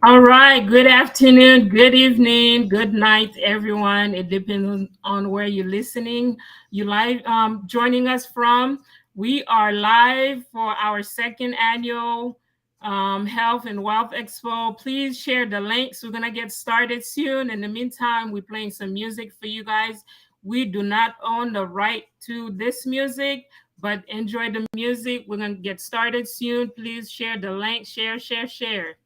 All right. Good afternoon, good evening, good night, everyone. It depends on where you're listening. You live joining us from. We are live for our second annual Health and Wealth Expo. Please share the links. We're gonna get started soon. In the meantime, we're playing some music for you guys. We do not own the right to this music, but enjoy the music. We're gonna get started soon. Please share the link. Share, share, share.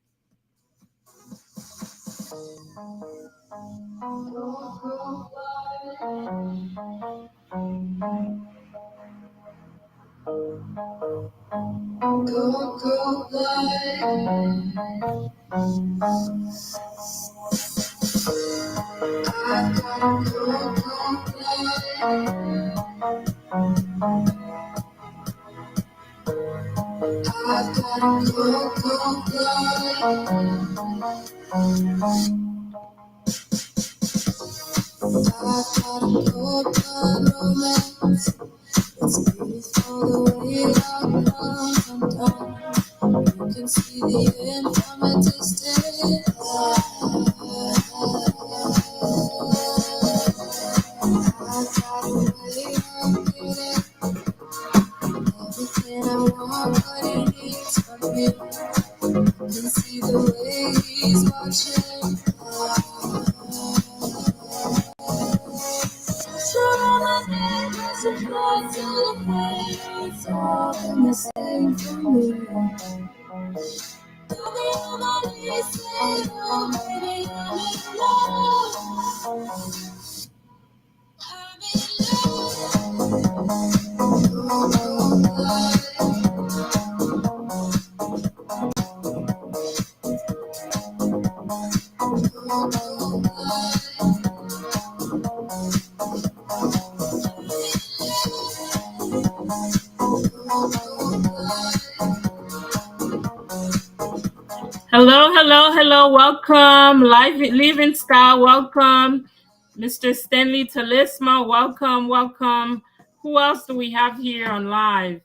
Hello, hello, hello. Welcome, Living Style. Welcome, Mr. Stanley Talisma. Welcome, welcome. Who else do we have here on live?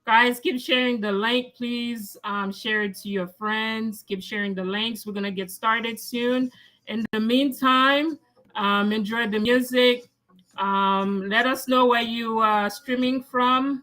Guys, keep sharing the link, please. Share it to your friends. Keep sharing the links. We're gonna get started soon. In the meantime, enjoy the music. Let us know where you are streaming from.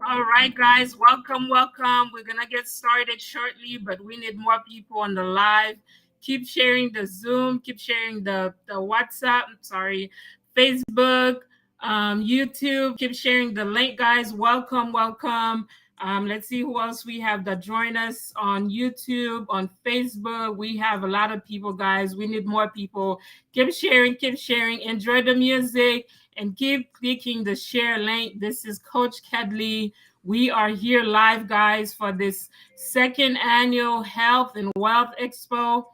All right, guys, welcome, welcome. We're gonna get started shortly, but we need more people on the live. Keep sharing the Zoom, keep sharing the WhatsApp, sorry, Facebook, YouTube. Keep sharing the link, guys. Welcome, welcome. Let's see who else we have that join us on YouTube, on Facebook. We have a lot of people, guys. We need more people. Keep sharing, keep sharing. Enjoy the music and keep clicking the share link. This is Coach Kedley. We are here live, guys, for this second annual Health and Wealth Expo.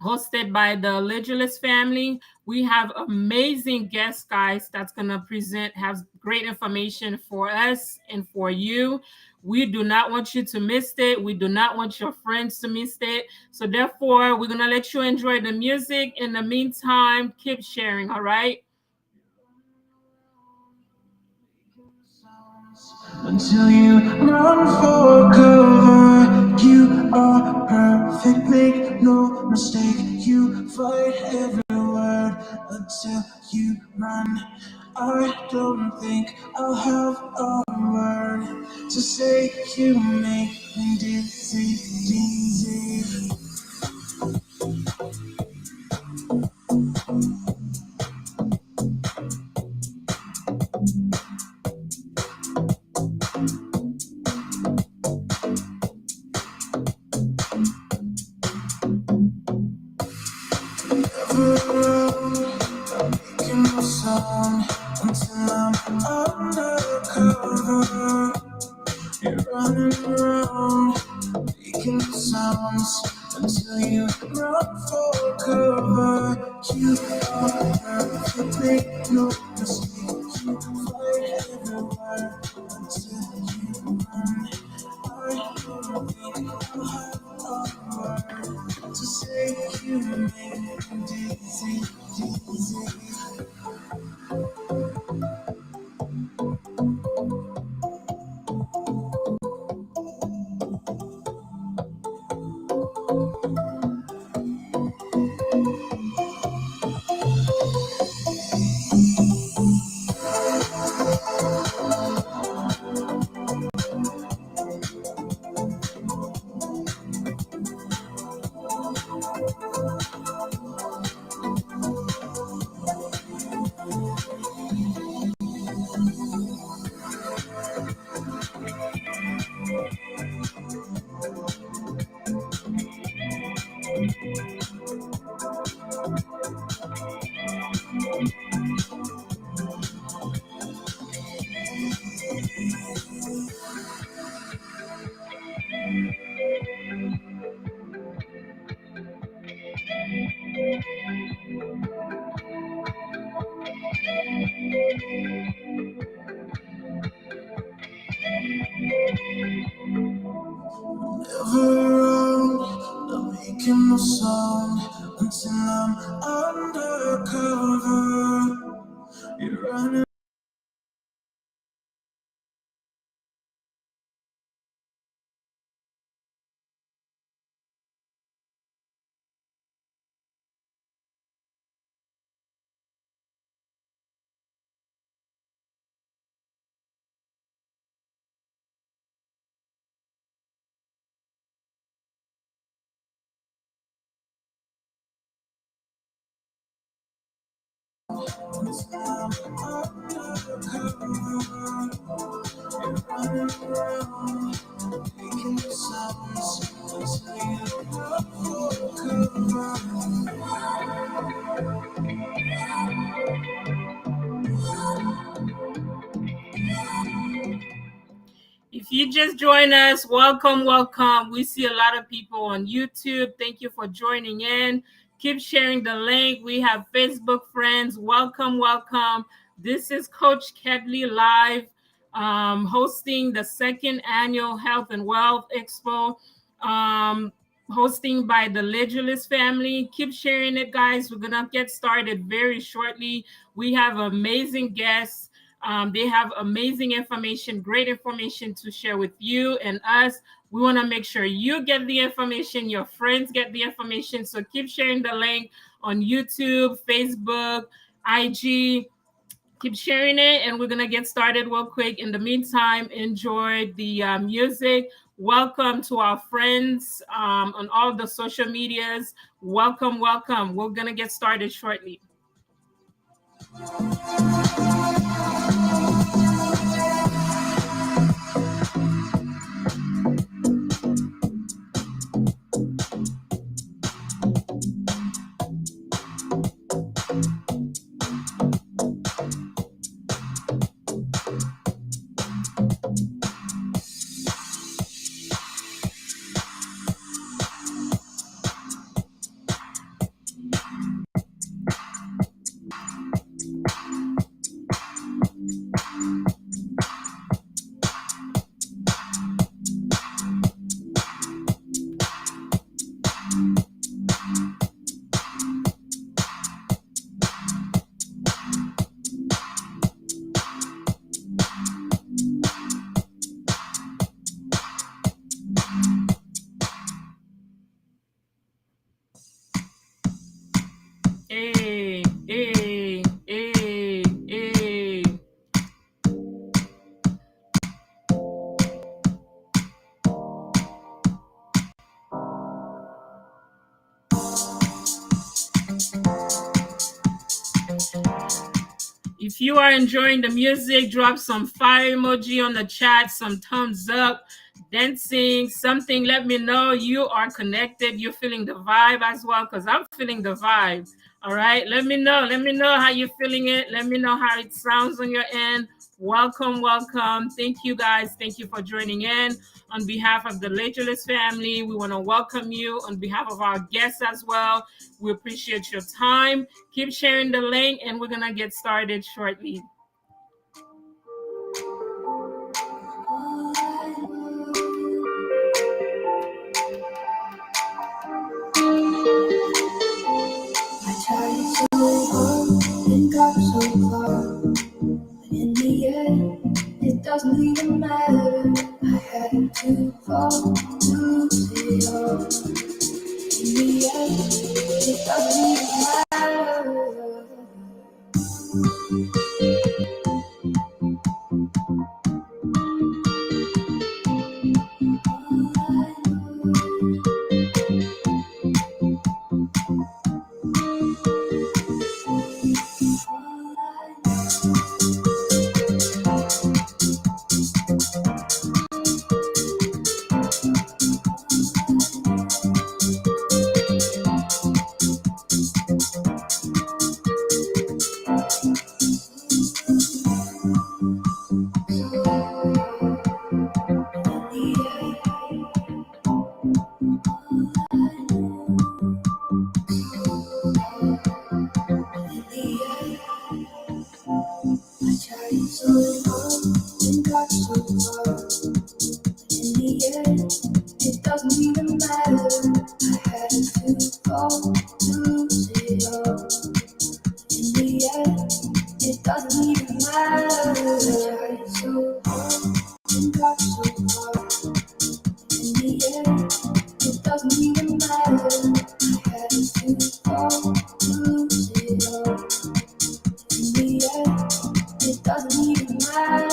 hosted by the Legulus family. We have amazing guest guys that's gonna present, have great information for us and for you. We do not want you to miss it. We do not want your friends to miss it. So therefore, we're gonna let you enjoy the music. In the meantime, keep sharing, all right? Until you run for cover, you are perfect, make no mistake. You fight every word until you run. I don't think I'll have a word to say. You make me dizzy, dizzy. Making no sound until I'm undercover. You're running around, making no sounds until you run for cover. You are perfect, make no mistake. You fight everywhere until you run. I don't think I'll have a word to say. You make me dizzy, dizzy. Never around, not making no sound until I'm undercover. You're running. Until I'm undercover. You're running around, making no sounds until you run for cover. If you just join us, welcome, welcome. We see a lot of people on YouTube. Thank you for joining in. Keep sharing the link. We have Facebook friends. Welcome, welcome. This is Coach Kedley live, hosting the second annual Health and Wealth Expo, um, hosting by the Legulus family. Keep sharing it, guys. We're going to get started very shortly. We have amazing guests. They have amazing information, great information to share with you and us. We want to make sure you get the information, your friends get the information. So keep sharing the link on YouTube, Facebook, IG. Keep sharing it, and we're going to get started real quick. In the meantime, enjoy the music. Welcome to our friends on all the social medias. Welcome, welcome. We're going to get started shortly. If you are enjoying the music, drop some fire emoji on the chat, some thumbs up, dancing, something. Let me know you are connected. You're feeling the vibe as well, because I'm feeling the vibe. All right. Let me know. Let me know how you're feeling it. Let me know how it sounds on your end. Welcome, welcome. Thank you guys. Thank you for joining in. On behalf of the Legeless family, we want to welcome you. On behalf of our guests as well, we appreciate your time. Keep sharing the link, and we're going to get started shortly. I tried so hard and got so far, but in the end, it doesn't even matter. I had to fall to lose it all. In the end, it doesn't even matter. I tried so hard and got so far. In the end, it doesn't even matter. I had to fall to lose it all. In the end, it doesn't even matter. I tried so hard and got so far. In the end, it doesn't even matter. I had to fall to lose it all. In the end, it doesn't even matter.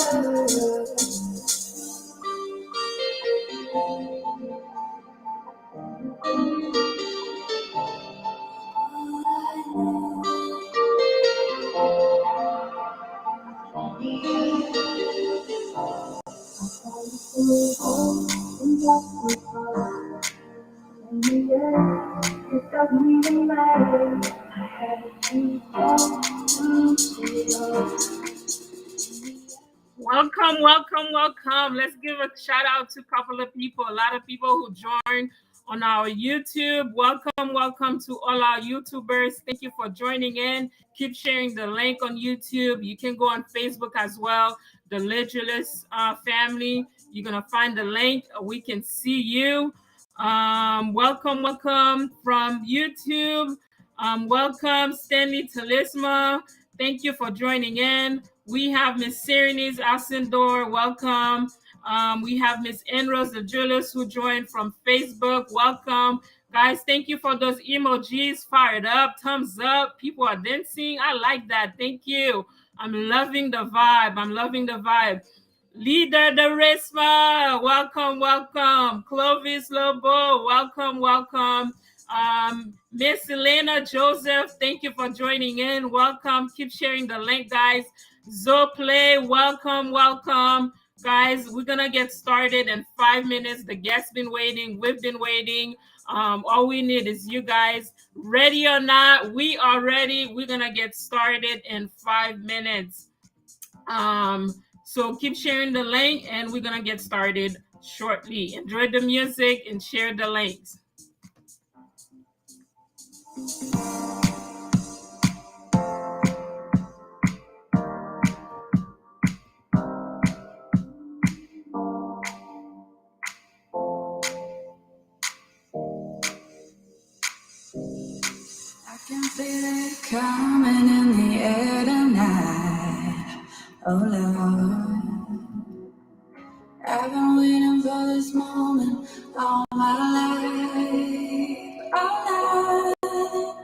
It doesn't even matter. I had to fall to lose it all. Welcome, welcome, welcome. Let's give a shout out to a couple of people, a lot of people who joined on our YouTube. Welcome, welcome to all our YouTubers. Thank you for joining in. Keep sharing the link on YouTube. You can go on Facebook as well, the Legeless family. You're going to find the link. We can see you. Welcome, welcome from YouTube. Welcome, Stanley Talisma. Thank you for joining in. We have Miss Serenise Ascendor. Welcome. We have Miss Enros the Julius who joined from Facebook. Welcome. Guys, thank you for those emojis. Fired up, thumbs up. People are dancing. I like that. Thank you. I'm loving the vibe. I'm loving the vibe. Leader Darisma, welcome, welcome. Clovis Lobo, welcome, welcome. Miss Elena Joseph, thank you for joining in. Welcome. Keep sharing the link, guys. Zoplay, welcome, welcome. Guys, we're gonna get started in 5 minutes. The guests been waiting, we've been waiting. All we need is you guys. Ready or not, we are ready. We're gonna get started in 5 minutes. So keep sharing the link and we're gonna get started shortly. Enjoy the music and share the links. I can feel it coming in the air tonight. Oh Lord, I've been waiting for this moment all my life. Oh Lord,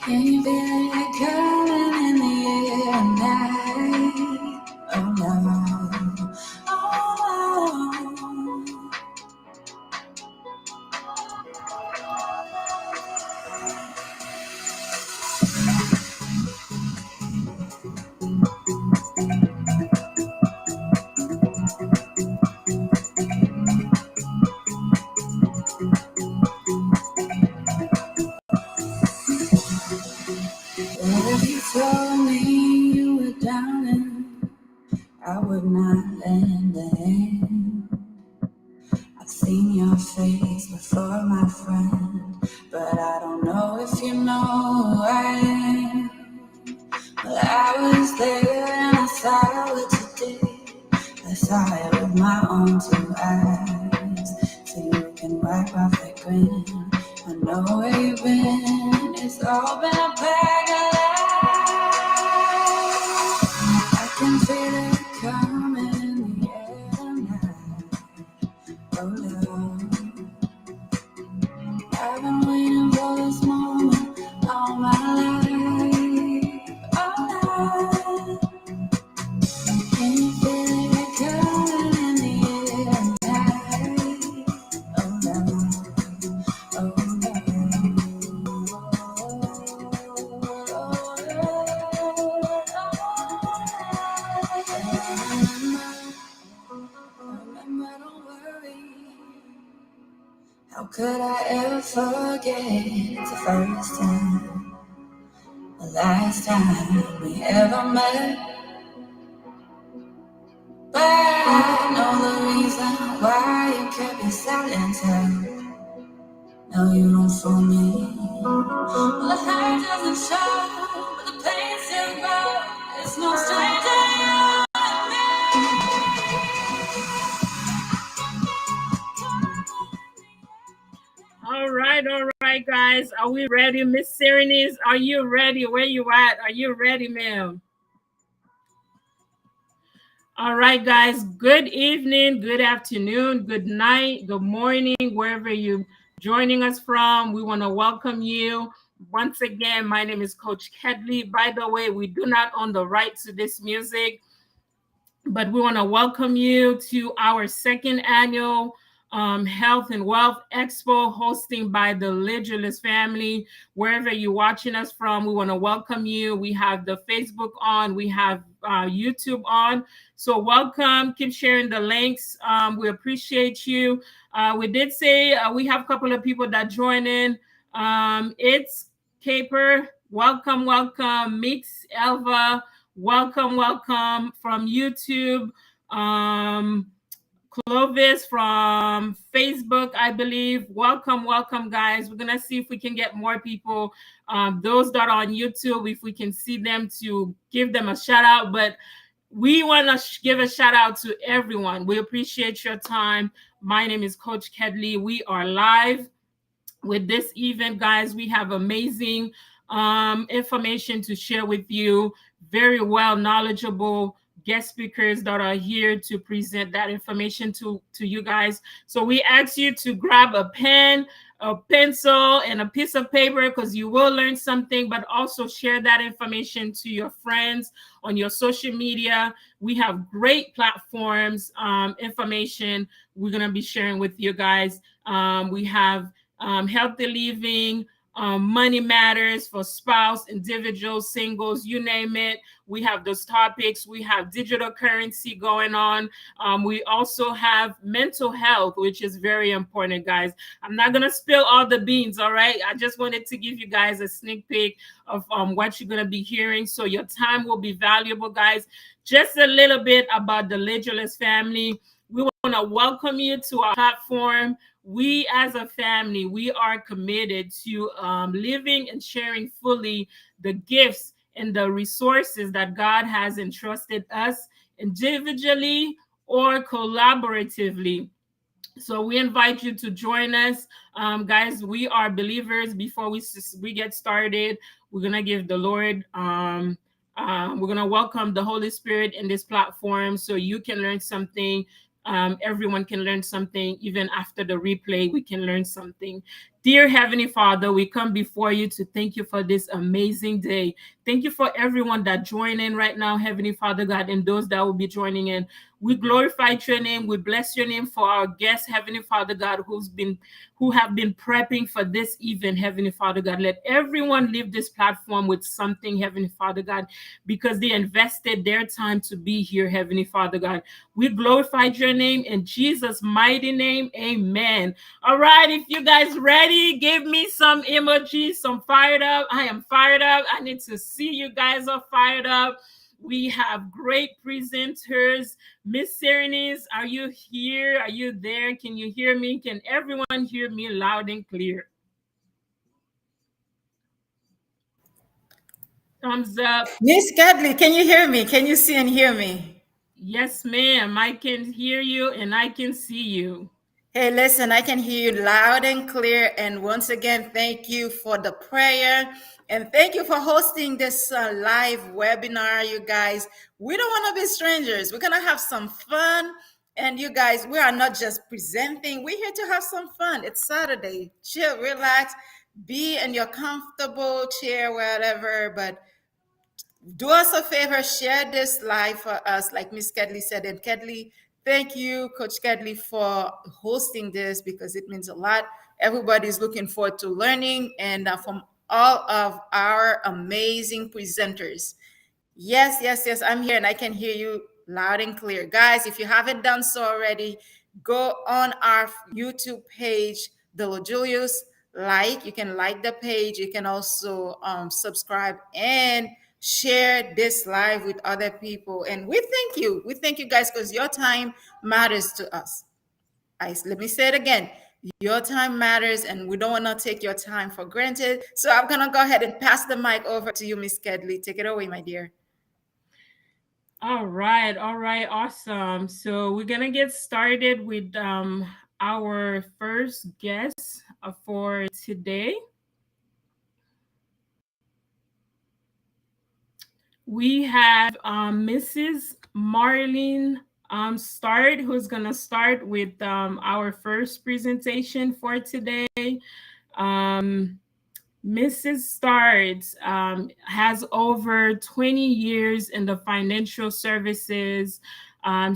can you feel it coming in the air tonight? Oh Lord, oh Lord. If you told me you were drowning, I would not lend a hand. I've seen your face before, my friend, but I don't know if you know who I am. But I was there and I saw what you did. I saw it with my own two eyes. So you can wipe off that grin. I know where you've been. It's all been a bag of lies. I can feel it coming in the air tonight. Oh Lord, I've been waiting for this moment all my life. Oh Lord, can you feel it coming in the air tonight? Oh Lord, oh Lord. Remember, don't worry. How could I ever forget the first time, the last time we ever met? But I know the reason why you kept your silence out. No, you don't fool me. Well, the hurt doesn't show, but the pain still grows. It's no stranger, you and me. All right, guys. Are we ready? Miss Serenise, are you ready? Where you at? Are you ready, ma'am? All right, guys. Good evening, good afternoon, good night, good morning, wherever you're joining us from. We want to welcome you. Once again, my name is Coach Kedley. By the way, we do not own the right to this music, but we want to welcome you to our second annual Health and Wealth Expo hosting by the Legulus family. Wherever you're watching us from, we want to welcome you. We have the Facebook on, we have YouTube on. So welcome. Keep sharing the links. We appreciate you. We did say we have a couple of people that join in. It's Caper. Welcome, welcome. Mix Elva. Welcome, welcome from YouTube. Clovis from Facebook, I believe. Welcome, welcome, guys. We're going to see if we can get more people. Those that are on YouTube, if we can see them, to give them a shout out. But we want to give a shout out to everyone. We appreciate your time. My name is Coach Kedley. We are live with this event, guys. We have amazing information to share with you. Very well knowledgeable guest speakers that are here to present that information to you guys. So we ask you to grab a pen, a pencil, and a piece of paper, because you will learn something, but also share that information to your friends on your social media. We have great platforms, information we're going to be sharing with you guys. We have healthy living, money matters for spouse, individuals, singles, you name it. We have those topics. We have digital currency going on. We also have mental health, which is very important, guys. I'm not going to spill all the beans, all right? I just wanted to give you guys a sneak peek of what you're going to be hearing. So your time will be valuable, guys. Just a little bit about the Legulus family. We want to welcome you to our platform. We as a family, we are committed to living and sharing fully the gifts and the resources that God has entrusted us individually or collaboratively. So we invite you to join us, guys. We are believers. Before we get started, we're gonna give the Lord. We're gonna welcome the Holy Spirit in this platform, so you can learn something. Everyone can learn something. Even after the replay, we can learn something. Dear Heavenly Father, we come before you to thank you for this amazing day. Thank you for everyone that joined in right now, Heavenly Father God, and those that will be joining in. We glorify your name. We bless your name for our guests, Heavenly Father God, who have been prepping for this event, Heavenly Father God. Let everyone leave this platform with something, Heavenly Father God, because they invested their time to be here, Heavenly Father God. We glorify your name in Jesus' mighty name. Amen. All right, if you guys ready, Everybody give me some emojis, some fired up. I am fired up. I need to see you guys are fired up. We have great presenters. Miss Serenise, are you here? Are you there? Can you hear me? Can everyone hear me loud and clear? Thumbs up. Miss Cadley, can you hear me? Can you see and hear me? Yes, ma'am. I can hear you and I can see you. Hey, listen, I can hear you loud and clear. And once again, thank you for the prayer. And thank you for hosting this live webinar, you guys. We don't want to be strangers. We're going to have some fun. And you guys, we are not just presenting, we're here to have some fun. It's Saturday. Chill, relax, be in your comfortable chair, whatever. But do us a favor, share this live for us, like Miss Kedley said. And Kedley, thank you, Coach Kedley, for hosting this because it means a lot. Everybody's looking forward to learning and from all of our amazing presenters. Yes, yes, yes, I'm here and I can hear you loud and clear. Guys, if you haven't done so already, go on our YouTube page, The Julius. You can like the page. You can also subscribe and share this live with other people. And we thank you. We thank you guys because your time matters to us. Let me say it again. Your time matters, and we don't want to take your time for granted. So I'm going to go ahead and pass the mic over to you, Miss Kedley. Take it away, my dear. All right, awesome. So we're gonna get started with our first guest for today. We have Mrs. Marlene Start, who's gonna start with our first presentation for today. Mrs. Starts has over 20 years in the financial services.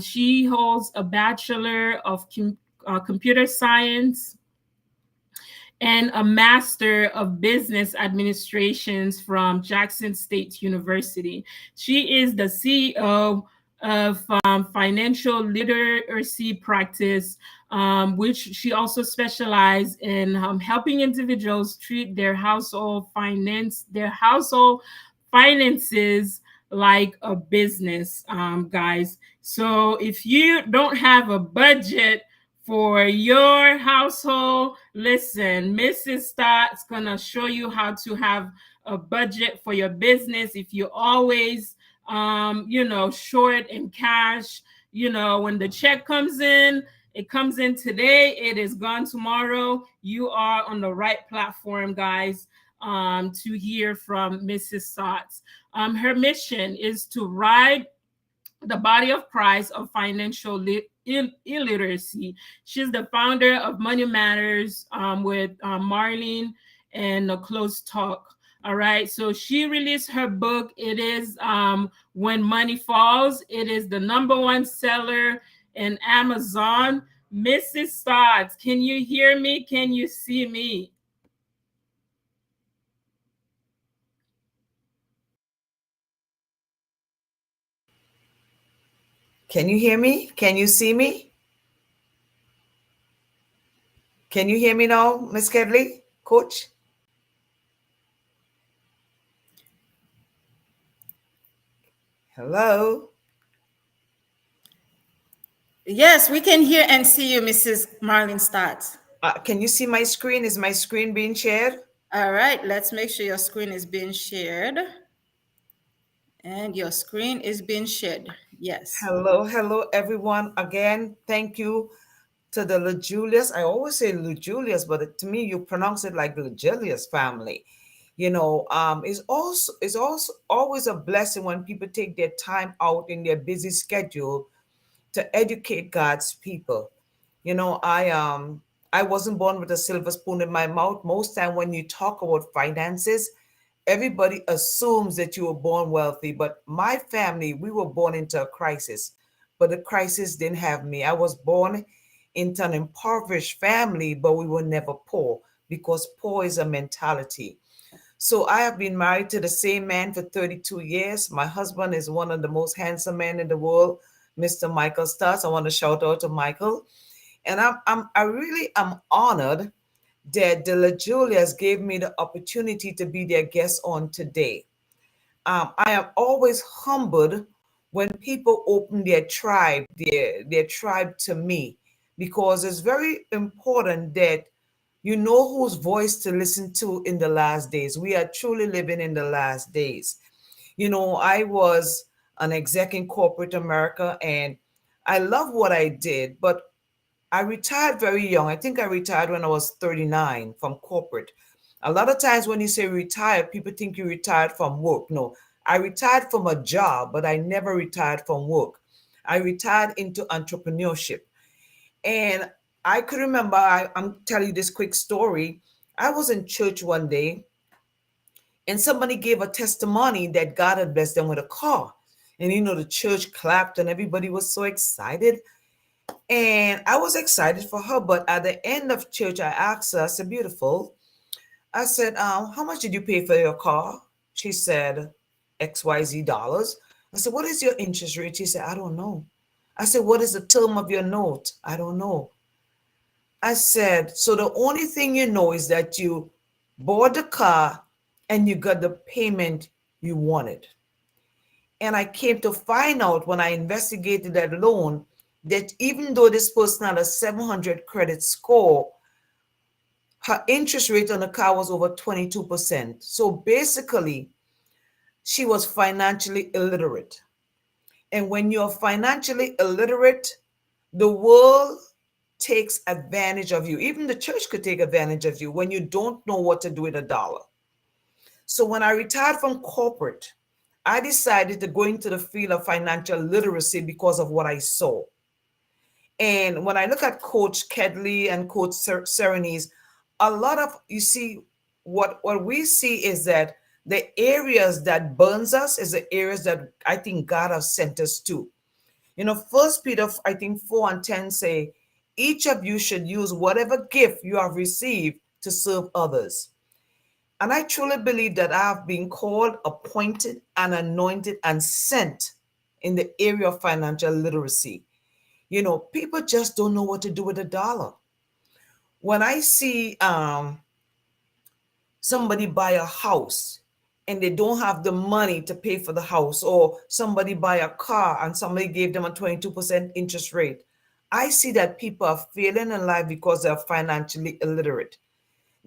She holds a Bachelor of Computer Science and a Master of Business Administrations from Jackson State University. She is the CEO of Financial Literacy Practice, which she also specializes in helping individuals treat their household finances like a business, guys. So if you don't have a budget for your household, listen, Mrs. Stott's gonna show you how to have a budget for your business. If you always short in cash, when the check comes in, it comes in today, it is gone tomorrow. You are on the right platform, guys, to hear from Mrs. Stotts. Her mission is to ride the body of Christ of financial illiteracy. She's the founder of Money Matters with Marlene and a Close Talk. All right, so she released her book. It is When Money Falls. It is the #1 seller in Amazon. Mrs. Stotts, can you hear me? Can you see me? Can you hear me? Can you see me? Can you hear me now, Miss Kedley, Coach? Hello? Yes, we can hear and see you, Mrs. Marlene Stotts. Can you see my screen? Is my screen being shared? All right, let's make sure your screen is being shared. And your screen is being shared. Yes. Hello, everyone. Again, thank you to the LeJulius. I always say LeJulius, but to me, you pronounce it like the LeJulius family. It's also always a blessing when people take their time out in their busy schedule to educate God's people. I wasn't born with a silver spoon in my mouth. Most time when you talk about finances, everybody assumes that you were born wealthy, but my family, we were born into a crisis, but the crisis didn't have me. I was born into an impoverished family, but we were never poor because poor is a mentality. So I have been married to the same man for 32 years. My husband is one of the most handsome men in the world, Mr. Michael Stutz. I want to shout out to Michael. And I really am honored that the La Julias gave me the opportunity to be their guest on today. I am always humbled when people open their tribe to me, because it's very important that you know whose voice to listen to in the last days. We are truly living in the last days. I was an exec in corporate America, and I love what I did, but I retired very young. I think I retired when I was 39 from corporate. A lot of times when you say retired, people think you retired from work. No, I retired from a job, but I never retired from work. I retired into entrepreneurship. And I could remember, I'm telling you this quick story. I was in church one day, and somebody gave a testimony that God had blessed them with a car. And the church clapped and everybody was so excited. And I was excited for her. But at the end of church, I asked her, I said, beautiful. I said, how much did you pay for your car? She said, XYZ dollars. I said, what is your interest rate? She said, I don't know. I said, what is the term of your note? I don't know. I said, so the only thing you know is that you bought the car and you got the payment you wanted. And I came to find out when I investigated that loan that even though this person had a 700 credit score, her interest rate on the car was over 22%. So basically, she was financially illiterate. And when you're financially illiterate, the world takes advantage of you. Even the church could take advantage of you when you don't know what to do with a dollar. So when I retired from corporate, I decided to go into the field of financial literacy because of what I saw. And when I look at Coach Kedley and Coach Serenese, a lot of, you see, what we see is that the areas that burns us is the areas that I think God has sent us to. First Peter, I think 4:10 say, each of you should use whatever gift you have received to serve others. And I truly believe that I have been called, appointed, and anointed and sent in the area of financial literacy. People just don't know what to do with a dollar. When I see somebody buy a house and they don't have the money to pay for the house, or somebody buy a car and somebody gave them a 22% interest rate, I see that people are failing in life because they're financially illiterate.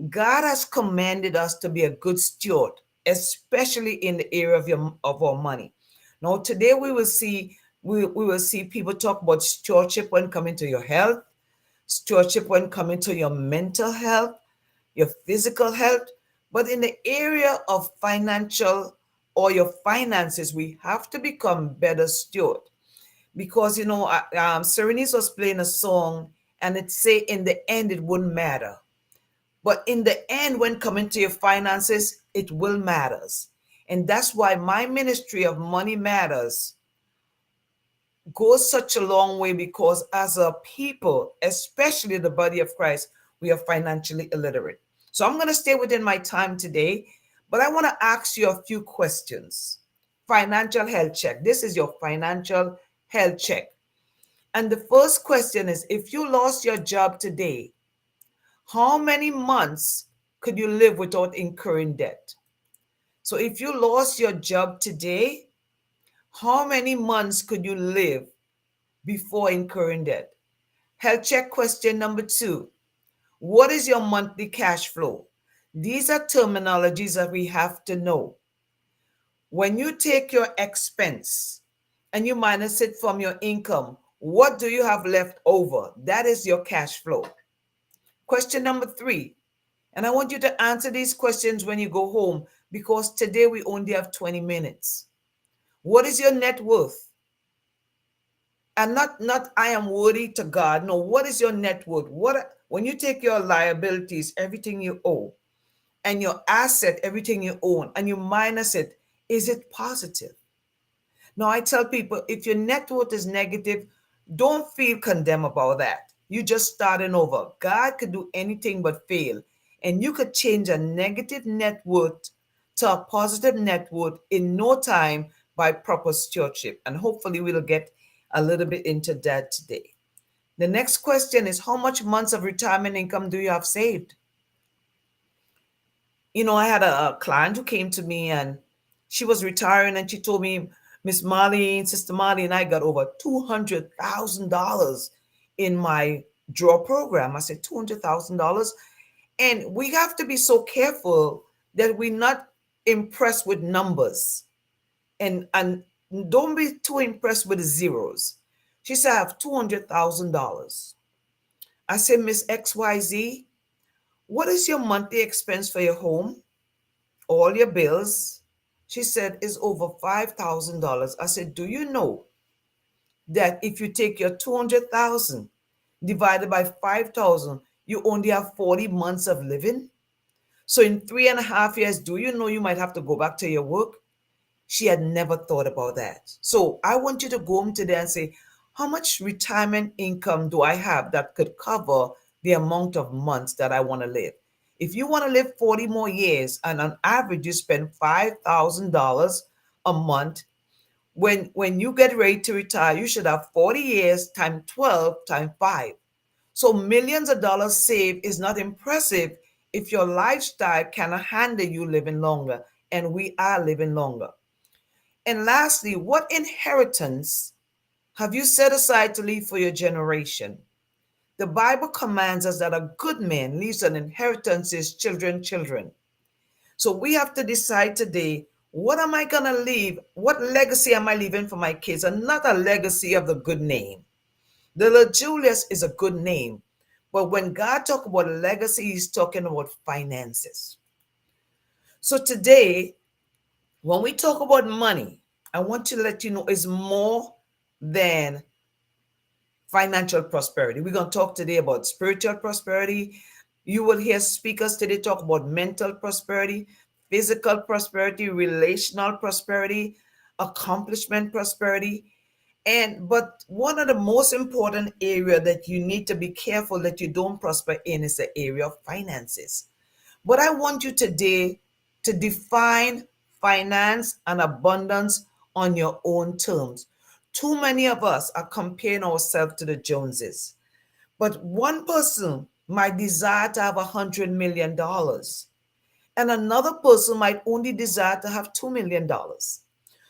God has commanded us to be a good steward, especially in the area of our money. Now, today we will see people talk about stewardship when coming to your health, stewardship when coming to your mental health, your physical health. But in the area of financial or your finances, we have to become better steward. Because Serenise was playing a song and it say in the end it wouldn't matter. But in the end, when coming to your finances, it will matters. And that's why my ministry of Money Matters goes such a long way, because as a people, especially the body of Christ, we are financially illiterate. So I'm going to stay within my time today, but I want to ask you a few questions. Financial health check. This is your financial health check. And the first question is, if you lost your job today, how many months could you live without incurring debt? So if you lost your job today, how many months could you live before incurring debt? Health check question number 2. What is your monthly cash flow? These are terminologies that we have to know. When you take your expense and you minus it from your income, what do you have left over? That is your cash flow. Question number 3. And I want you to answer these questions when you go home, because today we only have 20 minutes. What is your net worth? And not I am worthy to God. No, what is your net worth? When you take your liabilities, everything you owe, and your asset, everything you own, and you minus it, is it positive? Now, I tell people, if your net worth is negative, don't feel condemned about that. You just starting over. God could do anything but fail. And you could change a negative net worth to a positive net worth in no time by proper stewardship. And hopefully we'll get a little bit into that today. The next question is, how much months of retirement income do you have saved? I had a client who came to me, and she was retiring, and she told me, Miss Molly, Sister Molly, and I got over $200,000 in my draw program. I said, $200,000. And we have to be so careful that we're not impressed with numbers, and don't be too impressed with the zeros. She said, I have $200,000. I said, Miss XYZ, what is your monthly expense for your home? All your bills? She said, is over $5,000. I said, do you know that if you take your 200,000 divided by 5,000, you only have 40 months of living? So in 3.5 years, do you know you might have to go back to your work? She had never thought about that. So I want you to go home today and say, how much retirement income do I have that could cover the amount of months that I want to live? If you want to live 40 more years and on average you spend $5,000 a month, when you get ready to retire, you should have 40 years times 12 times 5. So millions of dollars saved is not impressive if your lifestyle cannot handle you living longer. And we are living longer. And lastly, what inheritance have you set aside to leave for your generation? The Bible commands us that a good man leaves an inheritance to his children. So we have to decide today, what am I going to leave? What legacy am I leaving for my kids? And not a legacy of the good name. The little Julius is a good name. But when God talks about legacy, he's talking about finances. So today, when we talk about money, I want to let you know it's more than financial prosperity. We're going to talk today about spiritual prosperity. You will hear speakers today talk about mental prosperity, physical prosperity, relational prosperity, accomplishment prosperity. But one of the most important area that you need to be careful that you don't prosper in is the area of finances. But I want you today to define finance and abundance on your own terms. Too many of us are comparing ourselves to the Joneses. But one person might desire to have $100 million, and another person might only desire to have $2 million.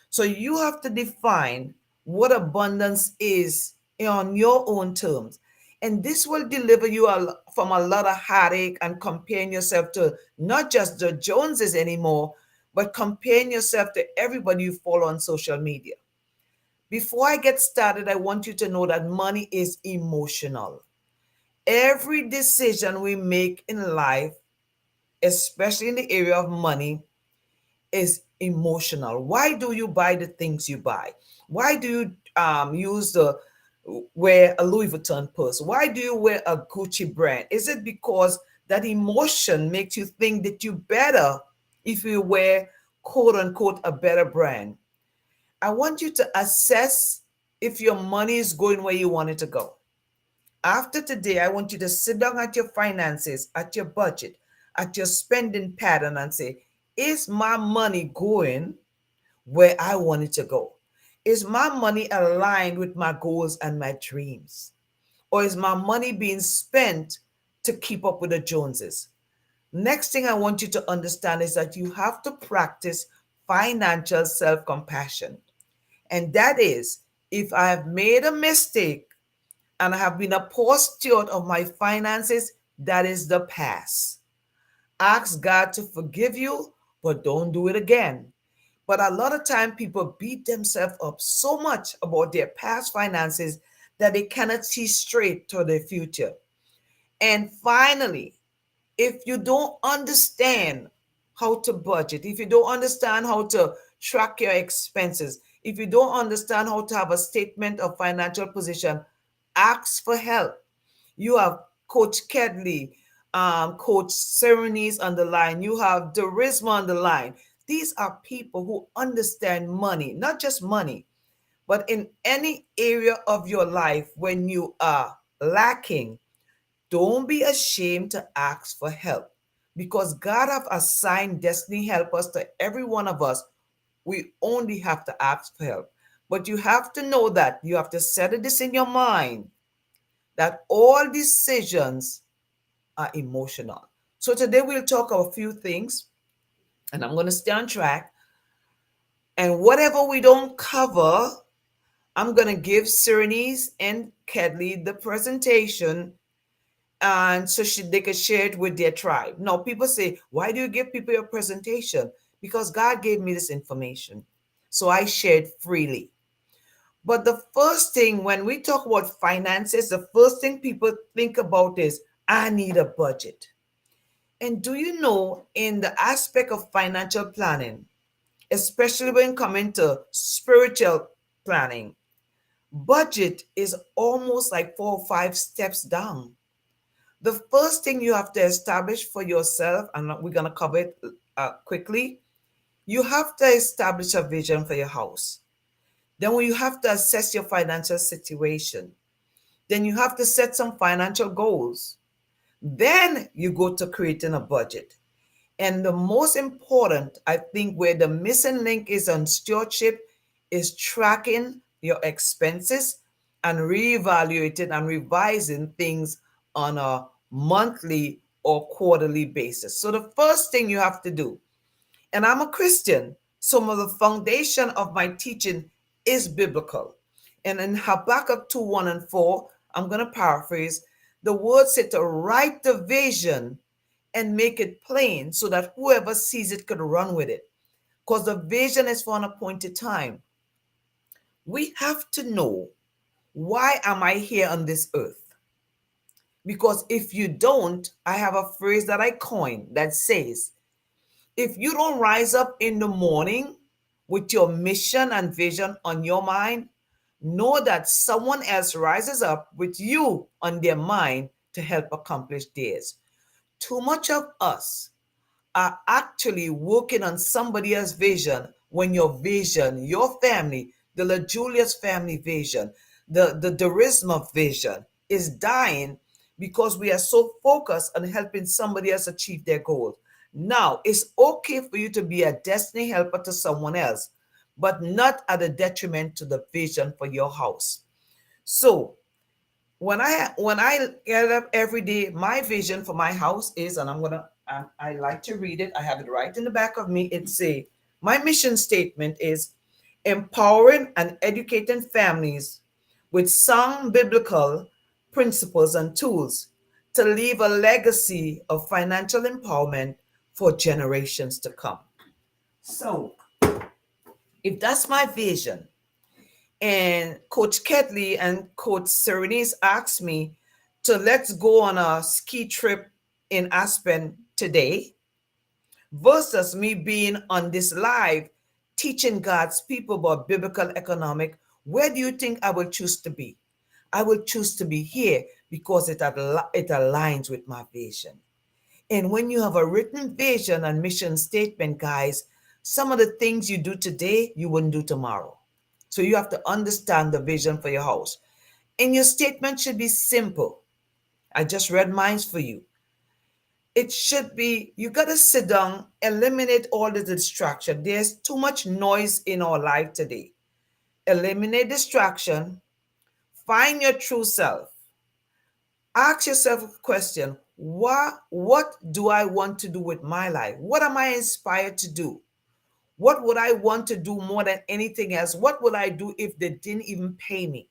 So you have to define what abundance is on your own terms. And this will deliver you from a lot of heartache and comparing yourself to not just the Joneses anymore, but comparing yourself to everybody you follow on social media. Before I get started, I want you to know that money is emotional. Every decision we make in life, especially in the area of money, is emotional. Why do you buy the things you buy? Why do you use the wear a Louis Vuitton purse? Why do you wear a Gucci brand? Is it because that emotion makes you think that you better if you wear quote unquote a better brand? I want you to assess if your money is going where you want it to go. After today, I want you to sit down at your finances, at your budget, at your spending pattern and say, is my money going where I want it to go? Is my money aligned with my goals and my dreams? Or is my money being spent to keep up with the Joneses? Next thing I want you to understand is that you have to practice financial self compassion. And that is, if I have made a mistake and I have been a poor steward of my finances, that is the past. Ask God to forgive you, but don't do it again. But a lot of time people beat themselves up so much about their past finances that they cannot see straight to their future. And finally, if you don't understand how to budget, if you don't understand how to track your expenses, if you don't understand how to have a statement of financial position, ask for help. You have Coach Kedley, Coach Serenis on the line. You have Darisma on the line. These are people who understand money, not just money, but in any area of your life when you are lacking, don't be ashamed to ask for help because God have assigned destiny helpers to every one of us. We only have to ask for help. But you have to know that you have to settle this in your mind that all decisions are emotional. So today we'll talk about a few things. And I'm going to stay on track. And whatever we don't cover, I'm going to give Cyrenese and Kedley the presentation, and so they can share it with their tribe. Now, people say, why do you give people your presentation? Because God gave me this information. So I shared freely. But the first thing when we talk about finances, the first thing people think about is, I need a budget. And do you know, in the aspect of financial planning, especially when coming to spiritual planning, budget is almost like 4 or 5 steps down. The first thing you have to establish for yourself, and we're going to cover it quickly, you have to establish a vision for your house. Then when you have to assess your financial situation, then you have to set some financial goals. Then you go to creating a budget. And the most important, I think, where the missing link is on stewardship is tracking your expenses and reevaluating and revising things on a monthly or quarterly basis. So the first thing you have to do, and I'm a Christian, some of the foundation of my teaching is biblical. And in Habakkuk 2 1 and 4, I'm going to paraphrase, the word said to write the vision and make it plain so that whoever sees it could run with it. Because the vision is for an appointed time. We have to know, why am I here on this earth? Because if you don't, I have a phrase that I coined that says, if you don't rise up in the morning with your mission and vision on your mind, know that someone else rises up with you on their mind to help accomplish theirs. Too much of us are actually working on somebody else's vision when your vision, your family, the La Julius family vision, the Charisma vision is dying because we are so focused on helping somebody else achieve their goals. Now, it's okay for you to be a destiny helper to someone else, but not at a detriment to the vision for your house. So, when I get up every day, my vision for my house is, and I like to read it. I have it right in the back of me. It say, my mission statement is empowering and educating families with sound biblical principles and tools to leave a legacy of financial empowerment for generations to come. So, if that's my vision, and Coach Ketley and Coach Serenise asked me to let's go on a ski trip in Aspen today, versus me being on this live teaching God's people about biblical economic, where do you think I will choose to be? I will choose to be here because it aligns with my vision. And when you have a written vision and mission statement, guys, some of the things you do today, you wouldn't do tomorrow. So you have to understand the vision for your house. And your statement should be simple. I just read mine for you. It should be, you got to sit down, eliminate all the distraction. There's too much noise in our life today. Eliminate distraction, find your true self. Ask yourself a question. What do I want to do with my life? What am I inspired to do? What would I want to do more than anything else? What would I do if they didn't even pay me?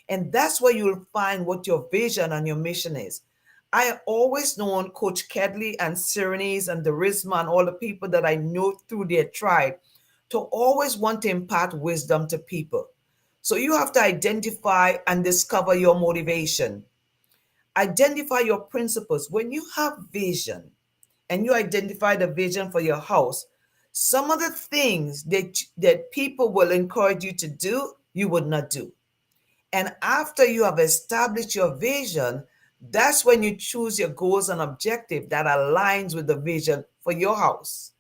And that's where you'll find what your vision and your mission is. I always known Coach Kedley and Cyrenese and Charisma and all the people that I know through their tribe to always want to impart wisdom to people. So you have to identify and discover your motivation. Identify your principles. When you have vision and you identify the vision for your house, some of the things that people will encourage you to do, you would not do. And after you have established your vision, that's when you choose your goals and objective that aligns with the vision for your house.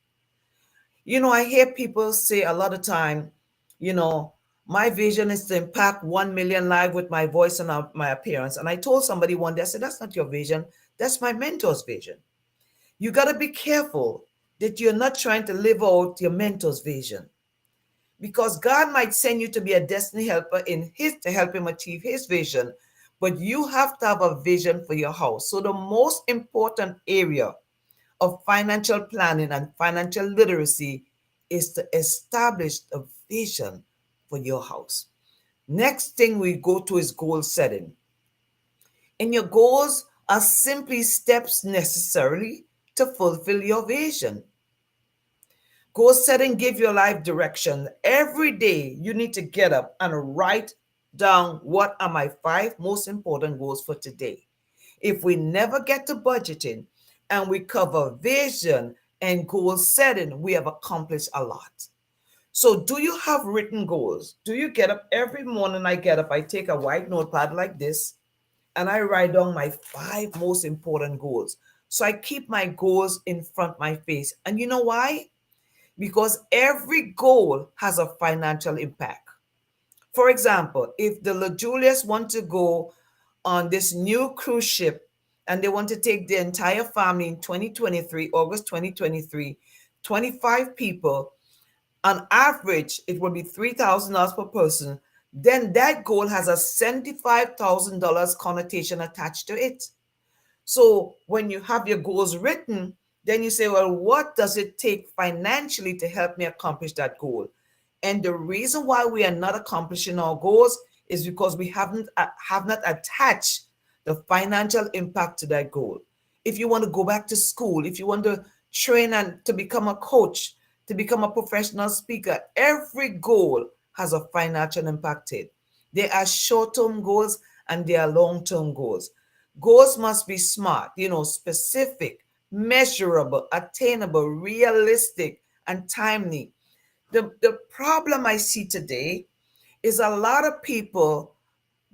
I hear people say a lot of time, you know, my vision is to impact 1 million lives with my voice and my appearance. And I told somebody one day, I said, that's not your vision. That's my mentor's vision. You got to be careful that you're not trying to live out your mentor's vision, because God might send you to be a destiny helper in his to help him achieve his vision, but you have to have a vision for your house. So the most important area of financial planning and financial literacy is to establish a vision for your house. Next thing we go to is goal setting. And your goals are simply steps necessarily to fulfill your vision. Goal setting give your life direction. Every day you need to get up and write down what are my five most important goals for today. If we never get to budgeting and we cover vision and goal setting, we have accomplished a lot. So, do you have written goals? Do you get up every morning? I get up, I take a white notepad like this, and I write down my five most important goals. So, I keep my goals in front of my face. And you know why? Because every goal has a financial impact. For example, if the La Julius want to go on this new cruise ship and they want to take the entire family in 2023, August 2023, 25 people, on average, it will be $3,000 per person, then that goal has a $75,000 connotation attached to it. So when you have your goals written, then you say, well, what does it take financially to help me accomplish that goal? And the reason why we are not accomplishing our goals is because we have not attached the financial impact to that goal. If you want to go back to school, if you want to train and to become a coach, to become a professional speaker, every goal has a financial impact to it. There are short-term goals and there are long-term goals. Goals must be smart, specific, measurable, attainable, realistic, and timely. The problem I see today is a lot of people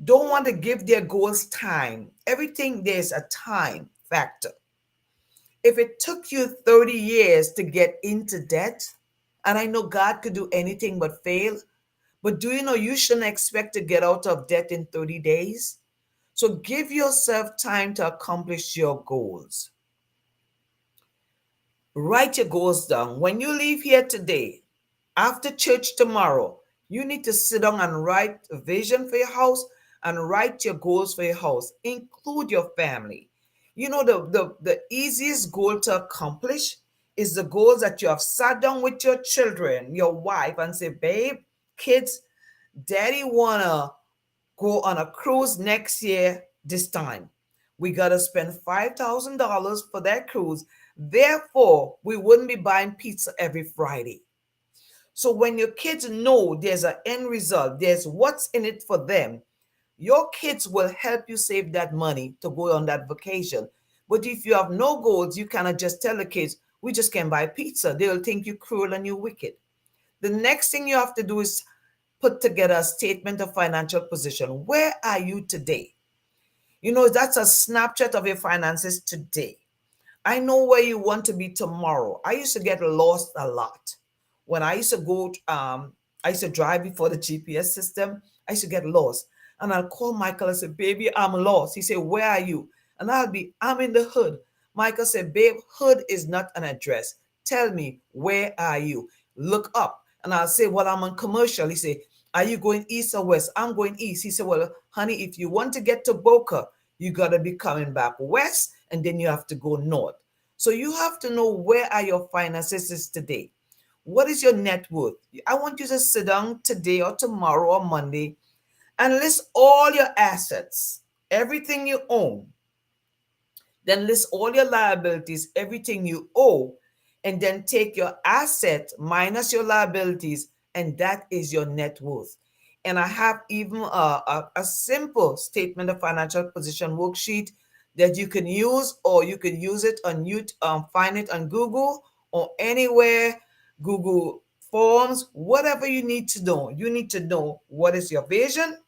don't want to give their goals time. Everything there's a time factor. If it took you 30 years to get into debt, and I know God could do anything but fail, but do you know you shouldn't expect to get out of debt in 30 days? So give yourself time to accomplish your goals. Write your goals down. When you leave here today, after church tomorrow, you need to sit down and write a vision for your house and write your goals for your house. Include your family. The easiest goal to accomplish is the goals that you have sat down with your children, your wife, and say, babe, kids, daddy wanna go on a cruise next year this time. We got to spend $5,000 for that cruise. Therefore, we wouldn't be buying pizza every Friday. So when your kids know there's an end result, there's what's in it for them, your kids will help you save that money to go on that vacation. But if you have no goals, you cannot just tell the kids, we just can't buy pizza. They'll think you're cruel and you're wicked. The next thing you have to do is put together a statement of financial position. Where are you today? That's a snapshot of your finances today. I know where you want to be tomorrow. I used to get lost a lot. When I used to I used to drive before the GPS system. I used to get lost. And I'll call Michael and say, baby, I'm lost. He said, where are you? And I'm in the hood. Michael said, babe, hood is not an address. Tell me, where are you? Look up. And I'll say, well, I'm on Commercial. He said, are you going east or west? I'm going east. He said, well, honey, if you want to get to Boca, you got to be coming back west, and then you have to go north. So you have to know where are your finances today. What is your net worth? I want you to sit down today or tomorrow or Monday and list all your assets, everything you own. Then list all your liabilities, everything you owe, and then take your asset minus your liabilities, and that is your net worth. And I have even a simple statement of financial position worksheet that you can use, or you can use it on you find it on Google or anywhere, Google Forms, whatever you need to know. You need to know what is your vision,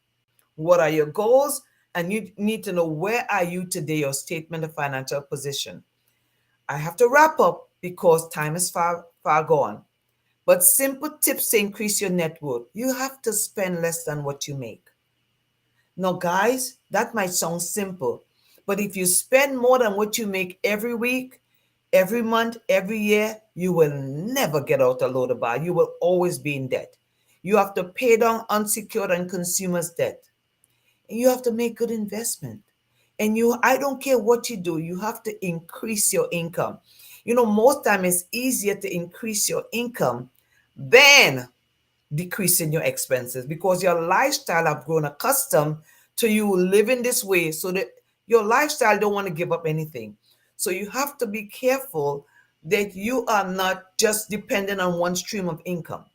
what are your goals, and you need to know where are you today, your statement of financial position. I have to wrap up because time is far gone. But simple tips to increase your net worth. You have to spend less than what you make. Now, guys, that might sound simple, but if you spend more than what you make every week, every month, every year, you will never get out of Lodabar. You will always be in debt. You have to pay down unsecured and consumers' debt. And you have to make good investment. And I don't care what you do, you have to increase your income. Most time it's easier to increase your income than decreasing your expenses because your lifestyle have grown accustomed to you living this way, so that your lifestyle don't want to give up anything. So you have to be careful that you are not just dependent on one stream of income.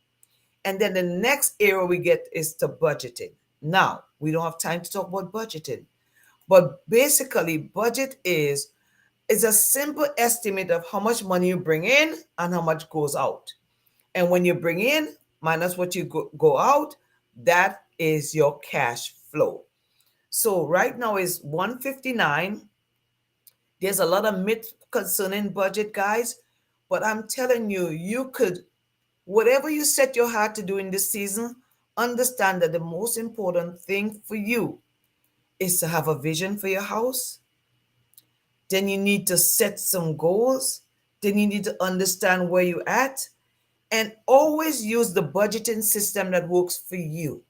And then the next area we get is to budgeting. Now we don't have time to talk about budgeting, but basically budget is a simple estimate of how much money you bring in and how much goes out. And when you bring in minus what you go out, that is your cash flow. So right now is 159. There's a lot of myth concerning budget, guys, but I'm telling you, you could, whatever you set your heart to do in this season, understand that the most important thing for you is to have a vision for your house. Then you need to set some goals. Then you need to understand where you're at and always use the budgeting system that works for you.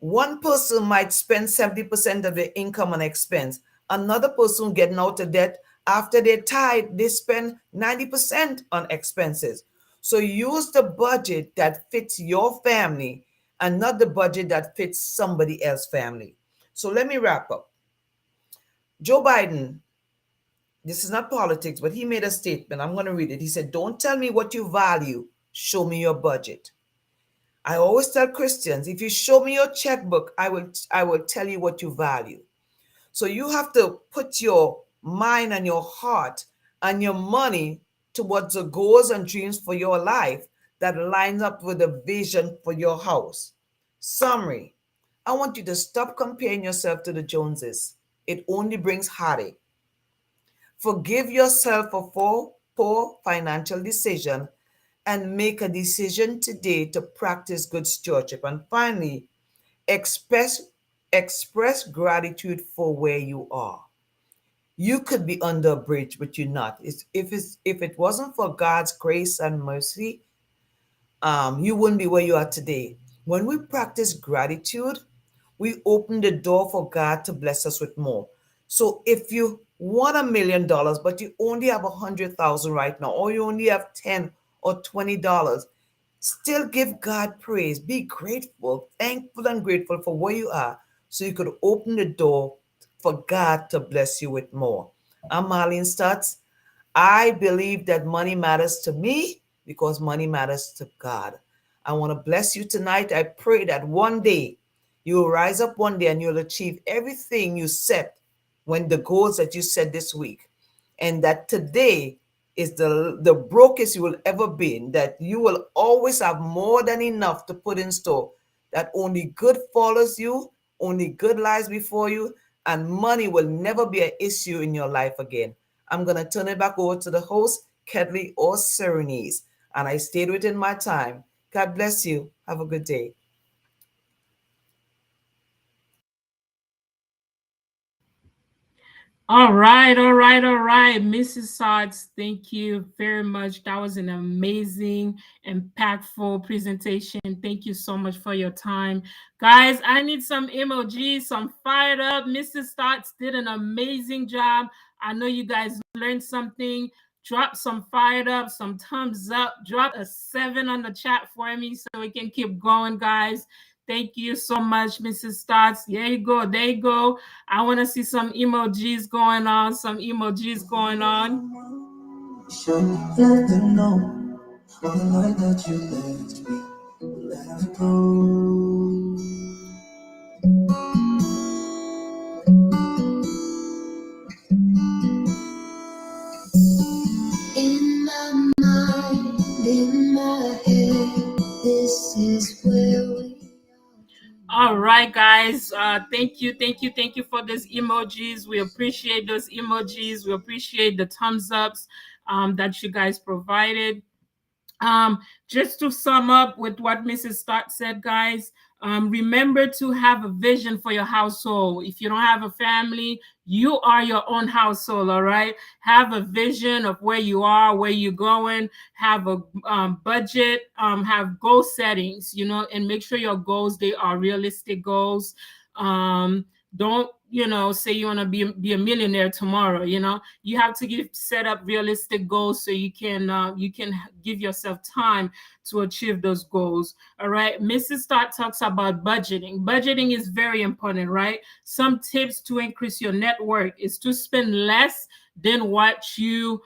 One person might spend 70% of their income on expense. Another person getting out of debt after they tithe, they spend 90% on expenses. So use the budget that fits your family and not the budget that fits somebody else's family. So let me wrap up. Joe Biden, this is not politics, but he made a statement. I'm going to read it. He said, "Don't tell me what you value, show me your budget." I always tell Christians, if you show me your checkbook, I will tell you what you value. So you have to put your mind and your heart and your money towards the goals and dreams for your life that lines up with the vision for your house. Summary: I want you to stop comparing yourself to the Joneses. It only brings heartache. Forgive yourself for poor financial decision and make a decision today to practice good stewardship. And finally, express express gratitude for where you are. You could be under a bridge, but you're not. If it wasn't for God's grace and mercy, you wouldn't be where you are today. When we practice gratitude, we open the door for God to bless us with more. So if you want $1 million, but you only have 100,000 right now, or you only have 10 or $20, still give God praise. Be grateful, thankful, and grateful for where you are, so you could open the door for God to bless you with more. I'm Marlene Stutz. I believe that money matters to me because money matters to God. I want to bless you tonight. I pray that one day you will rise up one day and you'll achieve everything you set when the goals that you set this week. And that today is the brokest you will ever be, in, that you will always have more than enough to put in store, that only good follows you, only good lies before you, and money will never be an issue in your life again. I'm going to turn it back over to the host, Kedley or Serenese. And I stayed within my time. God bless you. Have a good day. All right, all right, all right. Mrs. Sods, thank you very much. That was an amazing, impactful presentation. Thank you so much for your time. Guys, I need some emojis, some fired up. Mrs. Sods did an amazing job. I know you guys learned something. Drop some fired up, some thumbs up. Drop a 7 on the chat for me so we can keep going, guys. Thank you so much, Mrs. Stotts. There you go. There you go. I want to see some emojis going on. Some emojis going on. Should let them know all the light that you left me. Let it go. In my mind, in my head, this is where we. All right, guys. Thank you, thank you, thank you for those emojis. We appreciate those emojis. We appreciate the thumbs ups that you guys provided. Um, just to sum up with what Mrs. Stott said, guys, remember to have a vision for your household. If you don't have a family, you are your own household, all right? Have a vision of where you are, where you're going, have a budget, have goal settings, and make sure your goals, they are realistic goals. Don't, say you want to be a millionaire tomorrow. You have to set up realistic goals so you can give yourself time to achieve those goals. All right, Mrs. Stott talks about budgeting. Budgeting is very important, right? Some tips to increase your net worth is to spend less than what you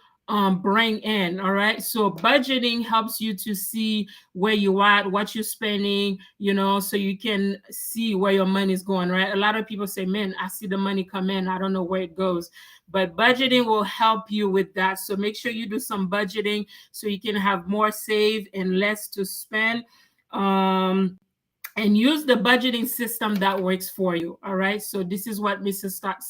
bring in. All right, so budgeting helps you to see where you at, what you're spending, so you can see where your money is going, right? A lot of people say, man, I see the money come in, I don't know where it goes. But budgeting will help you with that. So make sure you do some budgeting so you can have more saved and less to spend. And use the budgeting system that works for you. All right. So this is what Mrs. Stott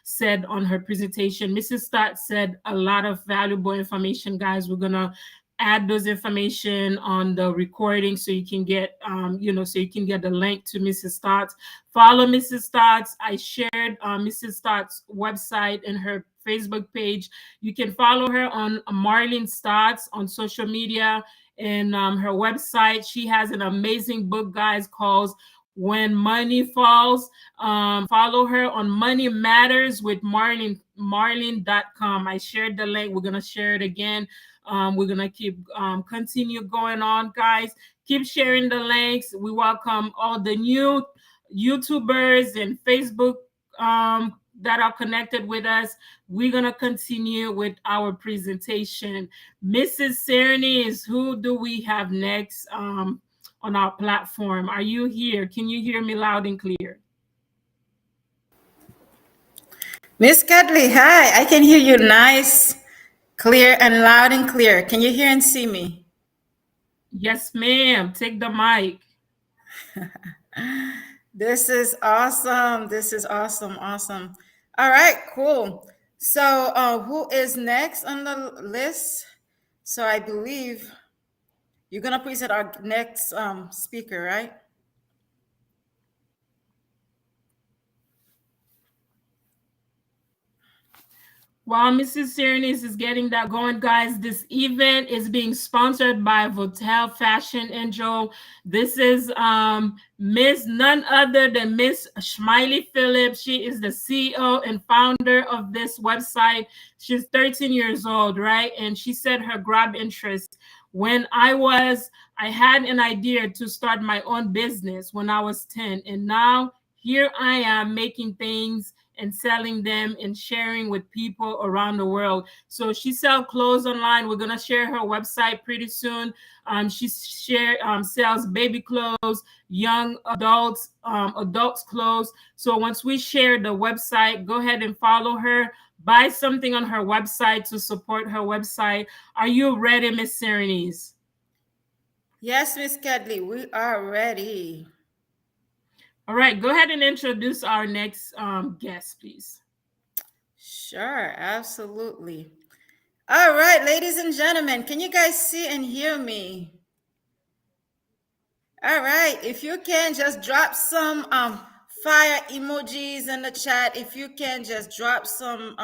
said on her presentation. Mrs. Stott said a lot of valuable information, guys. We're gonna add those information on the recording so you can get so you can get the link to Mrs. Stott's. Follow Mrs. Stott's. I shared Mrs. Stott's website and her Facebook page. You can follow her on Marlene Stotts on social media and her website. She has an amazing book, guys, called When Money Falls. Follow her on Money Matters with Marlene.com. I shared the link. We're going to share it again. We're going to keep continue going on, guys. Keep sharing the links. We welcome all the new YouTubers and Facebook that are connected with us. We're going to continue with our presentation. Mrs. Cerny, who do we have next on our platform? Are you here? Can you hear me loud and clear? Miss Cuddly, hi. I can hear you nice, clear, and loud and clear. Can you hear and see me? Yes, ma'am. Take the mic. This is awesome. This is awesome. Awesome. All right, cool. So, who is next on the list? So, I believe you're going to present our next speaker, right? While Mrs. Cernis is getting that going, guys, this event is being sponsored by Votel Fashion Angel. This is Miss none other than Miss Smiley Phillips. She is the CEO and founder of this website. She's 13 years old, right? And she said her grab interest when I had an idea to start my own business when I was 10, and now here I am making things and selling them and sharing with people around the world. So she sells clothes online. We're gonna share her website pretty soon. She sells baby clothes, young adults clothes. So once we share the website, go ahead and follow her. Buy something on her website to support her website. Are you ready, Miss Serenese? Yes, Miss Kedley, we are ready. All right, go ahead and introduce our next guest, please. Sure, absolutely. All right, ladies and gentlemen, can you guys see and hear me? All right, if you can just drop some fire emojis in the chat. If you can just drop some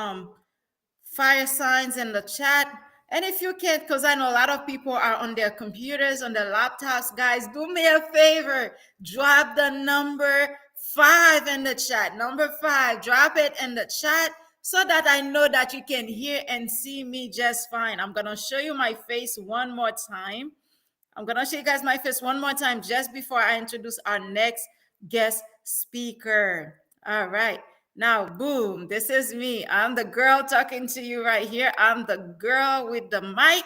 fire signs in the chat. And if you can, because I know a lot of people are on their computers, on their laptops, guys, do me a favor. Drop the number 5 in the chat. Number 5, drop it in the chat so that I know that you can hear and see me just fine. I'm going to show you my face one more time. I'm going to show you guys my face one more time just before I introduce our next guest speaker. All right. Now, boom, this is me. I'm the girl talking to you right here. I'm the girl with the mic.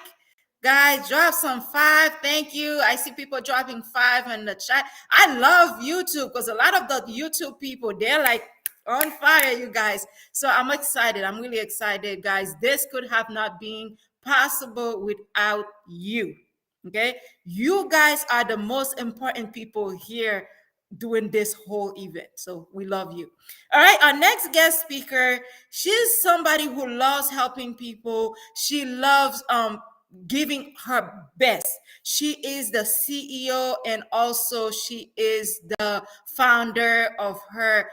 Guys, drop some 5. Thank you. I see people dropping 5 in the chat. I love YouTube because a lot of the YouTube people, they're like on fire, you guys. So I'm excited. I'm really excited, guys. This could have not been possible without you. Okay. You guys are the most important people here doing this whole event. So we love you. All right. Our next guest speaker, she's somebody who loves helping people. She loves giving her best. She is the CEO and also she is the founder of her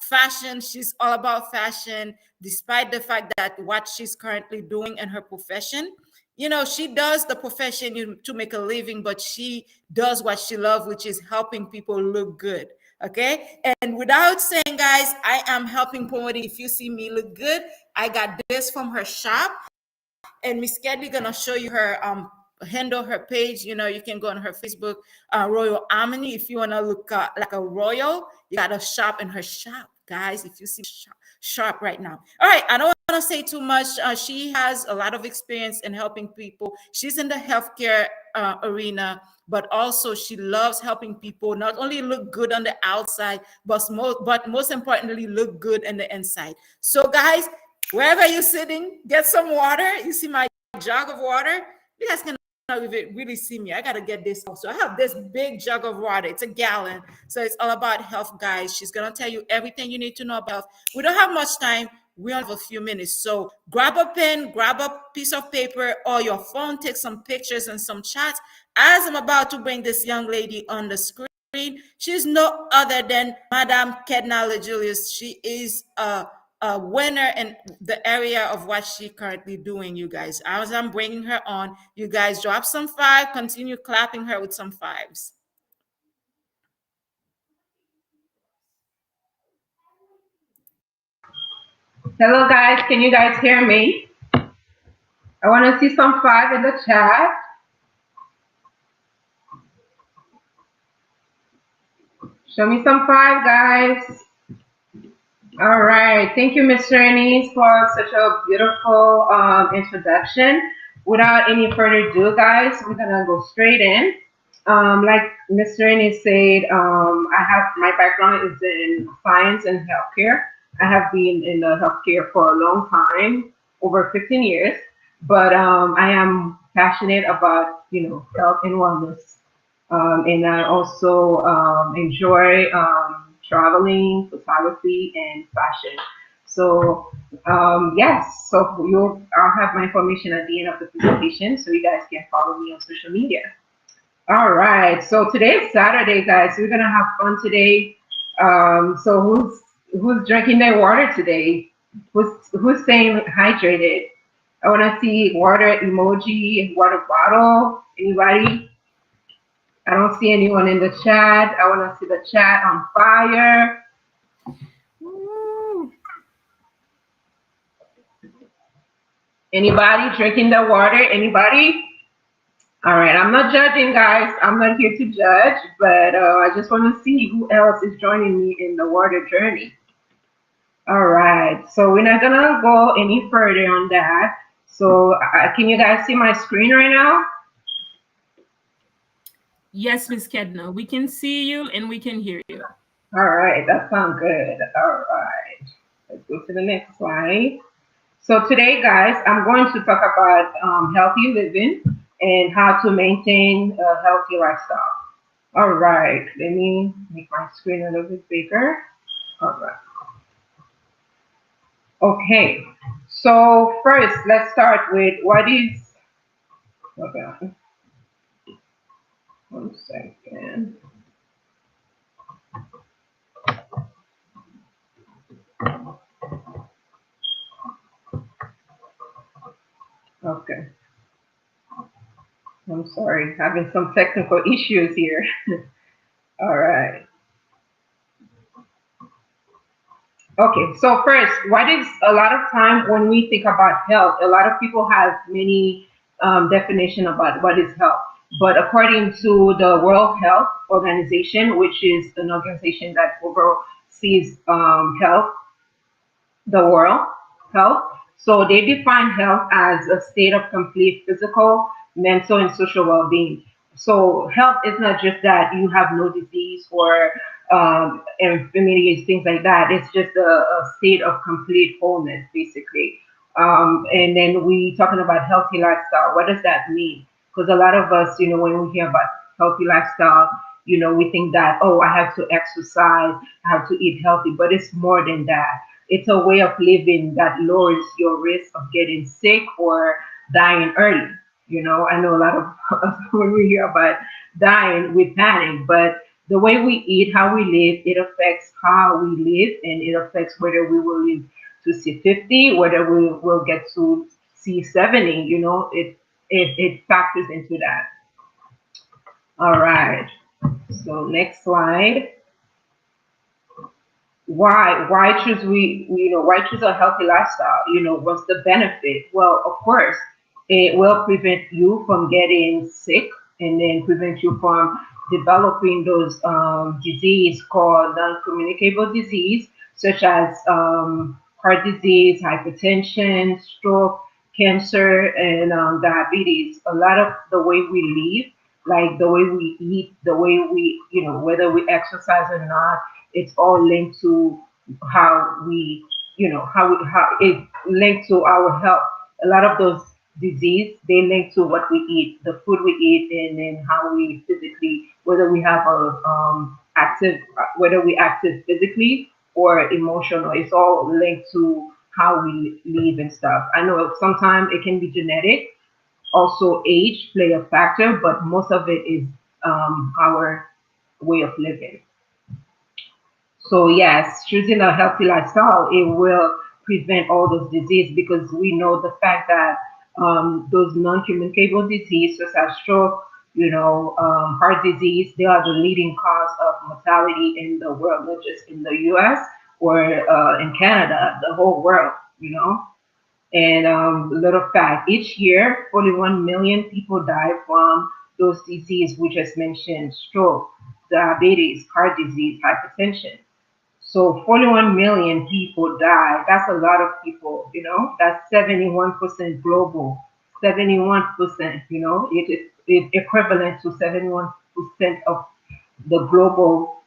fashion. She's all about fashion, despite the fact that what she's currently doing in her profession, she does the profession to make a living, but she does what she loves, which is helping people look good. Okay. And without saying, guys, I am helping promoting. If you see me look good, I got this from her shop. And Miss Kelly gonna show you her handle, her page. You know, you can go on her Facebook, Royal Harmony. If you wanna look like a royal, you gotta shop in her shop, guys. If you see shop right now. All right, I don't want to say too much. She has a lot of experience in helping people. She's in the healthcare arena, but also she loves helping people not only look good on the outside, but most importantly, look good in the inside. So, guys, wherever you're sitting, get some water. You see my jug of water. You guys cannot really see me. I gotta get this out. So I have this big jug of water. It's a gallon. So it's all about health, guys. She's gonna tell you everything you need to know about health. We don't have much time. We only have a few minutes. So grab a pen, grab a piece of paper or your phone, take some pictures and some chats. As I'm about to bring this young lady on the screen, she's no other than Madame Kedna Julius. She is a winner in the area of what she currently doing, you guys. As I'm bringing her on, you guys drop some five, continue clapping her with some fives. Hello, guys. Can you guys hear me? I want to see some five in the chat. Show me some five, guys. All right. Thank you, Miss Ernie, for such a beautiful introduction. Without any further ado, guys, we're going to go straight in. Like Miss Ernie said, I have my background is in science and healthcare. I have been in the healthcare for a long time, over 15 years. But I am passionate about, health and wellness. And I also enjoy traveling, photography, and fashion. So yes, so I'll have my information at the end of the presentation, so you guys can follow me on social media. All right, so today is Saturday, guys. We're gonna have fun today. So who's drinking their water today? Who's staying hydrated? I want to see water emoji, water bottle. Anybody? I don't see anyone in the chat. I want to see the chat on fire. Anybody drinking the water? Anybody? All right, I'm not judging, guys. I'm not here to judge, but I just want to see who else is joining me in the water journey. All right, so we're not gonna go any further on that. So can you guys see my screen right now? Yes, Miss Kedna, we can see you and we can hear you. All right, that sounds good. All right, let's go to the next slide. So today, guys, I'm going to talk about healthy living and how to maintain a healthy lifestyle. All right, let me make my screen a little bit bigger. All right. Okay, so first, let's start with what is, okay, 1 second. Okay, I'm sorry, having some technical issues here. All right. Okay, so first, what is a lot of time when we think about health, a lot of people have many definition about what is health. But according to the World Health Organization, which is an organization that overall sees health the world health. So they define health as a state of complete physical, mental, and social well-being. So health is not just that you have no disease or infirmities, things like that. It's just a state of complete wholeness, basically. And then we talking about healthy lifestyle. What does that mean? Because a lot of us, when we hear about healthy lifestyle, we think that, oh, I have to exercise, I have to eat healthy, but it's more than that. It's a way of living that lowers your risk of getting sick or dying early. I know a lot of when we hear about dying, we panic, but the way we eat, how we live, it affects how we live, and it affects whether we will live to see 50, whether we will get to see 70. It factors into that. All right. So next slide. why choose why choose a healthy lifestyle? What's the benefit? Well, of course, it will prevent you from getting sick, and then prevent you from developing those disease called non-communicable disease, such as heart disease, hypertension, stroke, cancer, and diabetes. A lot of the way we live, like the way we eat, the way we, whether we exercise or not, it's all linked to how we, how it linked to our health. A lot of those disease, they link to what we eat, the food we eat, and then how we physically, whether we have a active, whether we active physically or emotional. It's all linked to how we live and stuff. I know sometimes it can be genetic, also age play a factor, but most of it is our way of living. So yes, choosing a healthy lifestyle, it will prevent all those diseases, because we know the fact that those non-communicable diseases such as stroke, heart disease, they are the leading cause of mortality in the world, not just in the U.S. or in Canada, the whole world. And little fact, each year, 41 million people die from those diseases we just mentioned: stroke, diabetes, heart disease, hypertension. So 41 million people die. That's a lot of people. That's 71% global. 71%, it equivalent to 71% of the global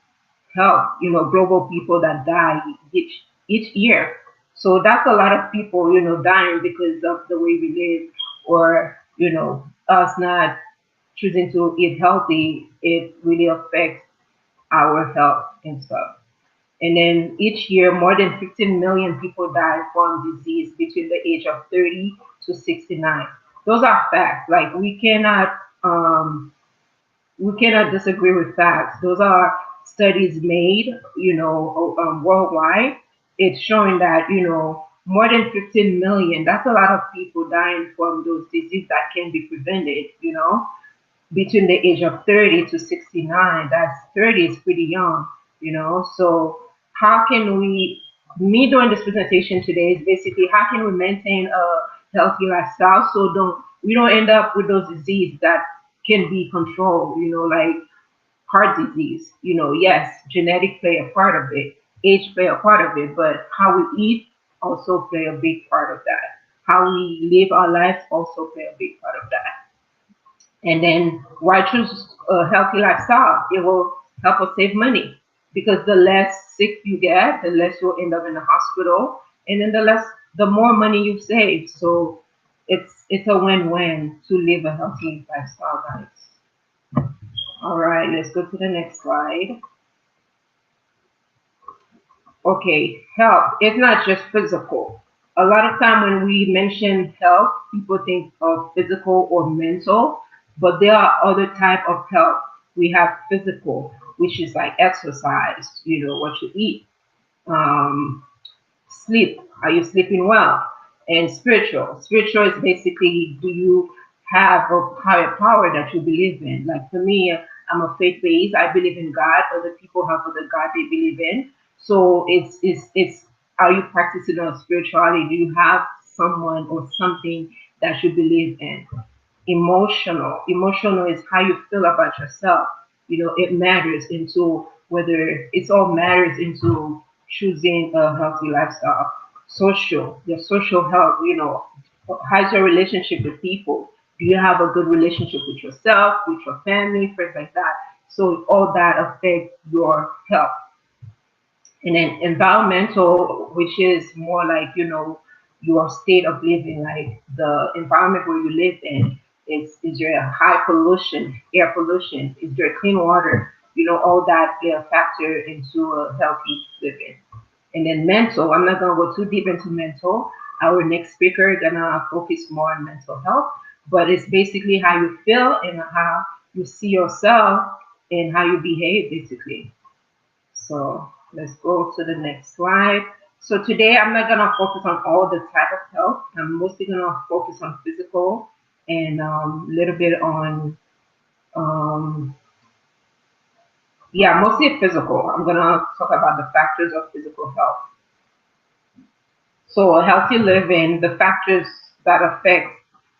health, global people that die each year. So that's a lot of people, dying because of the way we live, or us not choosing to eat healthy. It really affects our health and stuff. And then each year, more than 15 million people die from disease between the age of 30 to 69. Those are facts. Like we cannot disagree with facts. Those are studies made, worldwide. It's showing that, more than 15 million, that's a lot of people dying from those diseases that can be prevented, between the age of 30 to 69. That's 30 is pretty young. So how can me doing this presentation today is basically how can we maintain a healthy lifestyle, so we don't end up with those diseases that can be controlled, like heart disease. Yes, genetic play a part of it, age play a part of it, but how we eat also play a big part of that. How we live our lives also play a big part of that. And then why choose a healthy lifestyle? It will help us save money, because the less sick you get, the less you'll end up in the hospital, and then the more money you save. So it's a win-win to live a healthy lifestyle, guys. All right, let's go to the next slide. Okay, health. It's not just physical. A lot of time when we mention health, people think of physical or mental, but there are other type of health. We have physical, which is like exercise, what you eat. Um, Sleep. Are you sleeping well? And spiritual is basically, do you have a higher power that you believe in? Like for me, I'm a faith based. I believe in God. Other people have other God they believe in. So it's are you practicing on spirituality? Do you have someone or something that you believe in? Emotional is how you feel about yourself. It matters into whether it's all matters into choosing a healthy lifestyle. Your social health. How's your relationship with people? Do you have a good relationship with yourself, with your family, friends, like that? So all that affects your health. And then environmental, which is more like, your state of living, like the environment where you live in. Is there high pollution, air pollution? Is there clean water? All that play a factor into a healthy living. And then mental, I'm not gonna go too deep into mental. Our next speaker gonna focus more on mental health, but it's basically how you feel and how you see yourself and how you behave, basically. So let's go to the next slide. So today I'm not gonna focus on all the type of health. I'm mostly gonna focus on physical and a little bit on um, Yeah, mostly physical. I'm gonna talk about the factors of physical health. So, a healthy living, the factors that affect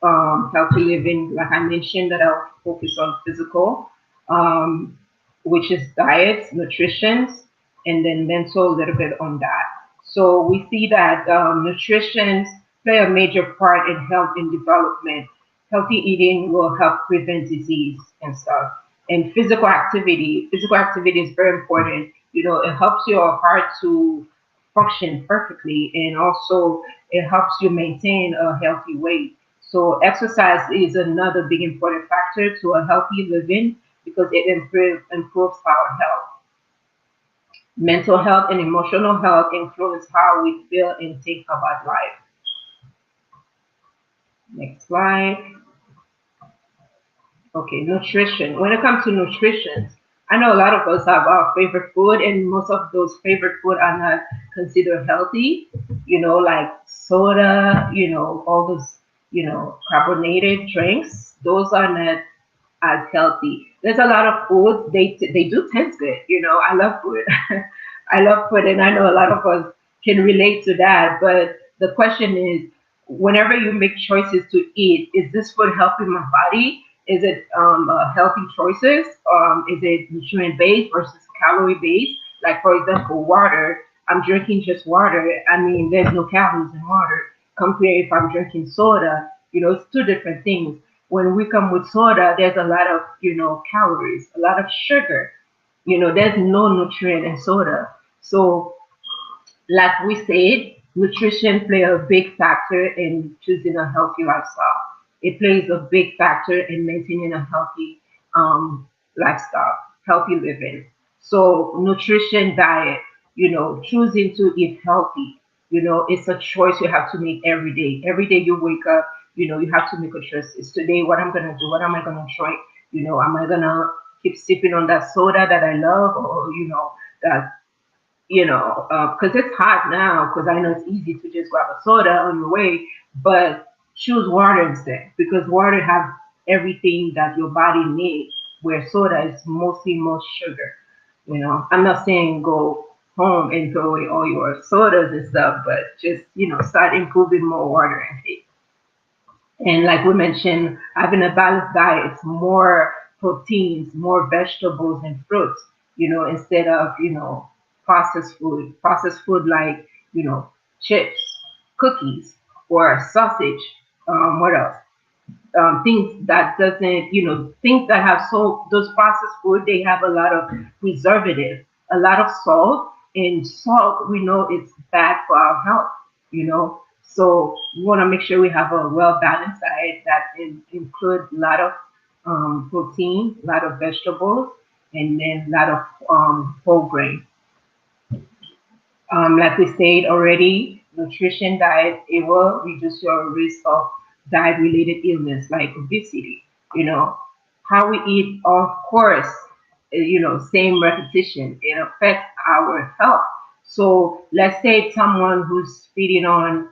healthy living, like I mentioned, that I'll focus on physical, um, which is diet, nutrition, and then mental a little bit on that. So, we see that nutrition play a major part in health and development. Healthy eating will help prevent disease and stuff. And physical activity is very important. You know, it helps your heart to function perfectly, and also it helps you maintain a healthy weight. So exercise is another big important factor to a healthy living because it improves our health. Mental health and emotional health influence how we feel and think about life. Next slide. Okay, nutrition. When it comes to nutrition, I know a lot of us have our favorite food, and most of those favorite food are not considered healthy. You know, like soda, all those, carbonated drinks. Those are not as healthy. There's a lot of food they do taste good. I love food. I love food, and I know a lot of us can relate to that. But the question is, whenever you make choices to eat, is this food helping my body? Is it healthy choices? Is it nutrient based versus calorie based? Like for example, water. I'm drinking just water. I mean, there's no calories in water. Compare if I'm drinking soda. It's two different things. When we come with soda, there's a lot of calories, a lot of sugar. There's no nutrient in soda. So like we said, nutrition play a big factor in choosing a healthy lifestyle. It plays a big factor in maintaining a healthy um, lifestyle, healthy living. So nutrition, diet, choosing to eat healthy, it's a choice you have to make every day. Every day you wake up, you have to make a choice. It's today what I'm gonna do, what am I gonna drink? Am I gonna keep sipping on that soda that I love, or that because it's hot now. Because I know it's easy to just grab a soda on your way, but choose water instead because water has everything that your body needs. Where soda is mostly most sugar. I'm not saying go home and throw away all your sodas and stuff, but just start improving more water intake. And like we mentioned, having a balanced diet, more proteins, more vegetables and fruits, instead of, processed food. Processed food like, chips, cookies, or sausage. What else? Things that doesn't, things that have so those processed food, they have a lot of preservative, a lot of salt, and salt we know it's bad for our health. So we want to make sure we have a well balanced diet that includes a lot of protein, a lot of vegetables, and then a lot of whole grain. Like we said already, nutrition diet, it will reduce your risk of diet-related illness like obesity. You know, how we eat, of course, same repetition. It affects our health. So let's say someone who's feeding on,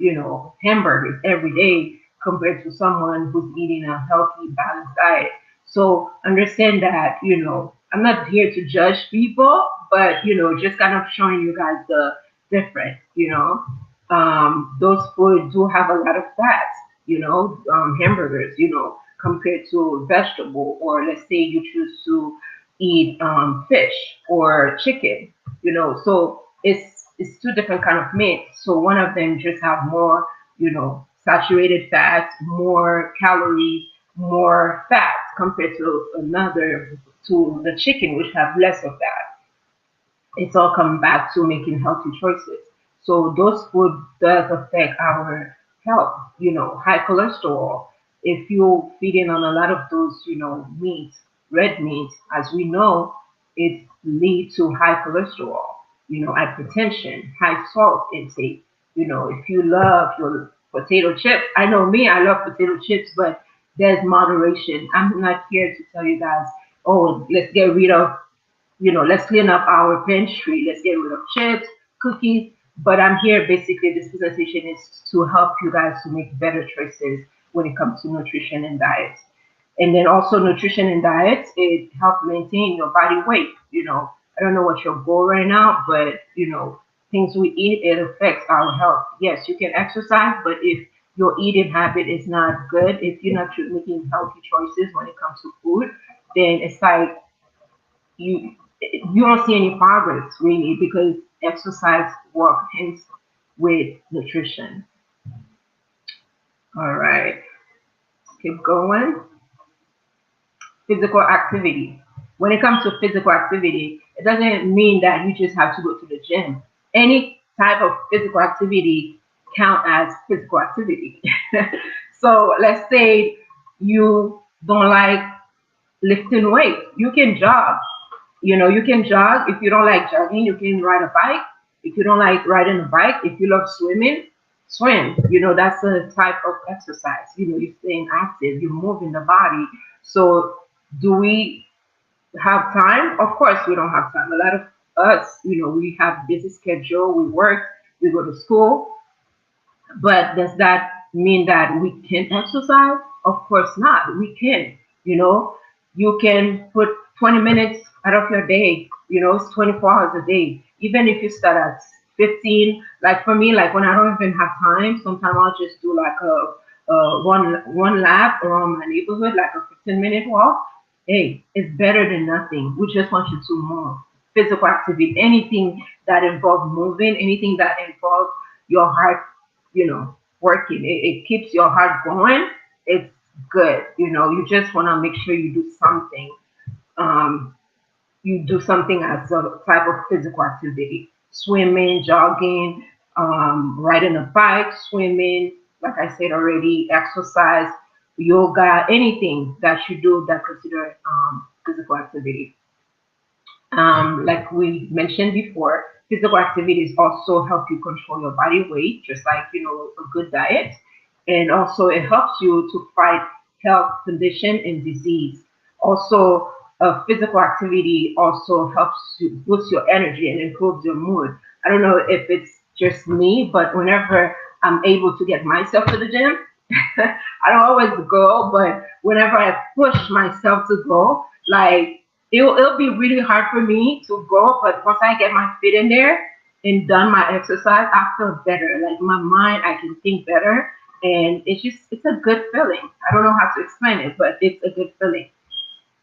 hamburgers every day compared to someone who's eating a healthy, balanced diet. So understand that, I'm not here to judge people, but, just kind of showing you guys the different. Those foods do have a lot of fats, hamburgers, compared to vegetable, or let's say you choose to eat fish or chicken, so it's two different kind of meat. So one of them just have more, saturated fats, more calories, more fat compared to another, to the chicken, which have less of that. It's all come back to making healthy choices. So those food does affect our health. High cholesterol. If you're feeding on a lot of those, meat, red meat, as we know, it leads to high cholesterol. Hypertension, high salt intake. If you love your potato chips, I know me, I love potato chips, but there's moderation. I'm not here to tell you guys, oh, let's get rid of let's clean up our pantry, let's get rid of chips, cookies. But I'm here basically, this presentation is to help you guys to make better choices when it comes to nutrition and diet. And then also nutrition and diet, it helps maintain your body weight. I don't know what your goal right now, but things we eat, it affects our health. Yes, you can exercise, but if your eating habit is not good, if you're not making healthy choices when it comes to food, then it's like you don't see any progress really, because exercise works hands with nutrition. All right, keep going. Physical activity. When it comes to physical activity, it doesn't mean that you just have to go to the gym. Any type of physical activity count as physical activity. So let's say you don't like lifting weight, you can jog. You can jog. If you don't like jogging, you can ride a bike. If you don't like riding a bike, if you love swimming, swim. That's a type of exercise. You're staying active, you're moving the body. So do we have time? Of course we don't have time. A lot of us, we have busy schedule, we work, we go to school, but does that mean that we can exercise? Of course not. We can. You know, you can put 20 minutes out of your day. It's 24 hours a day. Even if you start at 15, like for me, like when I don't even have time, sometimes I'll just do like one lap around my neighborhood, like a 15-minute walk. Hey, it's better than nothing. We just want you to move. Physical activity, anything that involves moving, anything that involves your heart, working. It keeps your heart going. It's good. You just want to make sure you do something. Um, you do something as a type of physical activity: swimming, jogging, riding a bike, swimming. Like I said already, exercise, yoga, anything that you do that consider physical activity. Like we mentioned before, physical activities also help you control your body weight, just like a good diet, and also it helps you to fight health condition and disease. Also, physical activity also helps you boost your energy and improves your mood. I don't know if it's just me, but whenever I'm able to get myself to the gym, I don't always go, but whenever I push myself to go, like it'll be really hard for me to go, but once I get my feet in there and done my exercise, I feel better. Like my mind, I can think better, and it's a good feeling. I don't know how to explain it, but it's a good feeling.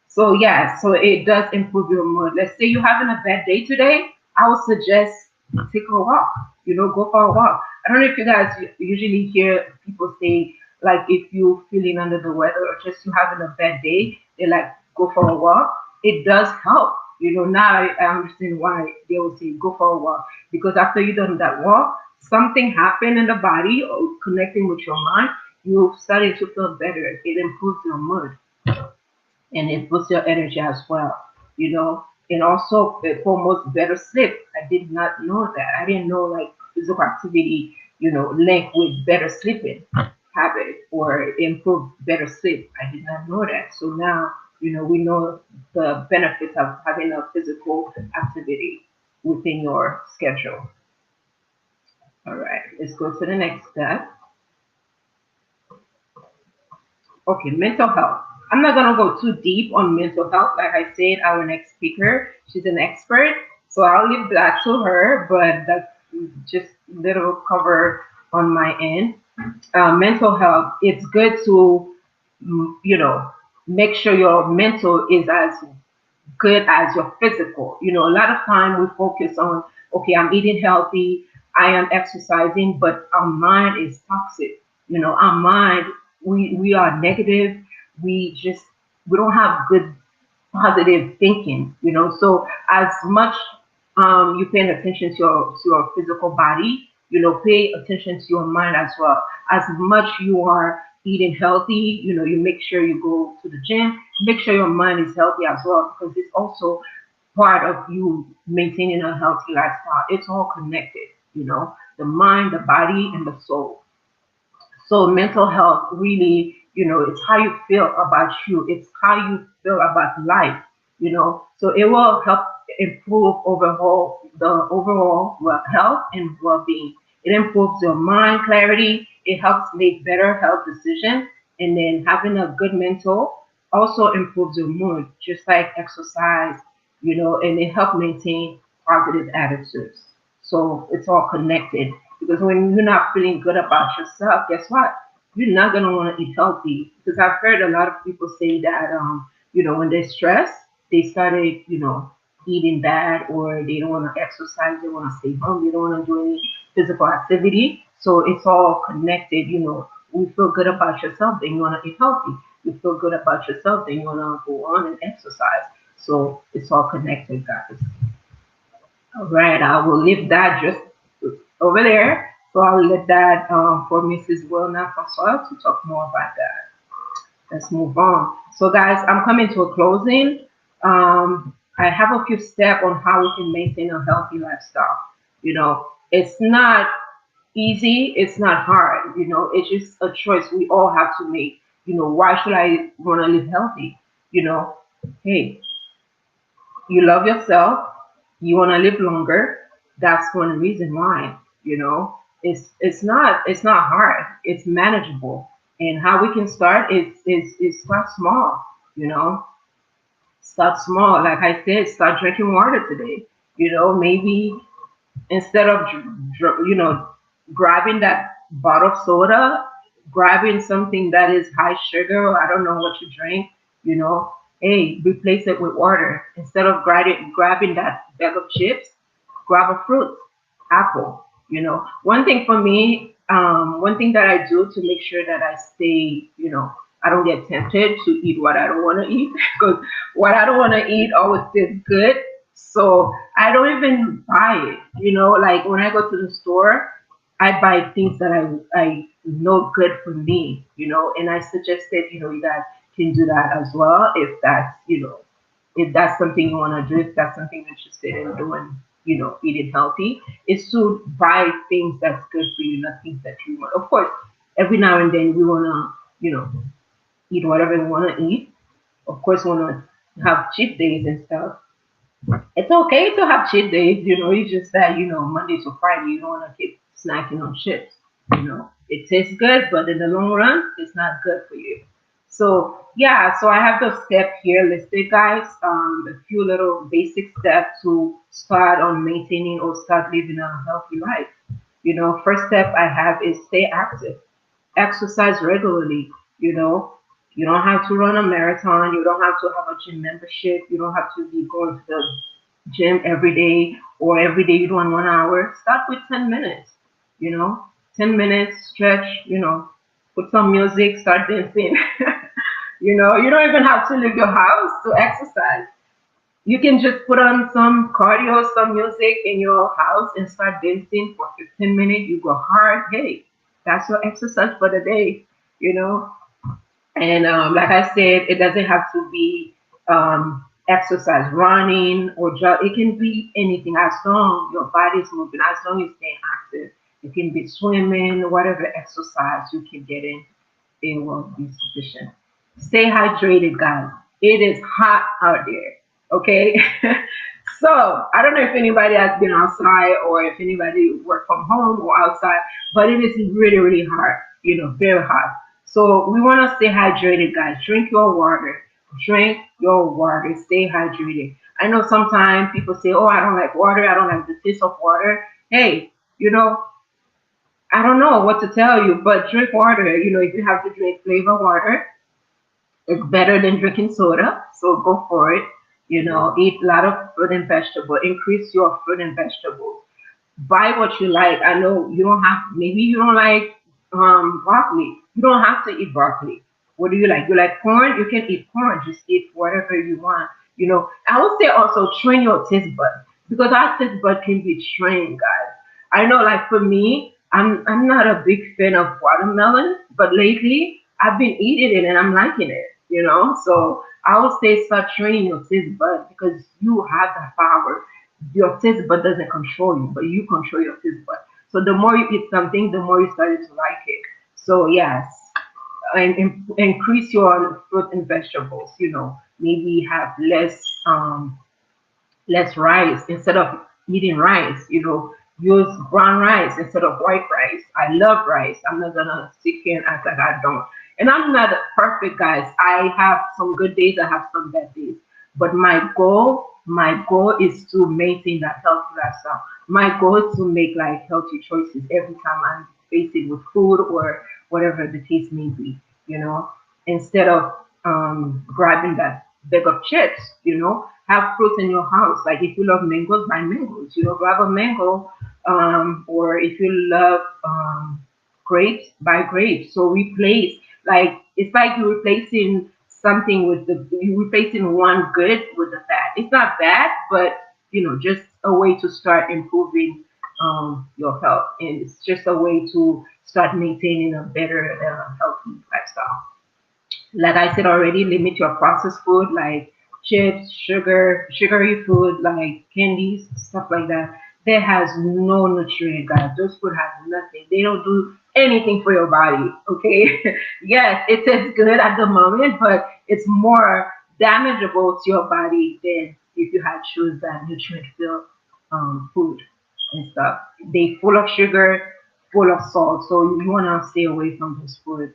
So yeah, so it does improve your mood. Let's say you're having a bad day today, I would suggest take a walk. Go for a walk. I don't know if you guys usually hear people say, like, if you're feeling under the weather or just you having a bad day, they like go for a walk. It does help. Now I understand why they will say go for a walk, because after you done that walk, something happened in the body or connecting with your mind. You started to feel better. It improves your mood and it boosts your energy as well, and also it promotes better sleep. I did not know that. I didn't know like physical activity, linked with better sleeping habit or improve better sleep. I did not know that. So now, we know the benefits of having a physical activity within your schedule. All right, let's go to the next step. Okay, mental health. I'm not gonna go too deep on mental health. Like I said, our next speaker, she's an expert, so I'll leave that to her. But that's just little cover on my end. Mental health. It's good to, make sure your mental is as good as your physical. A lot of time we focus on, okay, I'm eating healthy, I am exercising, but our mind is toxic. Our mind, we are negative. We don't have good positive thinking. So as much you paying attention to your physical body, pay attention to your mind as well. As much you are eating healthy, you make sure you go to the gym, make sure your mind is healthy as well, because it's also part of you maintaining a healthy lifestyle. It's all connected, the mind, the body, and the soul. So mental health really, it's how you feel about you. It's how you feel about life, So it will help improve the overall health and well-being. It improves your mind clarity. It helps make better health decisions. And then having a good mental also improves your mood, just like exercise. and it helps maintain positive attitudes. So it's all connected. Because when you're not feeling good about yourself, guess what? You're not gonna want to eat healthy. Because I've heard a lot of people say that, when they're stressed, they started, eating bad, or they don't want to exercise, they want to stay home, they don't want to do any physical activity. So it's all connected. You feel good about yourself, then you want to eat healthy. You feel good about yourself, then you want to go on and exercise. So it's all connected, guys. All right, I will leave that just over there. So I'll let that for Mrs. Wilna Francois to talk more about that. Let's move on. So, guys, I'm coming to a closing. I have a few steps on how we can maintain a healthy lifestyle. It's not easy, it's not hard. It's just a choice we all have to make. Why should I want to live healthy? Hey, you love yourself, you want to live longer. That's one reason why. It's not hard, it's manageable. And how we can start is start small. you know Start small, like I said. Start drinking water today. Maybe instead of grabbing that bottle of soda, grabbing something that is high sugar, or I don't know what you drink, you know, hey, replace it with water. Instead of grabbing that bag of chips, grab a fruit, apple. One thing for me, one thing that I do to make sure that I stay, I don't get tempted to eat what I don't want to eat because what I don't want to eat always tastes good. So I don't even buy it. Like when I go to the store, I buy things that I know good for me. And I suggested, you guys can do that as well if that's something you want to do, if that's something you're interested in doing, eating healthy, is to buy things that's good for you, not things that you want. Of course, every now and then we want to, eat whatever we want to eat. Of course, we want to have cheat days and stuff. It's okay to have cheat days. It's just that, Monday to Friday, you don't want to keep snacking on chips. It tastes good, but in the long run, it's not good for you. So, yeah, so I have the step here listed, guys. A few little basic steps to start on maintaining or start living a healthy life. First step I have is stay active, exercise regularly. You know, you don't have to run a marathon. You don't have to have a gym membership. You don't have to be going to the gym every day, or every day you doing 1 hour. Start with 10 minutes. You know, 10 minutes stretch. Put some music, start dancing. You don't even have to leave your house to exercise. You can just put on some cardio, some music in your house and start dancing for 15 minutes. You go hard. Hey, that's your exercise for the day. You know, and like I said, it doesn't have to be exercise, running or jog. It can be anything as long your body's moving, as long as you're staying active. It can be swimming, whatever exercise you can get in, it will be sufficient. Stay hydrated, guys. It is hot out there. Okay. So I don't know if anybody has been outside or if anybody work from home or outside, but it is really, really hot. Very hot. So we want to stay hydrated, guys. Drink your water. Drink your water. Stay hydrated. I know sometimes people say, "Oh, I don't like water. I don't like the taste of water." Hey, you know, I don't know what to tell you, but drink water. If you have to drink flavor water, it's better than drinking soda. So go for it. Eat a lot of fruit and vegetable. Increase your fruit and vegetables. Buy what you like. I know you don't have. Maybe you don't like broccoli. You don't have to eat broccoli. What do you like? You like corn? You can eat corn. Just eat whatever you want. I would say also train your taste bud, because our taste bud can be trained, guys. I know, like for me, I'm not a big fan of watermelon, but lately I've been eating it and I'm liking it. So I would say start training your taste bud, because you have that power. Your taste bud doesn't control you, but you control your taste bud. So the more you eat something, the more you started to like it. So yes, and increase your fruit and vegetables. Maybe have less rice. Instead of eating rice, use brown rice instead of white rice. I love rice. I'm not gonna sit here and act like I don't. And I'm not perfect, guys. I have some good days, I have some bad days. But my goal My goal is to maintain that healthy lifestyle. My goal is to make like healthy choices every time I'm faced with food or whatever the case may be, you know, instead of grabbing that bag of chips, you know, have fruit in your house. Like if you love mangoes, buy mangoes, you know, grab a mango. Or if you love grapes, buy grapes. So replace, like it's like you're replacing something with you're replacing one good with the bad. It's not bad, but you know, just a way to start improving your health, and it's just a way to start maintaining a better healthy lifestyle. Like I said already, limit your processed food like chips, sugar, sugary food like candies, stuff like that. That has no nutrient, guys. Those food has nothing. They don't do anything for your body. Okay. Yes, it tastes good at the moment, but it's more damageable to your body than if you had choose that nutrient filled food and stuff. They full of sugar, full of salt, so you wanna stay away from those food.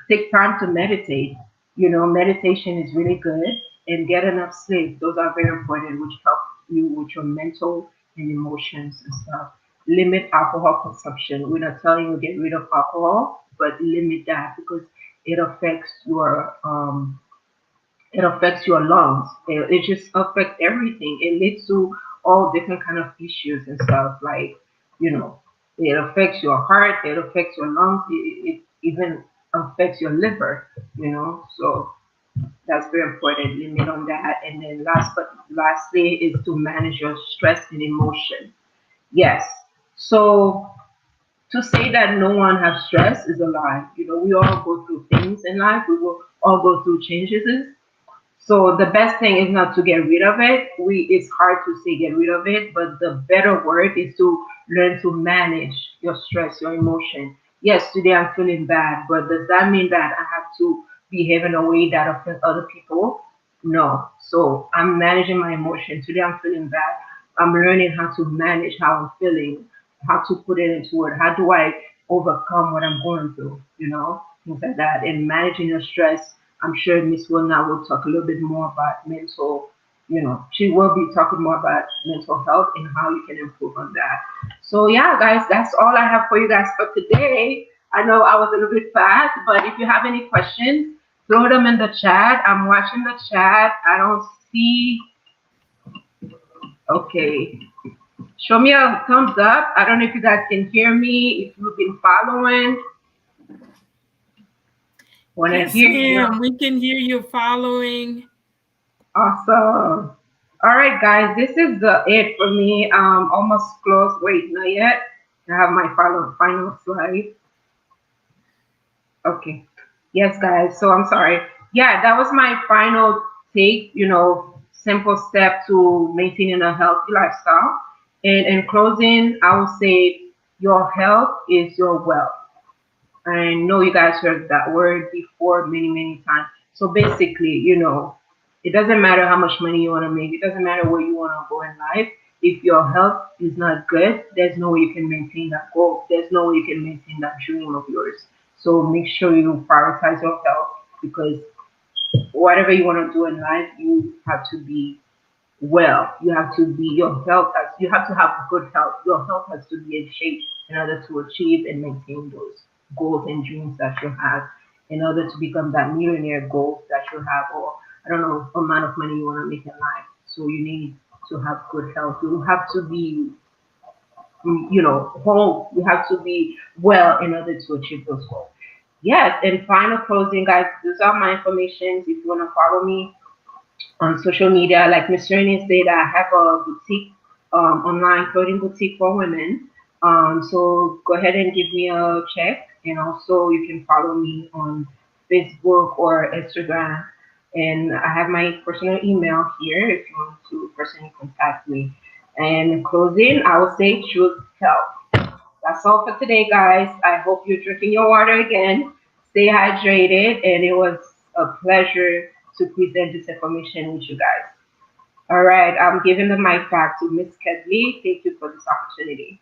Take time to meditate. You know, meditation is really good, and get enough sleep. Those are very important, which help you with your mental and emotions and stuff. Limit alcohol consumption. We're not telling you get rid of alcohol, but limit that because it affects your lungs. It just affects everything. It leads to all different kind of issues and stuff. Like, you know, it affects your heart. It affects your lungs. It even affects your liver. You know, so that's very important. Limit on that. And then lastly is to manage your stress and emotion. Yes. So to say that no one has stress is a lie. You know, we all go through things in life. We will all go through changes. So the best thing is not to get rid of it. It's hard to say get rid of it, but the better word is to learn to manage your stress, your emotion. Yes, today I'm feeling bad, but does that mean that I have to behave in a way that affects other people? No. So I'm managing my emotion. Today I'm feeling bad. I'm learning how to manage how I'm feeling, how to put it into word. How do I overcome what I'm going through? You know, things like that. And managing your stress. I'm sure Miss Wilna will talk a little bit more about mental, you know, she will be talking more about mental health and how you can improve on that. So yeah, guys, that's all I have for you guys for today. I know I was a little bit fast, but if you have any questions, throw them in the chat. I'm watching the chat. I don't see. Okay. Show me a thumbs up. I don't know if you guys can hear me. If you've been following, when I Yes, hear you, ma'am. We can hear you following. awesome. All right, guys, this is the it for me. Almost close. Wait, not yet. I have my final slide. Okay. Yes, guys. So I'm sorry. Yeah, that was my final take. You know, simple step to maintaining a healthy lifestyle. And in closing, I will say your health is your wealth. I know you guys heard that word before many, many times. So basically, you know, it doesn't matter how much money you want to make. It doesn't matter where you want to go in life. If your health is not good, there's no way you can maintain that goal. There's no way you can maintain that dream of yours. So make sure you prioritize your health because whatever you want to do in life, you have to be well. You have to be your health has you have to have good health. Your health has to be in shape in order to achieve and maintain those goals and dreams that you have in order to become that millionaire goals that you have or I don't know amount of money you want to make in life. So you need to have good health. You have to be you know whole. You have to be well in order to achieve those goals. Yes, and final closing guys, these are my information. If you want to follow me on social media. Like Miss Ernie said, I have a boutique, online clothing boutique for women. So go ahead and give me a check, and also you can follow me on Facebook or Instagram. And I have my personal email here if you want to personally contact me. And in closing, I will say choose health. That's all for today, guys. I hope you're drinking your water again. Stay hydrated, and it was a pleasure to present this information with you guys. All right, I'm giving the mic back to Miss Kedley. Thank you for this opportunity.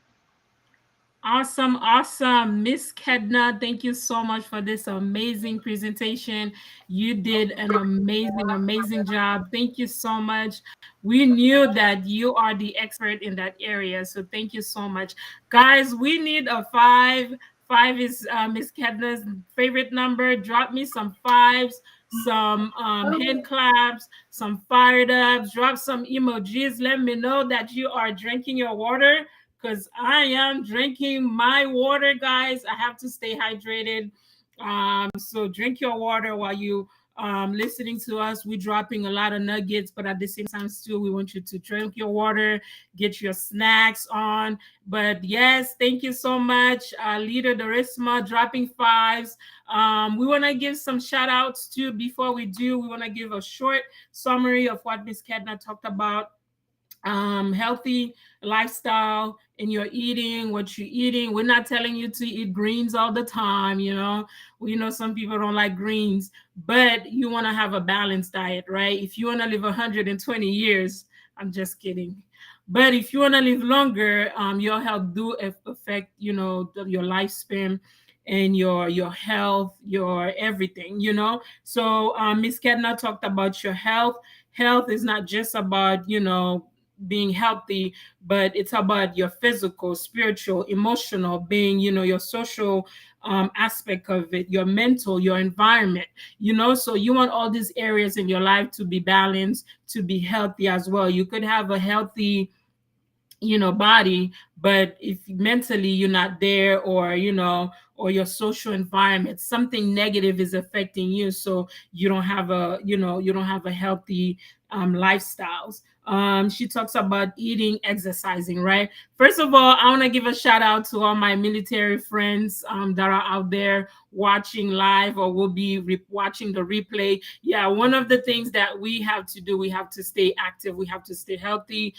Awesome, awesome. Miss Kedna, thank you so much for this amazing presentation. You did an amazing, amazing job. Thank you so much. We knew that you are the expert in that area. So thank you so much. Guys, we need a five. Five is Miss Kedna's favorite number. Drop me some fives, some hand claps, some fired ups, drop some emojis. Let me know that you are drinking your water because I am drinking my water, guys. I have to stay hydrated. So drink your water while you listening to us. We're dropping a lot of nuggets, but at the same time, still, we want you to drink your water, get your snacks on. But yes, thank you so much, Leader Dorisma, dropping fives. We want to give some shout outs too. Before we do, we want to give a short summary of what Miss Kedna talked about, healthy lifestyle in your eating, what you're eating. We're not telling you to eat greens all the time, you know. We know some people don't like greens, but you want to have a balanced diet, right? If you want to live 120 years, I'm just kidding. But if you want to live longer, your health do affect, you know, your lifespan and your health, your everything, you know. So Miss Kedna talked about your health. Health is not just about, you know, being healthy, but it's about your physical, spiritual, emotional being, you know, your social aspect of it, your mental, your environment, you know. So you want all these areas in your life to be balanced, to be healthy as well. You could have a healthy, you know, body, but if mentally you're not there, or you know, or your social environment, something negative is affecting you, so you don't have a, you know, you don't have a healthy lifestyles. She talks about eating, exercising, right? First of all, I want to give a shout out to all my military friends that are out there watching live or will be watching the replay. Yeah, one of the things that we have to do, we have to stay active, we have to stay healthy,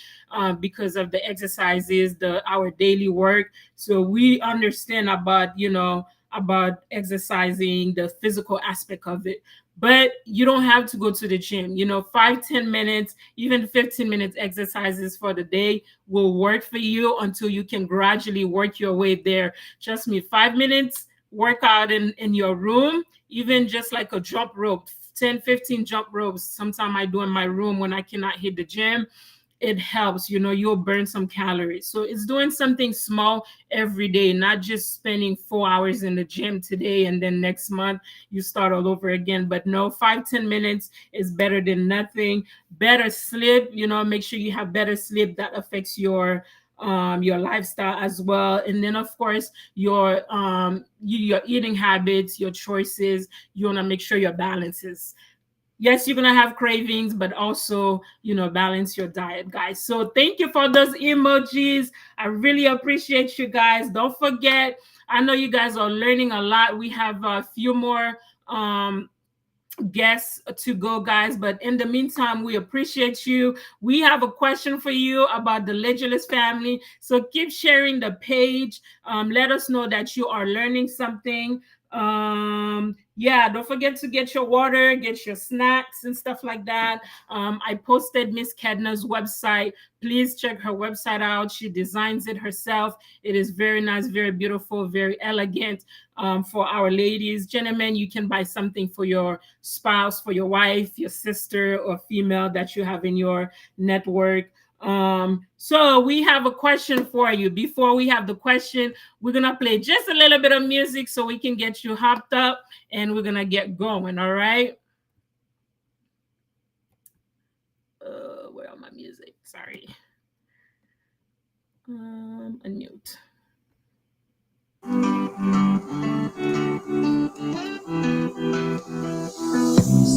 because of the exercises, the our daily work. So we understand about, you know, about exercising, the physical aspect of it. But you don't have to go to the gym. You know, 5, 10 minutes, even 15 minutes exercises for the day will work for you until you can gradually work your way there. Trust me, 5 minutes workout in your room, even just like a jump rope, 10, 15 jump ropes. Sometimes I do in my room when I cannot hit the gym. It helps, you know, you'll burn some calories. So it's doing something small every day, not just spending 4 hours in the gym today and then next month you start all over again. But no, 5, 10 minutes is better than nothing. Better sleep, you know, make sure you have better sleep. That affects your lifestyle as well. And then of course your eating habits, your choices, you want to make sure your balances. Yes, you're gonna have cravings, but also, you know, balance your diet, guys. So thank you for those emojis. I really appreciate you guys. Don't forget, I know you guys are learning a lot. We have a few more guests to go, guys, but in the meantime, we appreciate you. We have a question for you about the Legulus family, so keep sharing the page. Let us know that you are learning something. Yeah, don't forget to get your water, get your snacks and stuff like that. I posted Miss Kedna's website. Please check her website out. She designs it herself. It is very nice, very beautiful, very elegant. For our ladies, gentlemen, you can buy something for your spouse, for your wife, your sister, or female that you have in your network. So we have a question for you. Before we have the question, we're gonna play just a little bit of music so we can get you hopped up, and we're gonna get going. All right. Where are my music? Sorry. Unmute.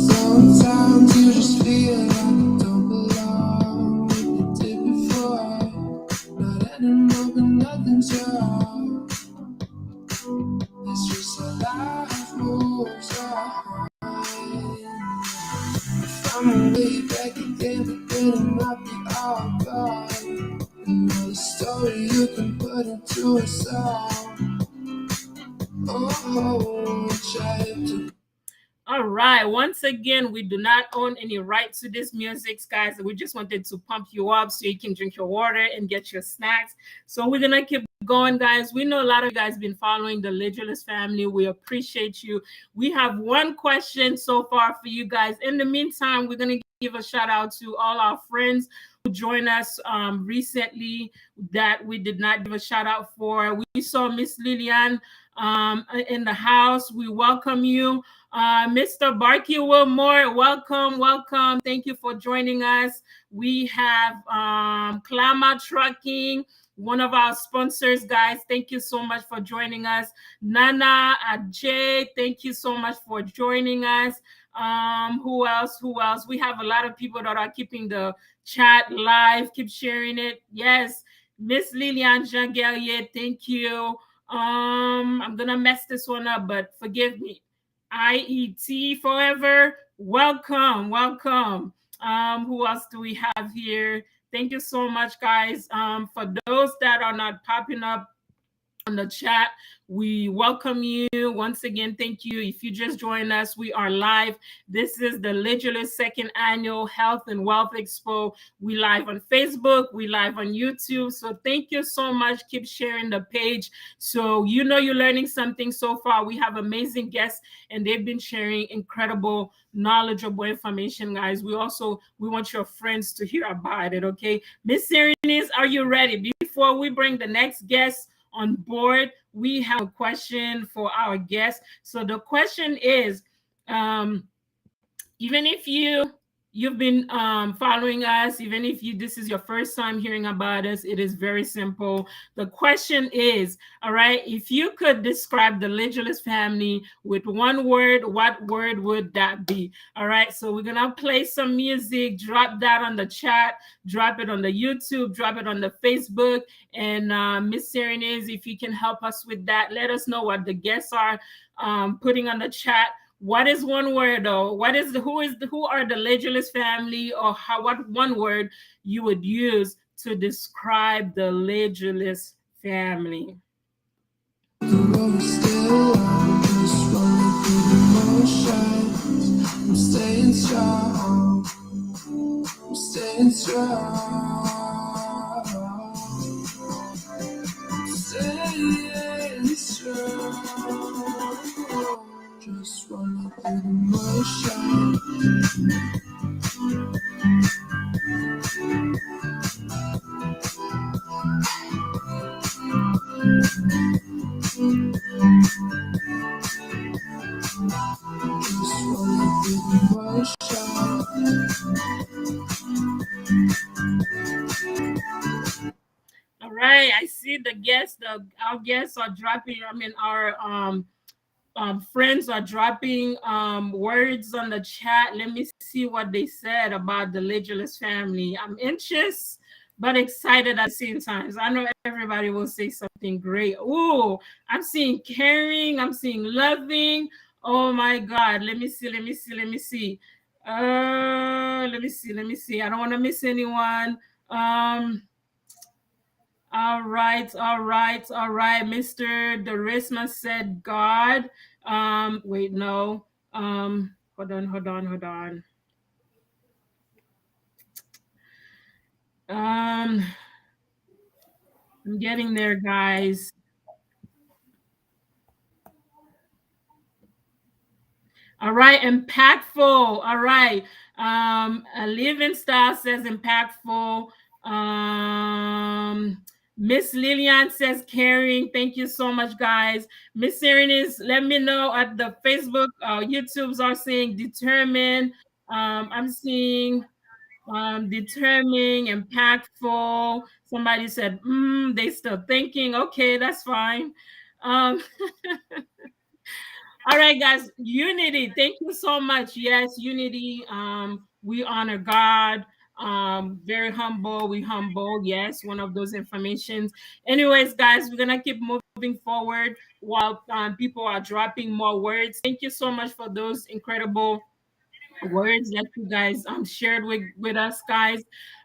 Sometimes you just feel like you don't belong. You did before, not anymore, but nothing's wrong. It's just how life moves on. Find my way back again, but then it might be all gone. Another story you can put into a song. Oh, try to All right. Once again, we do not own any right to this music, guys. We just wanted to pump you up so you can drink your water and get your snacks. So we're gonna keep going, guys. We know a lot of you guys been following the Legulus family. We appreciate you. We have one question so far for you guys. In the meantime, we're gonna give a shout out to all our friends who joined us recently that we did not give a shout out for. We saw Miss Lillian in the house. We welcome you. Mr. Barky Wilmore, welcome, welcome. Thank you for joining us. We have Klama Trucking, one of our sponsors, guys. Thank you so much for joining us. Nana Ajay, thank you so much for joining us. Who else? Who else? We have a lot of people that are keeping the chat live. Keep sharing it. Yes, Miss Liliane Jean Guerrier, thank you. I'm gonna mess this one up, but forgive me. IET Forever, welcome, welcome. Who else do we have here? Thank you so much, guys. For those that are not popping up on the chat, we welcome you once again. Thank you. If you just joined us, we are live. This is the Legulus second annual Health and Wealth Expo. We live on Facebook, we live on YouTube. So thank you so much. Keep sharing the page so you know you're learning something so far. We have amazing guests and they've been sharing incredible knowledgeable information, guys. We want your friends to hear about it. Okay, Miss Serenis, are you ready? Before we bring the next guest on board, we have a question for our guests. So the question is, even if you've been following us, even if you this is your first time hearing about us, it is very simple. The question is, all right, if you could describe the Legulus family with one word, what word would that be? All right, so we're gonna play some music. Drop that on the chat, drop it on the YouTube, drop it on the Facebook. And Miss Serenez, if you can help us with that, let us know what the guests are putting on the chat. What is one word though? Who are the Legulus family, or what one word you would use to describe the Legulus family? The road is still long, just rolling through the motions. I'm staying strong, I'm staying strong, staying strong. Just rolling through the motion. Just rolling through the motion. All right, I see our guests are dropping. I mean, our friends are dropping words on the chat. Let me see what they said about the Legulus family. I'm anxious but excited at the same time. So I know everybody will say something great. Oh, I'm seeing caring. I'm seeing loving. Oh my God. Let me see. Let me see. Let me see. Let me see. Let me see. I don't want to miss anyone. All right, all right, all right. Mr. Derisma said God. Wait, no. Hold on, hold on, hold on. I'm getting there, guys. All right, impactful. All right. A living style says impactful. Miss Lillian says caring. Thank you so much, guys. Miss Serenis, let me know at the Facebook, YouTubes are saying determined. I'm seeing determining, impactful. Somebody said, they still thinking. Okay, that's fine. Um, all right, guys. Unity. Thank you so much. Yes, unity. We honor God. Very humble. We humble. Yes, one of those informations. Anyways, guys, we're gonna keep moving forward while people are dropping more words. Thank you so much for those incredible words that you guys shared with us, guys.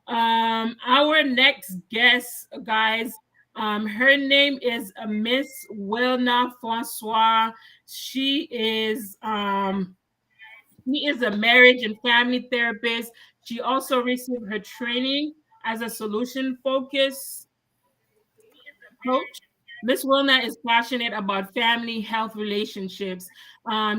Our next guest, guys, her name is Miss Wilna Francois. She is She is a marriage and family therapist. She also received her training as a solution focused coach. Miss Wilna is passionate about family health relationships.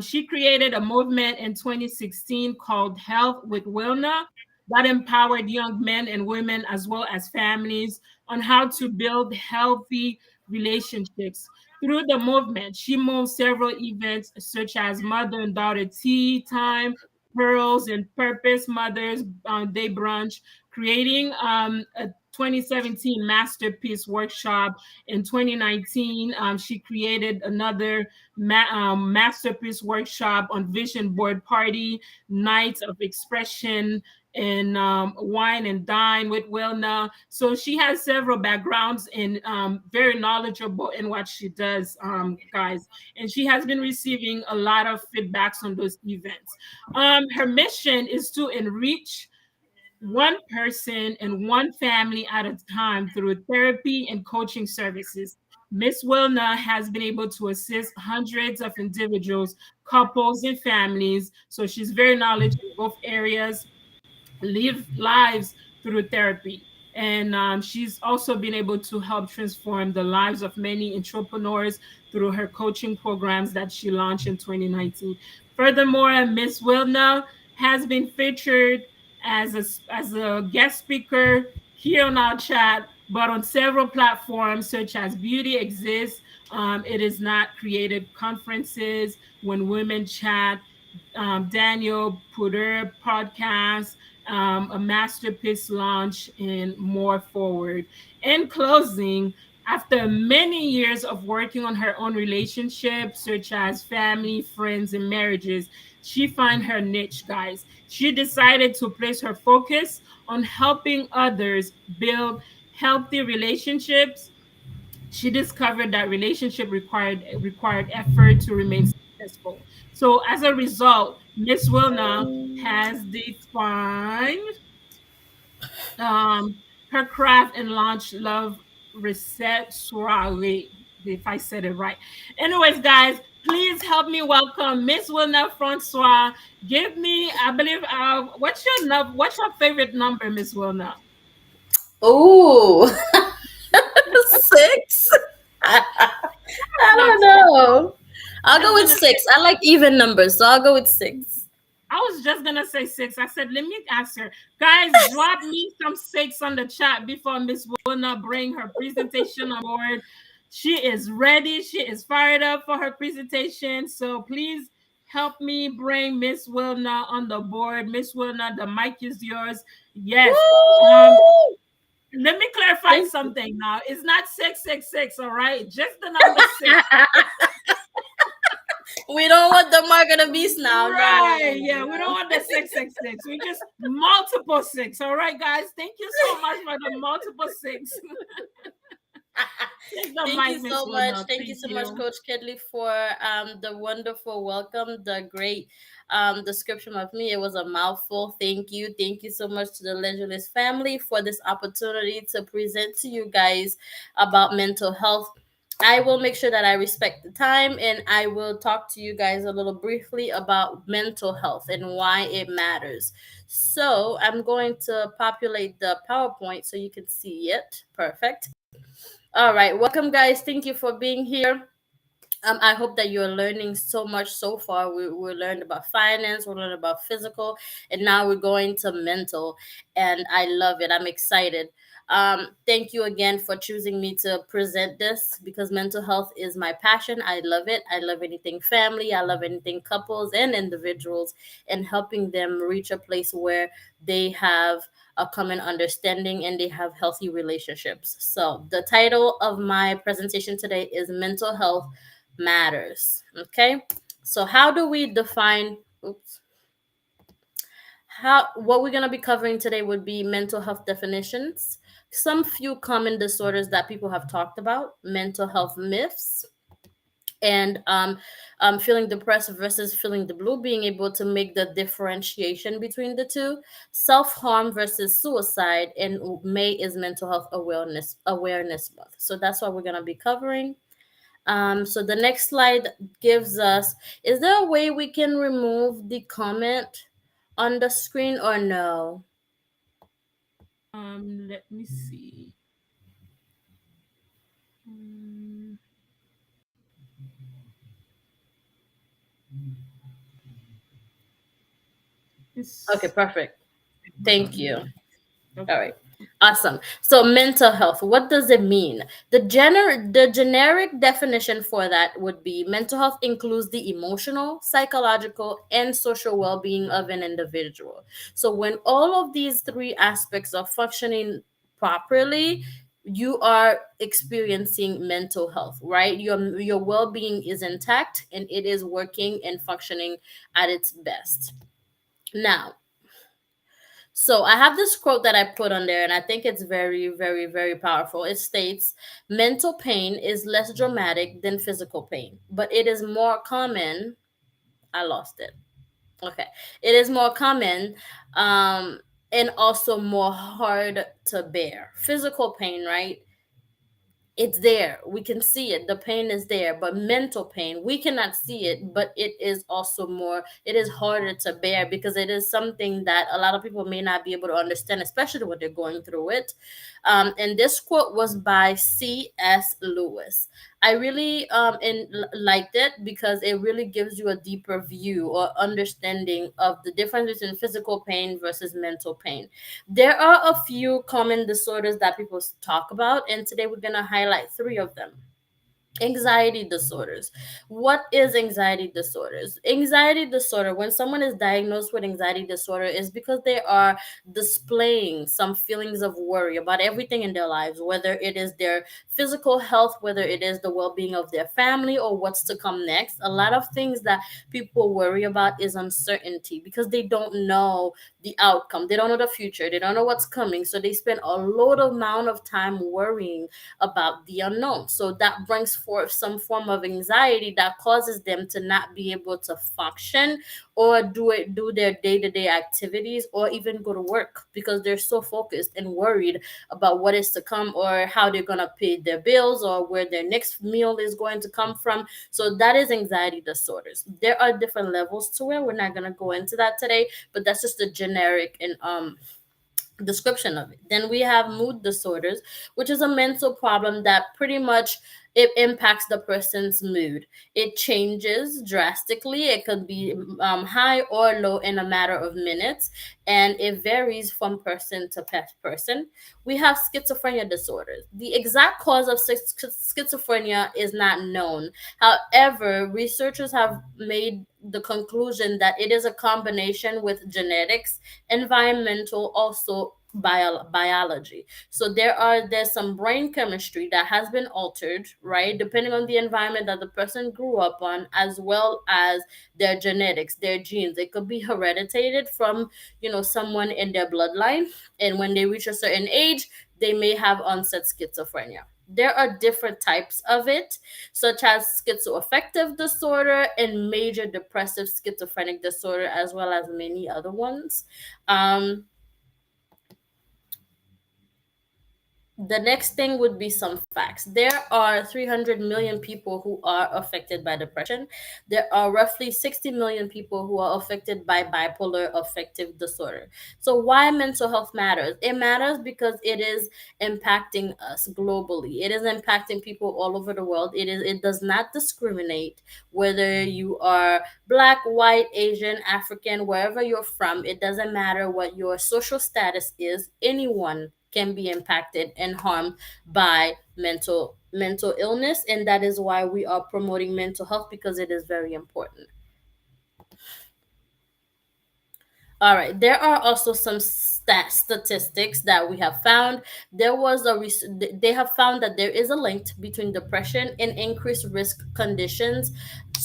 She created a movement in 2016 called Health with Wilna that empowered young men and women as well as families on how to build healthy relationships. Through the movement, she moved several events such as mother and daughter tea time, pearls and purpose mothers day brunch, creating a 2017 masterpiece workshop. In 2019, she created another masterpiece workshop on vision board party, nights of expression, and wine and dine with Wilna. So she has several backgrounds and very knowledgeable in what she does, guys. And she has been receiving a lot of feedbacks on those events. Her mission is to enrich one person and one family at a time through therapy and coaching services. Miss Wilna has been able to assist hundreds of individuals, couples, and families. So she's very knowledgeable in both areas, live lives through therapy. And she's also been able to help transform the lives of many entrepreneurs through her coaching programs that she launched in 2019. Furthermore, Miss Wilna has been featured as a guest speaker here on our chat, but on several platforms such as Beauty Exists, It Is Not Created conferences, When Women Chat, Daniel Puder podcast, a masterpiece launch, and more forward. In closing, after many years of working on her own relationships, such as family, friends, and marriages, she found her niche, guys. She decided to place her focus on helping others build healthy relationships. She discovered that relationship required effort to remain successful. So as a result, Miss Wilna has defined her craft and launched Love Reset Soiree, if I said it right. Anyways, guys, please help me welcome Miss Wilna Francois. Give me, I believe, what's your favorite number, Miss Wilna? Ooh, six. I Like don't know. I'll go just with gonna say six. I like even numbers, so I'll go with six. I was just gonna say six. I said, let me ask her. Guys, drop me some six on the chat before Miss Wilna bring her presentation on board. She is ready. She is fired up for her presentation. So please help me bring Miss Wilna on the board. Miss Wilna, the mic is yours. Yes. Um, Woo! let me clarify Thank you. something now. It's not 666, all right? Just the number six. We don't want the mark of the beast now. No, no, no, Right. no, Yeah, we don't no. want the 666. We just multiple six. All right, guys. Thank you so much for the multiple six. Take the Thank mic, you Miss so much. Wilna. Thank you Thank so much, you. Coach Kedley, for the wonderful welcome, the great description of me. It was a mouthful. Thank you. Thank you so much to the Leisure family for this opportunity to present to you guys about mental health. I will make sure that I respect the time and I will talk to you guys a little briefly about mental health and why it matters. So, I'm going to populate the PowerPoint so you can see it. Perfect. All right, welcome, guys. Thank you for being here. I hope that you're learning so much so far. We learned about finance, we learned about physical, and now we're going to mental. And I love it. I'm excited. Thank you again for choosing me to present this because mental health is my passion. I love it. I love anything family. I love anything couples and individuals and helping them reach a place where they have a common understanding and they have healthy relationships. So, the title of my presentation today is Mental Health Matters. Okay, so how do we define oops how what we're going to be covering today would be mental health definitions, some few common disorders that people have talked about, mental health myths, and feeling depressed versus feeling the blue, being able to make the differentiation between the two, self-harm versus suicide, and May is mental health awareness month, so that's what we're going to be covering. So the next slide gives us, is there a way we can remove the comment on the screen or no? Let me see. Mm, Okay, it's perfect. Thank you. All okay. right. Awesome. So mental health, what does it mean? The generic definition for that would be mental health includes the emotional, psychological, and social well-being of an individual. So when all of these three aspects are functioning properly, you are experiencing mental health, right? Your well-being is intact and it is working and functioning at its best. Now, so I have this quote that I put on there, and I think it's very, very, very powerful. It states, mental pain is less dramatic than physical pain, but it is more common. I lost it. Okay. It is more common, um, and also more hard to bear. Physical pain, right? It's there, we can see it, the pain is there. But mental pain, we cannot see it, but it is also more, it is harder to bear because it is something that a lot of people may not be able to understand, especially when they're going through it. And this quote was by C.S. Lewis. I really liked it because it really gives you a deeper view or understanding of the difference between physical pain versus mental pain. There are a few common disorders that people talk about, and today we're going to highlight three of them. Anxiety disorders. What is anxiety disorders? Anxiety disorder, when someone is diagnosed with anxiety disorder, is because they are displaying some feelings of worry about everything in their lives, whether it is their physical health, whether it is the well-being of their family, or what's to come next. A lot of things that people worry about is uncertainty because they don't know the outcome, they don't know the future, they don't know what's coming, so they spend a load amount of time worrying about the unknown. So that brings forth some form of anxiety that causes them to not be able to function or do their day-to-day activities or even go to work because they're so focused and worried about what is to come or how they're going to pay their bills or where their next meal is going to come from. So that is anxiety disorders. There are different levels to it. We're not going to go into that today, but that's just the generic and description of it. Then we have mood disorders, which is a mental problem that pretty much it impacts the person's mood. It changes drastically. It could be high or low in a matter of minutes, and it varies from person to person. We have schizophrenia disorders. The exact cause of schizophrenia is not known. However, researchers have made the conclusion that it is a combination with genetics, environmental, also biology. So there's some brain chemistry that has been altered, right, depending on the environment that the person grew up on, as well as their genetics, their genes. It could be hereditated from someone in their bloodline, and when they reach a certain age, they may have onset schizophrenia. There are different types of it, such as schizoaffective disorder and major depressive schizophrenic disorder, as well as many other ones. um the next thing would be some facts. There are 300 million people who are affected by depression. There are roughly 60 million people who are affected by bipolar affective disorder. So, why mental health matters? It matters because it is impacting us globally. It is impacting people all over the world. It does not discriminate whether you are black, white, Asian, African, wherever you're from. It doesn't matter what your social status is. Anyone can be impacted and harmed by mental illness, and that is why we are promoting mental health, because it is very important. All right. There are also some statistics that we have found. They have found that there is a link between depression and increased risk conditions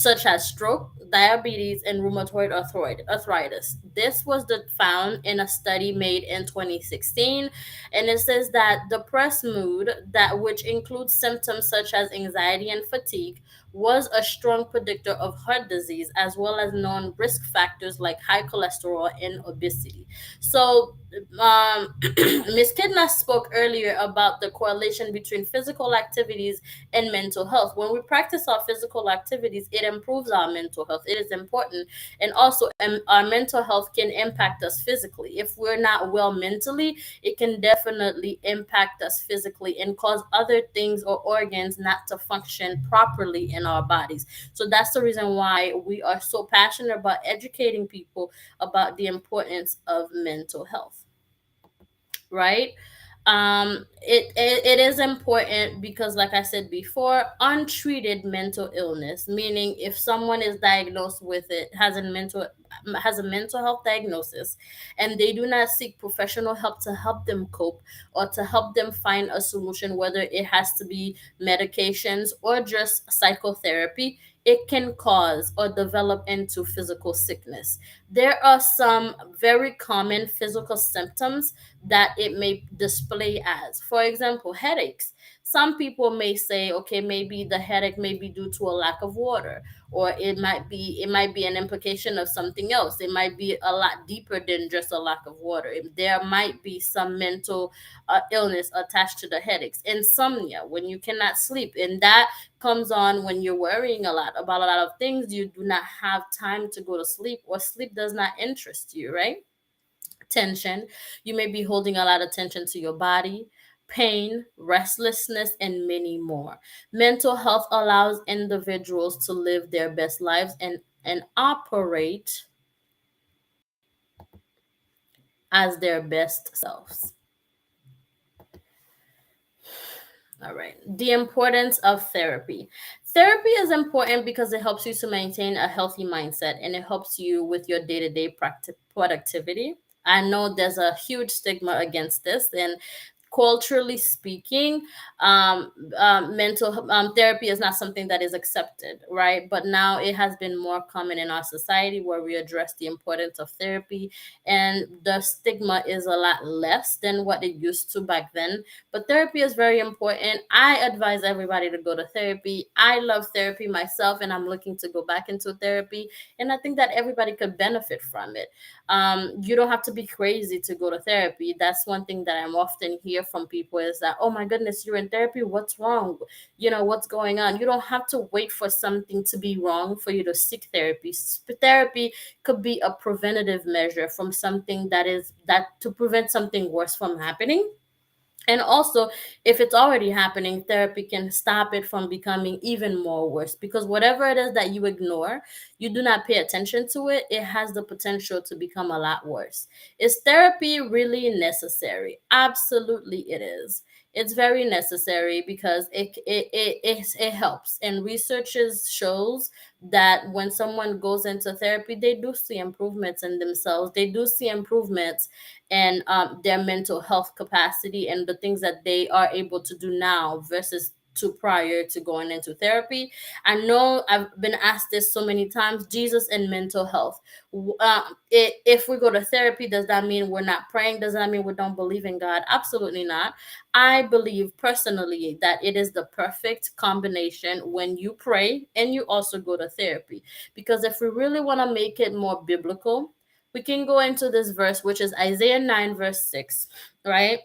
such as stroke, diabetes, and rheumatoid arthritis. This was found in a study made in 2016, and it says that depressed mood, that which includes symptoms such as anxiety and fatigue, was a strong predictor of heart disease as well as known risk factors like high cholesterol and obesity. So, Ms. Kidna spoke earlier about the correlation between physical activities and mental health. When we practice our physical activities, it improves our mental health. It is important. And also, our mental health can impact us physically. If we're not well mentally, it can definitely impact us physically and cause other things or organs not to function properly in our bodies. So that's the reason why we are so passionate about educating people about the importance of mental health, right? It is important because, like I said before, untreated mental illness, meaning if someone is diagnosed with it, has a mental health diagnosis, and they do not seek professional help to help them cope or to help them find a solution, whether it has to be medications or just psychotherapy, it can cause or develop into physical sickness. There are some very common physical symptoms that it may display as. For example, headaches. Some people may say, okay, maybe the headache may be due to a lack of water, or it might be an implication of something else. It might be a lot deeper than just a lack of water. There might be some mental illness attached to the headaches. Insomnia, when you cannot sleep, and that comes on when you're worrying a lot about a lot of things. You do not have time to go to sleep, or sleep does not interest you, right? Tension. You may be holding a lot of tension to your body, pain, restlessness, and many more. Mental health allows individuals to live their best lives and operate as their best selves. All right. The importance of therapy. Therapy is important because it helps you to maintain a healthy mindset, and it helps you with your day to day productivity. I know there's a huge stigma against this, and culturally speaking, mental therapy is not something that is accepted, right? But now it has been more common in our society where we address the importance of therapy, and the stigma is a lot less than what it used to back then. But therapy is very important. I advise everybody to go to therapy. I love therapy myself, and I'm looking to go back into therapy. And I think that everybody could benefit from it. You don't have to be crazy to go to therapy. That's one thing that I'm often hear from people is that, oh my goodness, you're in therapy. What's wrong? What's going on? You don't have to wait for something to be wrong for you to seek therapy. Therapy could be a preventative measure from something that to prevent something worse from happening. And also, if it's already happening, therapy can stop it from becoming even more worse, because whatever it is that you ignore, you do not pay attention to it, it has the potential to become a lot worse. Is therapy really necessary? Absolutely, it is. It's very necessary because it helps. And researches shows that when someone goes into therapy, they do see improvements in themselves. They do see improvements and their mental health capacity and the things that they are able to do now versus to prior to going into therapy. I know I've been asked this so many times: Jesus and mental health. If we go to therapy, does that mean we're not praying? Does that mean we don't believe in God? Absolutely not. I believe personally that it is the perfect combination when you pray and you also go to therapy. Because if we really want to make it more biblical, we can go into this verse, which is Isaiah 9, verse 6, right?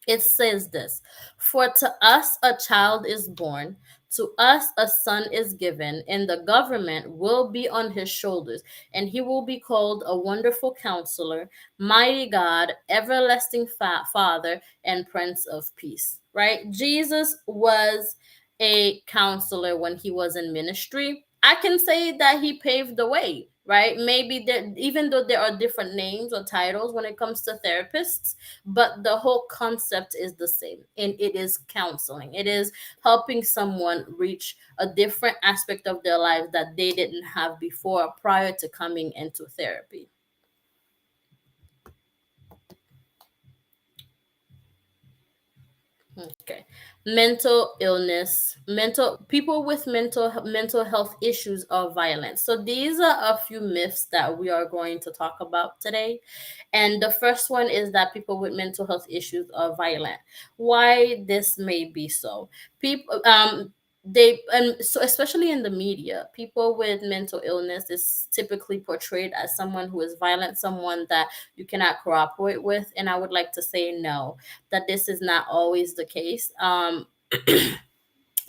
It says this: For to us a child is born, to us a son is given, and the government will be on his shoulders, and he will be called a wonderful counselor, mighty God, everlasting Father, and Prince of Peace. Right? Jesus was a counselor when he was in ministry. I can say that he paved the way, right? Maybe there, even though there are different names or titles when it comes to therapists, but the whole concept is the same, and it is counseling. It is helping someone reach a different aspect of their life that they didn't have before prior to coming into therapy. Okay. mental illness, mental people with mental health issues are violent. So these are a few myths that we are going to talk about today. And the first one is that people with mental health issues are violent. Why this may be so? People they and so especially in the media, people with mental illness is typically portrayed as someone who is violent, someone that you cannot cooperate with. And I would like to say no, that this is not always the case.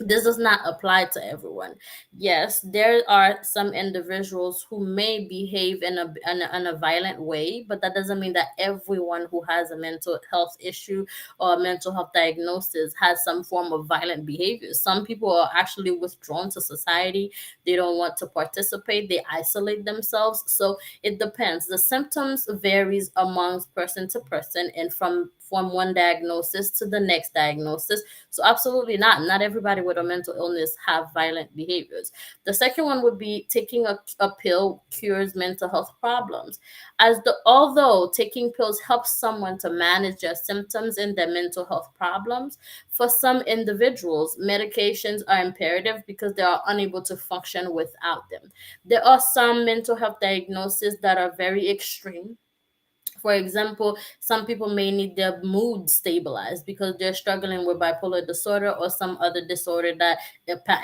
This does not apply to everyone. Yes, there are some individuals who may behave in a violent way, but that doesn't mean that everyone who has a mental health issue or a mental health diagnosis has some form of violent behavior. Some people are actually withdrawn to society. They don't want to participate. They isolate themselves. So it depends. The symptoms varies amongst person to person and from one diagnosis to the next diagnosis. So absolutely not. Not everybody with a mental illness have violent behaviors. The second one would be taking a pill cures mental health problems. Although taking pills helps someone to manage their symptoms and their mental health problems, for some individuals, medications are imperative because they are unable to function without them. There are some mental health diagnoses that are very extreme. For example, some people may need their mood stabilized because they're struggling with bipolar disorder or some other disorder that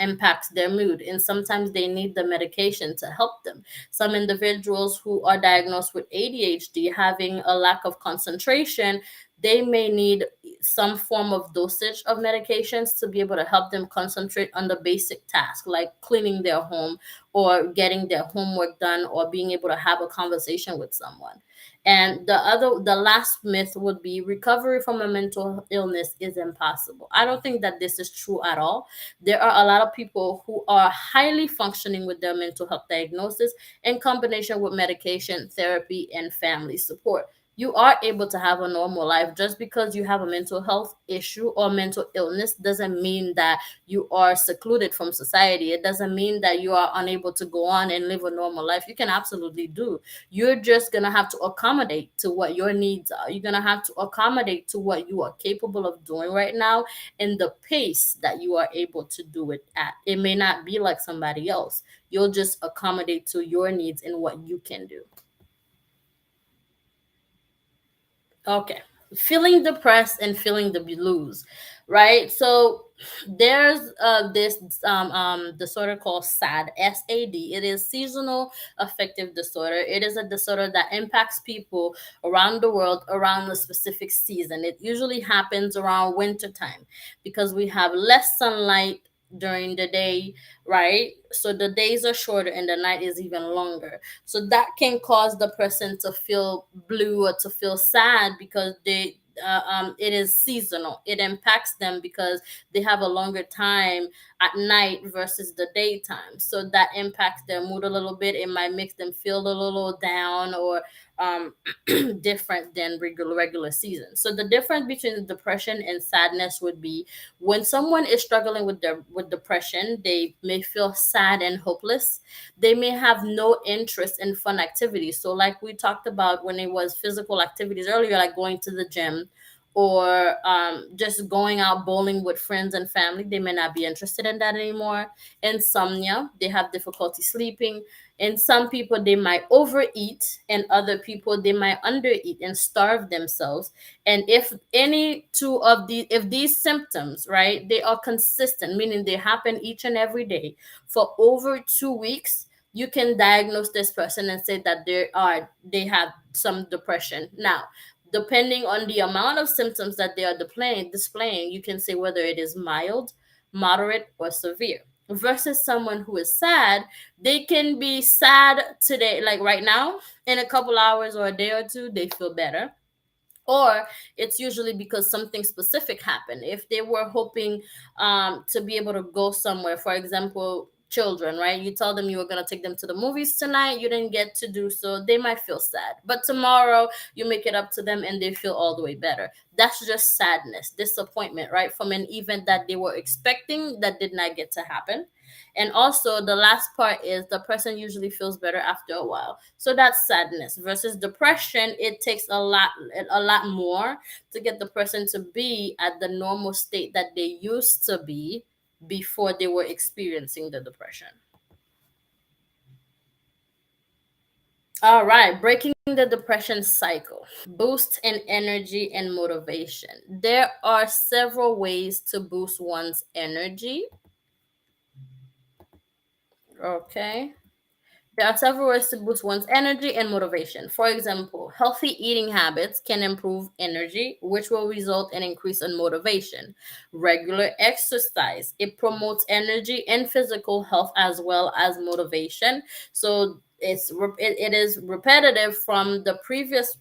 impacts their mood. And sometimes they need the medication to help them. Some individuals who are diagnosed with ADHD, having a lack of concentration, they may need some form of dosage of medications to be able to help them concentrate on the basic task, like cleaning their home or getting their homework done or being able to have a conversation with someone. And the last myth would be recovery from a mental illness is impossible. I don't think that this is true at all. There are a lot of people who are highly functioning with their mental health diagnosis in combination with medication, therapy, and family support. You are able to have a normal life. Just because you have a mental health issue or mental illness doesn't mean that you are secluded from society. It doesn't mean that you are unable to go on and live a normal life. You can absolutely do. You're just going to have to accommodate to what your needs are. You're going to have to accommodate to what you are capable of doing right now and the pace that you are able to do it at. It may not be like somebody else. You'll just accommodate to your needs and what you can do. Okay. Feeling depressed and feeling the blues, right? So there's this disorder called SAD, SAD. It is seasonal affective disorder. It is a disorder that impacts people around the world around a specific season. It usually happens around winter time because we have less sunlight during the day, right? So the days are shorter and the night is even longer. So that can cause the person to feel blue or to feel sad because it is seasonal. It impacts them because they have a longer time at night versus the daytime. So that impacts their mood a little bit. It might make them feel a little down or um, different than regular season. So the difference between depression and sadness would be when someone is struggling with depression, they may feel sad and hopeless. They may have no interest in fun activities. So like we talked about when it was physical activities earlier, like going to the gym or just going out bowling with friends and family, they may not be interested in that anymore. Insomnia, they have difficulty sleeping. And some people, they might overeat, and other people, they might undereat and starve themselves. And if any two of these, if these symptoms, right, they are consistent, meaning they happen each and every day for over 2 weeks, you can diagnose this person and say that they have some depression. Now, depending on the amount of symptoms that they are displaying, you can say whether it is mild, moderate, or severe. Versus someone who is sad, they can be sad today, like right now, in a couple hours or a day or two, they feel better. Or it's usually because something specific happened. If they were hoping to be able to go somewhere, for example, children, right? You tell them you were going to take them to the movies tonight, you didn't get to do so, they might feel sad. But tomorrow you make it up to them and they feel all the way better. That's just sadness, disappointment, right? From an event that they were expecting that did not get to happen. And also the last part is the person usually feels better after a while. So that's sadness. Versus depression, it takes a lot more to get the person to be at the normal state that they used to be before they were experiencing the depression. All right, breaking the depression cycle. Boost in energy and motivation. There are several ways to boost one's energy. Okay. There are several ways to boost one's energy and motivation. For example, healthy eating habits can improve energy, which will result in increase in motivation. Regular exercise, it promotes energy and physical health as well as motivation. So it is repetitive from the previous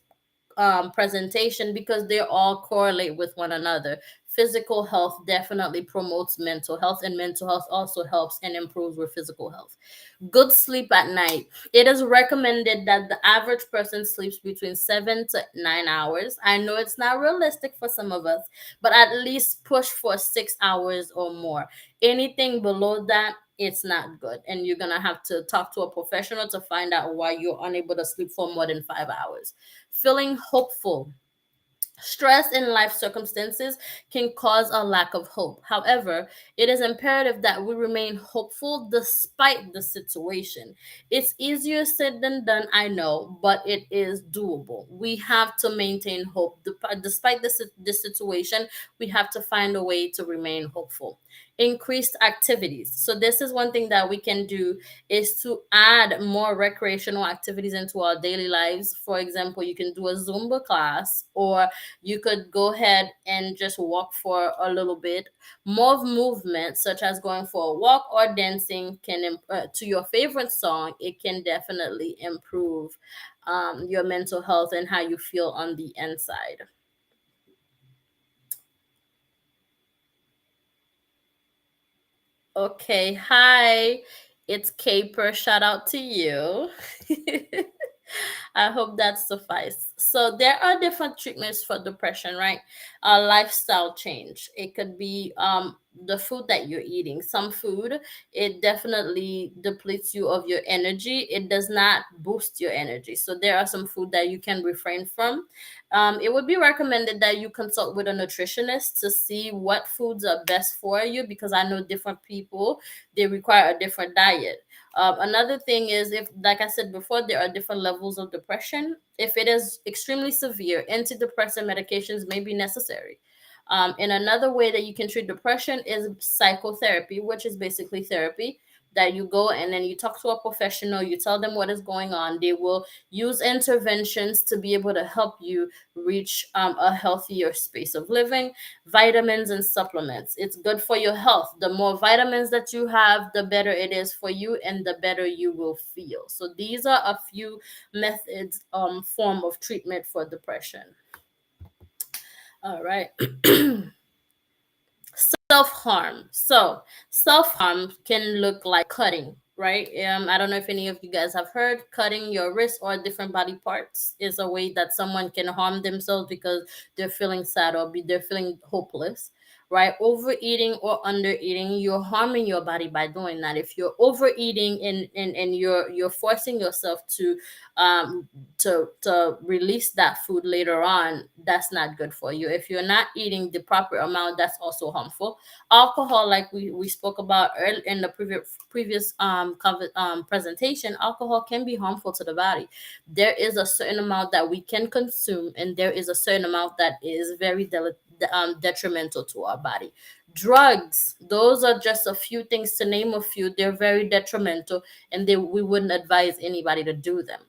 presentation because they all correlate with one another. Physical health definitely promotes mental health, and mental health also helps and improves with physical health. Good sleep at night. It is recommended that the average person sleeps between 7 to 9 hours. I know it's not realistic for some of us, but at least push for 6 hours or more. Anything below that, it's not good. And you're going to have to talk to a professional to find out why you're unable to sleep for more than 5 hours. Feeling hopeful. Stress in life circumstances can cause a lack of hope. However, it is imperative that we remain hopeful despite the situation. It's easier said than done, I know, but it is doable. We have to maintain hope. Despite the situation, we have to find a way to remain hopeful. Increased activities. So this is one thing that we can do, is to add more recreational activities into our daily lives. For example, you can do a Zumba class, or you could go ahead and just walk for a little bit. More movement, such as going for a walk or dancing, to your favorite song. It can definitely improve your mental health and how you feel on the inside. Okay, hi, it's Caper. Shout out to you. I hope that suffice. So there are different treatments for depression, right? Lifestyle change. It could be the food that you're eating. Some food, it definitely depletes you of your energy. It does not boost your energy. So there are some food that you can refrain from. It would be recommended that you consult with a nutritionist to see what foods are best for you, because I know different people, they require a different diet. Another thing is, if, like I said before, there are different levels of depression. If it is extremely severe, antidepressant medications may be necessary. And another way that you can treat depression is psychotherapy, which is basically therapy that you go and then you talk to a professional, you tell them what is going on. They will use interventions to be able to help you reach a healthier space of living. Vitamins and supplements, it's good for your health. The more vitamins that you have, the better it is for you and the better you will feel. So these are a few methods, form of treatment for depression. All right. Self harm. So self harm can look like cutting, right? I don't know if any of you guys have heard, cutting your wrist or different body parts is a way that someone can harm themselves because they're feeling sad or they're feeling hopeless. Right? Overeating or undereating, you're harming your body by doing that. If you're overeating and you're forcing yourself um to release that food later on, that's not good for you. If you're not eating the proper amount, that's also harmful. Alcohol, like we spoke about earlier in the previous presentation, alcohol can be harmful to the body. There is a certain amount that we can consume, and there is a certain amount that is very detrimental to our body. Drugs, those are just a few things, to name a few. They're very detrimental, and we wouldn't advise anybody to do them.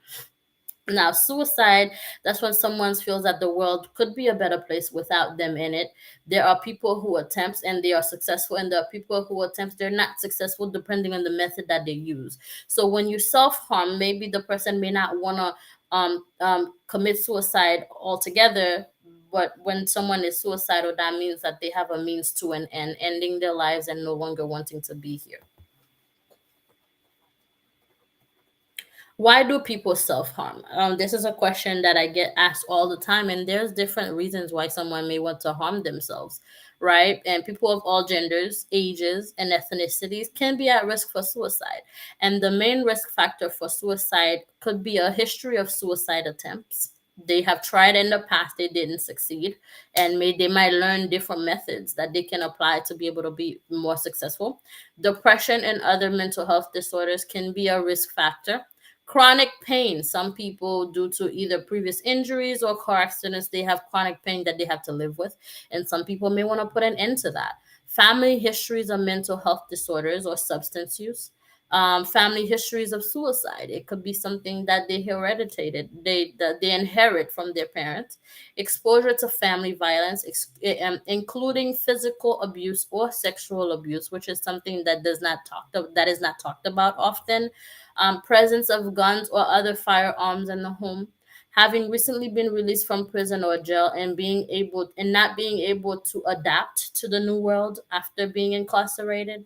Now, suicide, that's when someone feels that the world could be a better place without them in it. There are people who attempt and they are successful, and there are people who attempt, they're not successful, depending on the method that they use. So when you self-harm, maybe the person may not want to commit suicide altogether, but when someone is suicidal, that means that they have a means to an end, ending their lives and no longer wanting to be here. Why do people self-harm? This is a question that I get asked all the time, and there's different reasons why someone may want to harm themselves. right? And people of all genders, ages, and ethnicities can be at risk for suicide. And the main risk factor for suicide could be a history of suicide attempts. They have tried in the past, they didn't succeed, and they might learn different methods that they can apply to be able to be more successful. Depression and other mental health disorders can be a risk factor. Chronic pain, some people, due to either previous injuries or car accidents, they have chronic pain that they have to live with, and some people may want to put an end to that. Family histories of mental health disorders or substance use. Family histories of suicide, it could be something that they hereditated, that they inherit from their parents. Exposure to family violence, including physical abuse or sexual abuse, which is something that is not talked about often. Presence of guns or other firearms in the home. Having recently been released from prison or jail and not being able to adapt to the new world after being incarcerated.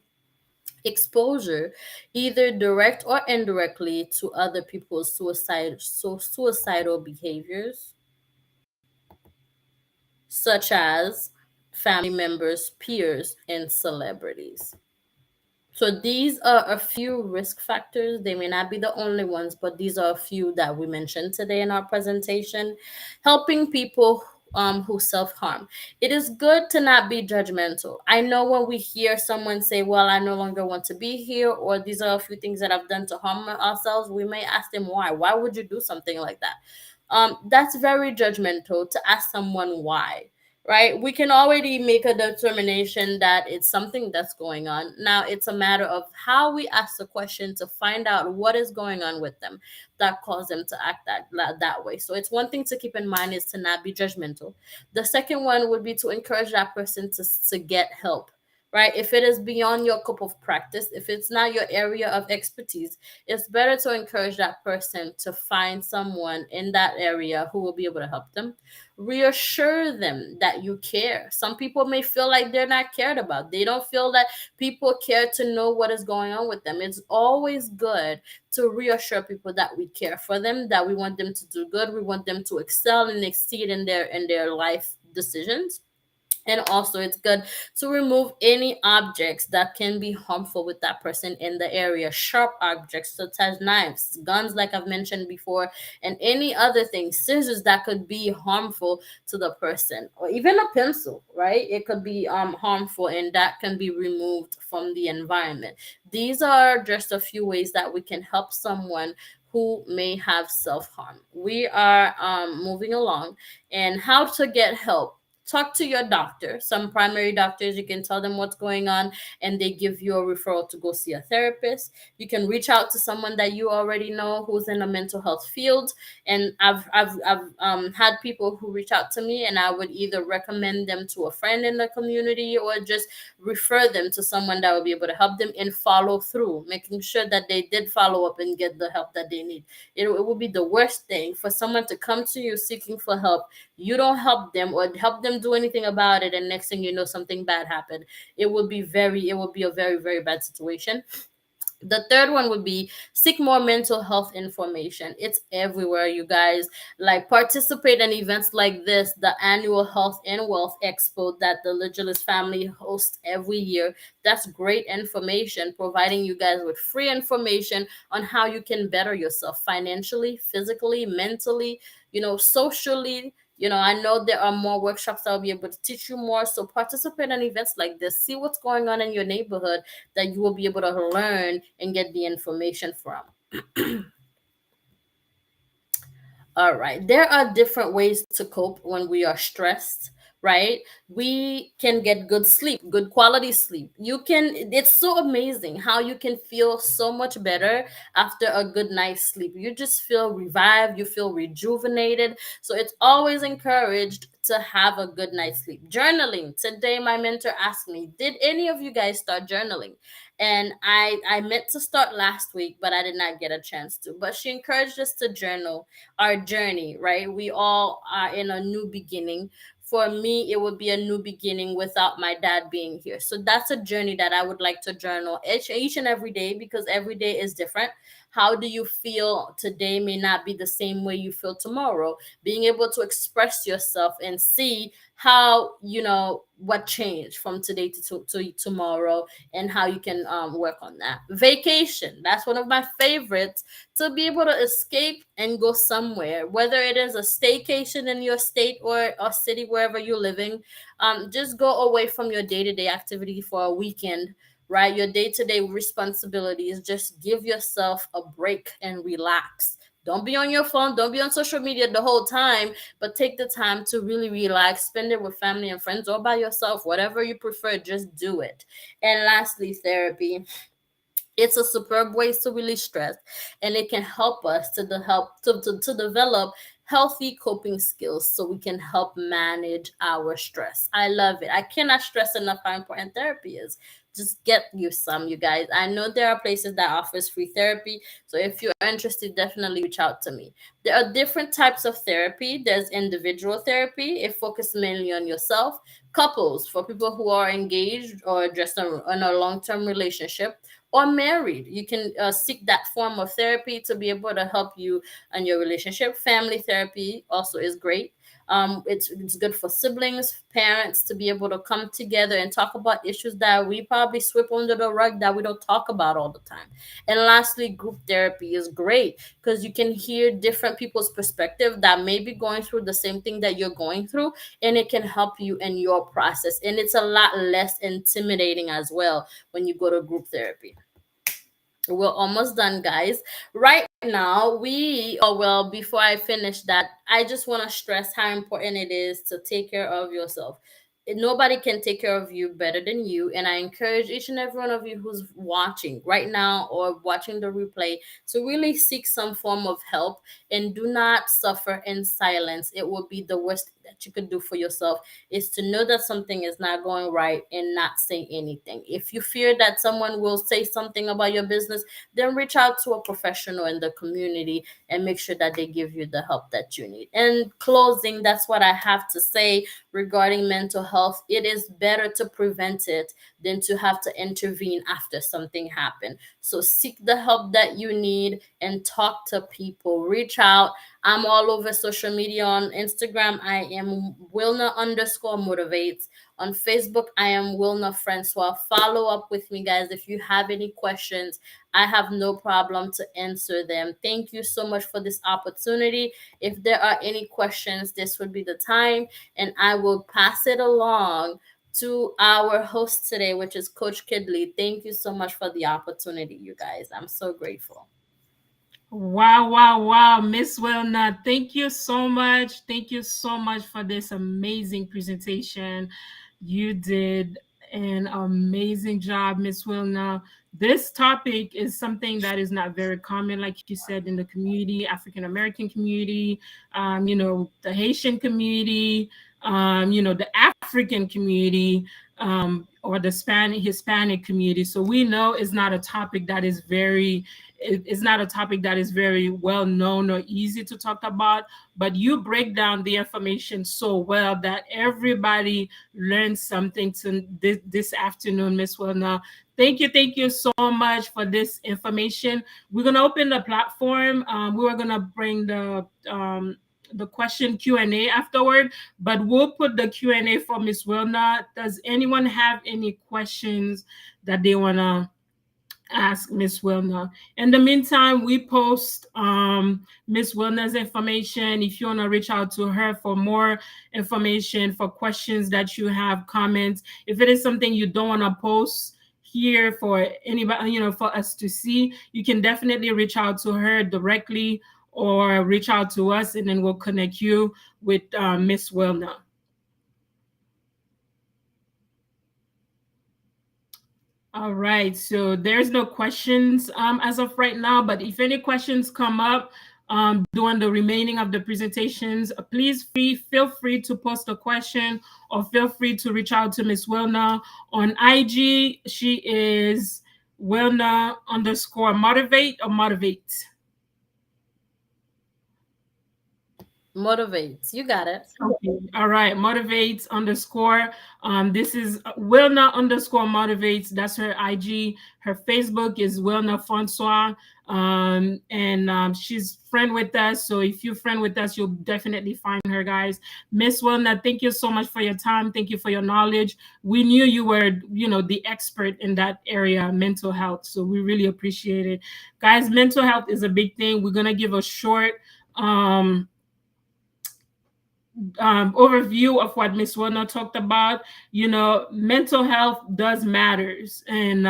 Exposure, either direct or indirectly, to other people's suicidal behaviors, such as family members, peers, and celebrities. So these are a few risk factors. They may not be the only ones, but these are a few that we mentioned today in our presentation. Helping people who self harm. It is good to not be judgmental. I know when we hear someone say, "Well, I no longer want to be here," or "These are a few things that I've done to harm ourselves," we may ask them why. Why would you do something like that? That's very judgmental to ask someone why, right? We can already make a determination that it's something that's going on. Now it's a matter of how we ask the question to find out what is going on with them that caused them to act that way. So it's one thing to keep in mind is to not be judgmental. The second one would be to encourage that person to get help. Right? If it is beyond your cup of practice, if it's not your area of expertise, it's better to encourage that person to find someone in that area who will be able to help them. Reassure them that you care. Some people may feel like they're not cared about. They don't feel that people care to know what is going on with them. It's always good to reassure people that we care for them, that we want them to do good, we want them to excel and exceed in their life decisions. And also, it's good to remove any objects that can be harmful with that person in the area. Sharp objects such as knives, guns, like I've mentioned before, and any other thing, scissors that could be harmful to the person, or even a pencil, right? It could be harmful, and that can be removed from the environment. These are just a few ways that we can help someone who may have self harm. We are moving along, and how to get help. Talk to your doctor. Some primary doctors, you can tell them what's going on and they give you a referral to go see a therapist. You can reach out to someone that you already know who's in the mental health field. And I've had people who reach out to me, and I would either recommend them to a friend in the community or just refer them to someone that will be able to help them and follow through, making sure that they did follow up and get the help that they need. It would be the worst thing for someone to come to you seeking for help, you don't help them or help them do anything about it, and next thing you know, something bad happened. It would be a very, very bad situation. The third one would be seek more mental health information. It's everywhere, you guys. Like, participate in events like this, the annual Health and Wealth Expo that the Legilist family hosts every year. That's great information, providing you guys with free information on how you can better yourself financially, physically, mentally, socially. I know there are more workshops that will be able to teach you more. So participate in events like this. See what's going on in your neighborhood that you will be able to learn and get the information from. All right. There are different ways to cope when we are stressed, right? We can get good sleep, good quality sleep. It's so amazing how you can feel so much better after a good night's sleep. You just feel revived, you feel rejuvenated. So it's always encouraged to have a good night's sleep. Journaling. Today, my mentor asked me, did any of you guys start journaling? And I meant to start last week, but I did not get a chance to. But she encouraged us to journal our journey, right? We all are in a new beginning. For me, it would be a new beginning without my dad being here. So that's a journey that I would like to journal each and every day, because every day is different. How do you feel today may not be the same way you feel tomorrow. Being able to express yourself and see how, what changed from today to tomorrow, and how you can work on that. Vacation, that's one of my favorites, to be able to escape and go somewhere, whether it is a staycation in your state or city, wherever you're living. Just go away from your day-to-day activity for a weekend, right? Your day-to-day responsibilities. Just give yourself a break and relax. Don't be on your phone, don't be on social media the whole time, but take the time to really relax, spend it with family and friends or by yourself, whatever you prefer, just do it. And lastly, therapy. It's a superb way to release stress, and it can help us to develop healthy coping skills so we can help manage our stress. I love it. I cannot stress enough how important therapy is. Just get you some, you guys. I know there are places that offers free therapy, so if you're interested, definitely reach out to me. There are different types of therapy. There's individual therapy. It focuses mainly on yourself. Couples, for people who are engaged or just in a long-term relationship, or married. You can seek that form of therapy to be able to help you in your relationship. Family therapy also is great. It's good for siblings, parents, to be able to come together and talk about issues that we probably sweep under the rug, that we don't talk about all the time. And lastly, group therapy is great because you can hear different people's perspective that may be going through the same thing that you're going through, and it can help you in your process. And it's a lot less intimidating as well when you go to group therapy. We're almost done, guys. Right now, well, before I finish that, I just want to stress how important it is to take care of yourself. Nobody can take care of you better than you. And I encourage each and every one of you who's watching right now or watching the replay to really seek some form of help, and do not suffer in silence. It will be the worst thing that you could do for yourself, is to know that something is not going right and not say anything. If you fear that someone will say something about your business, then reach out to a professional in the community and make sure that they give you the help that you need. In closing, that's what I have to say regarding mental health. It is better to prevent it than to have to intervene after something happened. So seek the help that you need and talk to people. Reach out. I'm all over social media. On Instagram, I am Wilna underscore motivates. On Facebook, I am Wilna Francois. Follow up with me, guys. If you have any questions, I have no problem to answer them. Thank you so much for this opportunity. If there are any questions, this would be the time, and I will pass it along to our host today, which is Coach Kidley. Thank you so much for the opportunity, you guys. I'm so grateful. Wow, wow, wow, Miss Wilna, thank you so much. Thank you so much for this amazing presentation. You did an amazing job, Miss Wilna. This topic is something that is not very common, like you said, in the community, African American community, the Haitian community, the African community, or the Hispanic community. So we know it's not a topic that is it's not a topic that is very well known or easy to talk about, but you break down the information so well that everybody learns something to this afternoon, Miss Wilna. Thank you so much for this information. We're gonna open the platform. We were gonna bring the question Q&A afterward, but we'll put the Q&A for Miss Wilna. Does anyone have any questions that they wanna ask Miss Wilna? In the meantime, we post Miss Wilna's information. If you want to reach out to her for more information, for questions that you have, comments, if it is something you don't want to post here for anybody, for us to see, you can definitely reach out to her directly or reach out to us, and then we'll connect you with Miss Wilna. All right, so there's no questions as of right now, but if any questions come up during the remaining of the presentations, please feel free to post a question, or feel free to reach out to Miss Wilna on IG. She is Wilna underscore motivate or motivate. Motivates. You got it. Okay. All right. Motivates underscore. This is Wilna underscore motivates. That's her IG. Her Facebook is Wilna Francois. And she's friend with us. So if you friend with us, you'll definitely find her, guys. Miss Wilna, thank you so much for your time. Thank you for your knowledge. We knew you were, the expert in that area, mental health. So we really appreciate it. Guys, mental health is a big thing. We're gonna give a short overview of what Miss Warner talked about. Mental health does matters, and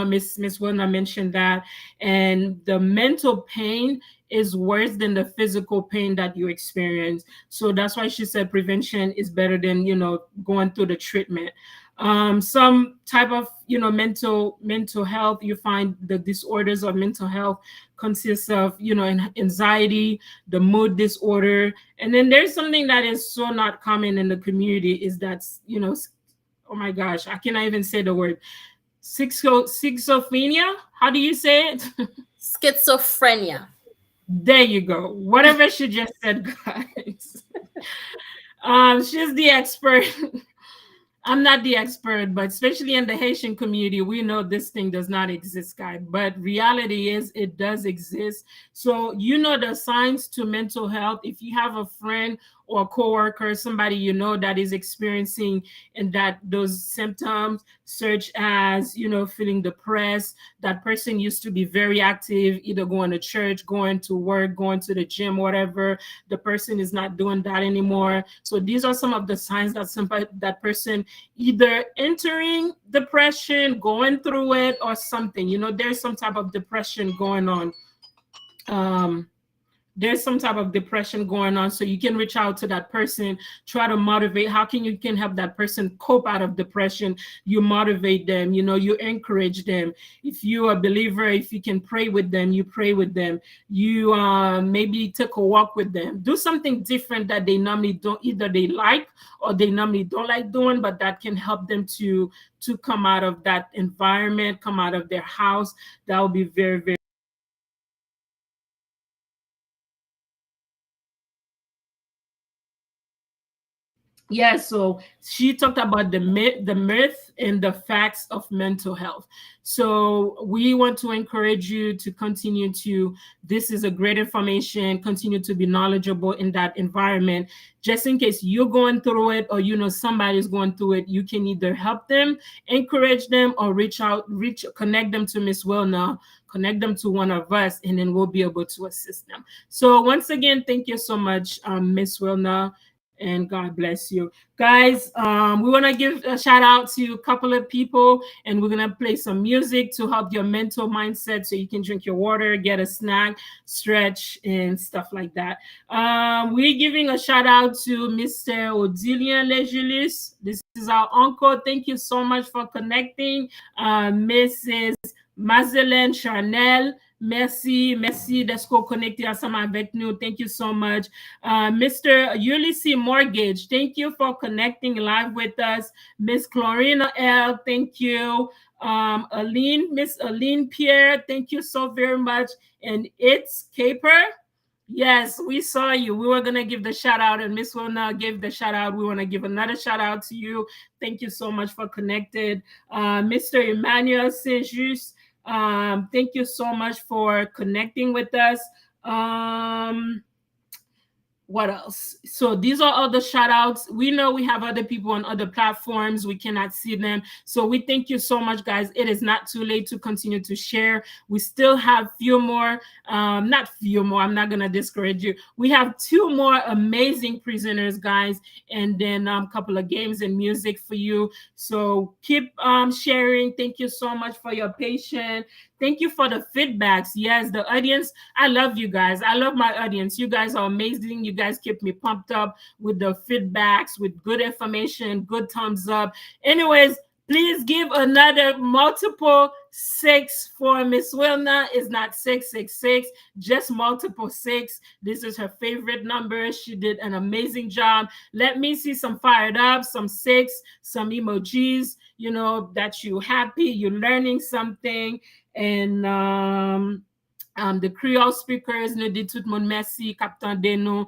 Miss Warner mentioned that, and the mental pain is worse than the physical pain that you experience. So that's why she said prevention is better than going through the treatment. Some type of mental health, you find the disorders of mental health consists of anxiety, the mood disorder, and then there's something that is so not common in the community is that oh my gosh, I cannot even say the word, schizophrenia. How do you say it? Schizophrenia. There you go. Whatever she just said, guys. She's the expert. I'm not the expert, but especially in the Haitian community, we know this thing does not exist, guy. But reality is it does exist. So the signs to mental health. If you have a friend or a coworker, somebody that is experiencing and that those symptoms, such as feeling depressed, that person used to be very active, either going to church, going to work, going to the gym, whatever. The person is not doing that anymore. So these are some of the signs that that person either entering depression, going through it, or something. There's some type of depression going on. Um, there's some type of depression going on, so you can reach out to that person, try to motivate. How can help that person cope out of depression? You motivate them, you encourage them. If you're a believer, if you can pray with them, you pray with them. You maybe take a walk with them, do something different that they normally don't, either they like or they normally don't like doing, but that can help them to come out of that environment, come out of their house. That will be very, very. Yeah, so she talked about the myth and the facts of mental health. So we want to encourage you to continue to. This is a great information. Continue to be knowledgeable in that environment, just in case you're going through it, or somebody's going through it. You can either help them, encourage them, or connect them to Miss Wilna, connect them to one of us, and then we'll be able to assist them. So once again, thank you so much, Miss Wilna, and God bless you. Guys, we want to give a shout out to a couple of people, and we're going to play some music to help your mental mindset so you can drink your water, get a snack, stretch, and stuff like that. We're giving a shout out to Mr. Odilien Lejulis. This is our uncle. Thank you so much for connecting. Mrs. Mazelen Charnel. Merci d'être connecté ensemble avec nous. Thank you so much. Mr. Ulysses Mortgage, thank you for connecting live with us. Miss Chlorina L, thank you. Miss Aline Pierre, thank you so very much. And it's Caper. Yes, we saw you. We were gonna give the shout out, and Miss Wilna gave the shout out. We want to give another shout out to you. Thank you so much for connected. Mr. Emmanuel Saint-Just, thank you so much for connecting with us. What else? So these are all the shout outs. We know we have other people on other platforms. We cannot see them. So we thank you so much, guys. It is not too late to continue to share. We still have few more, not few more. I'm not going to discourage you. We have two more amazing presenters, guys, and then a couple of games and music for you. So keep sharing. Thank you so much for your patience. Thank you for the feedbacks. Yes, the audience, I love you guys. I love my audience. You guys are amazing. You guys keep me pumped up with the feedbacks, with good information, good thumbs up. Anyways, please give another multiple 6 for Miss Wilna. It's not 666, just multiple 6. This is her favorite number. She did an amazing job. Let me see some fired up, some 6, some emojis, that you're happy, you're learning something. And the Creole speakers, nous dit tout le monde merci, Captain Deno.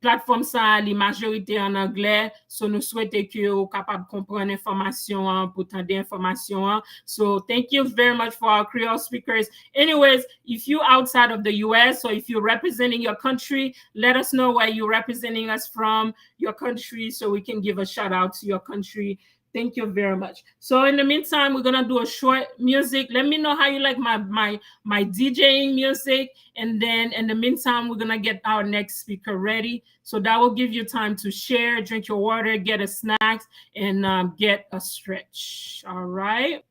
Plateforme ça, la majorité en anglais, so nous souhaitons que vous capable de comprendre l'information, pour tendre information. So thank you very much for our Creole speakers. Anyways, if you outside of the US or if you're representing your country, let us know where you're representing us from, your country, so we can give a shout out to your country. Thank you very much. So in the meantime, we're gonna do a short music. Let me know how you like my DJing music, and then in the meantime, we're gonna get our next speaker ready. So that will give you time to share, drink your water, get a snack, and get a stretch. All right.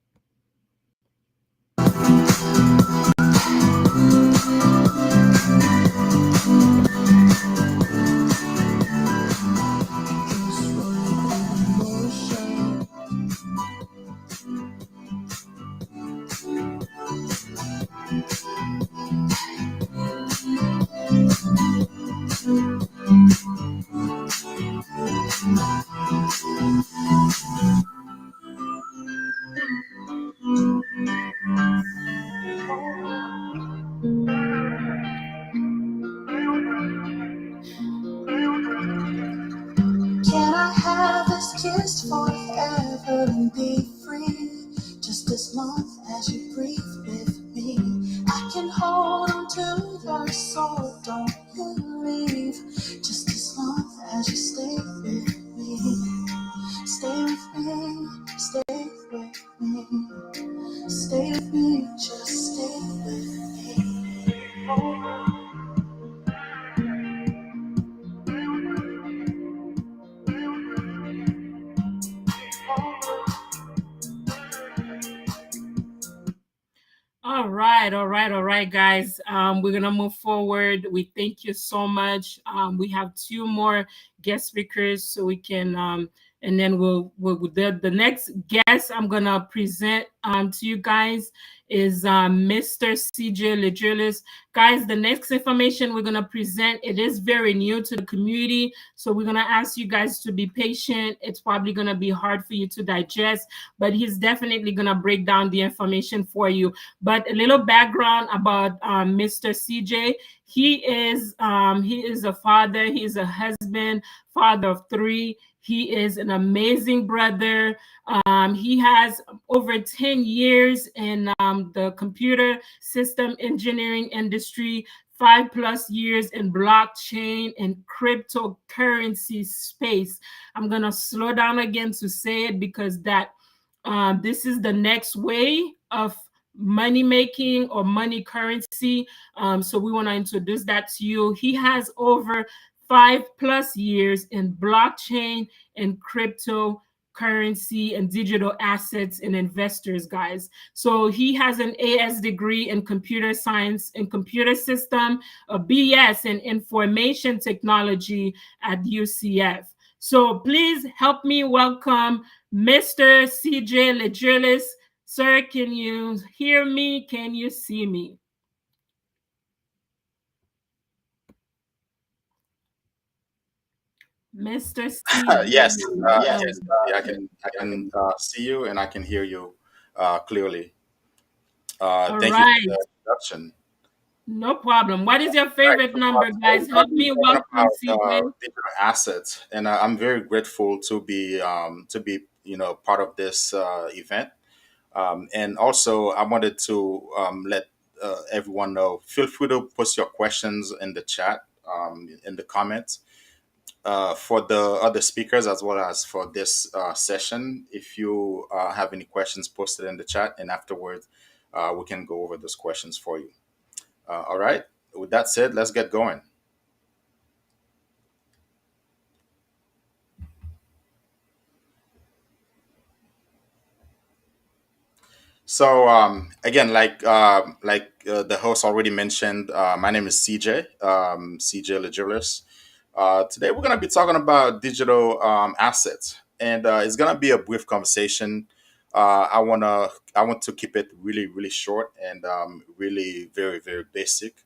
Can I have this kiss forever and be free? Just as long as you breathe with me, I can hold on to your soul. Don't you leave. Just as long as you stay with me, stay with me, stay with me, stay with me, just stay with me. All right, guys. We're gonna move forward. We thank you so much. We have two more guest speakers, so we can and then we'll the next guest I'm gonna present to you guys is Mr. CJ Lejulis. Guys, the next information we're gonna present, it is very new to the community, so we're gonna ask you guys to be patient. It's probably gonna be hard for you to digest, but he's definitely gonna break down the information for you. But a little background about Mr. CJ. He is a father. He is a husband, father of three. He is an amazing brother. He has over 10 years in the computer system engineering industry, 5+ years in blockchain and cryptocurrency space. I'm gonna slow down again to say it because this is the next way of money making or money currency. So we want to introduce that to you. He has over 5+ years in blockchain and cryptocurrency and digital assets and investors, guys. So he has an AS degree in computer science and computer system, a BS in information technology at UCF. So please help me welcome Mr. CJ Lejulis. Sir, can you hear me? Can you see me? Mr. Yes, CJ. yes, I can see you and I can hear you clearly. All Thank you for right. the introduction. No problem. What is your Right, favorite so number, today guys? we're going Help to be me talking welcome about CJ. digital assets, and I'm very grateful to be part of this event. And also, I wanted to let everyone know. Feel free to post your questions in the chat, in the comments, for the other speakers as well as for this session. If you have any questions, post it in the chat, and afterwards we can go over those questions for you. All right. With that said, let's get going. So again, the host already mentioned, my name is CJ, CJ Lejulis. Today we're going to be talking about digital assets, and it's going to be a brief conversation. I want to keep it really short and really very basic.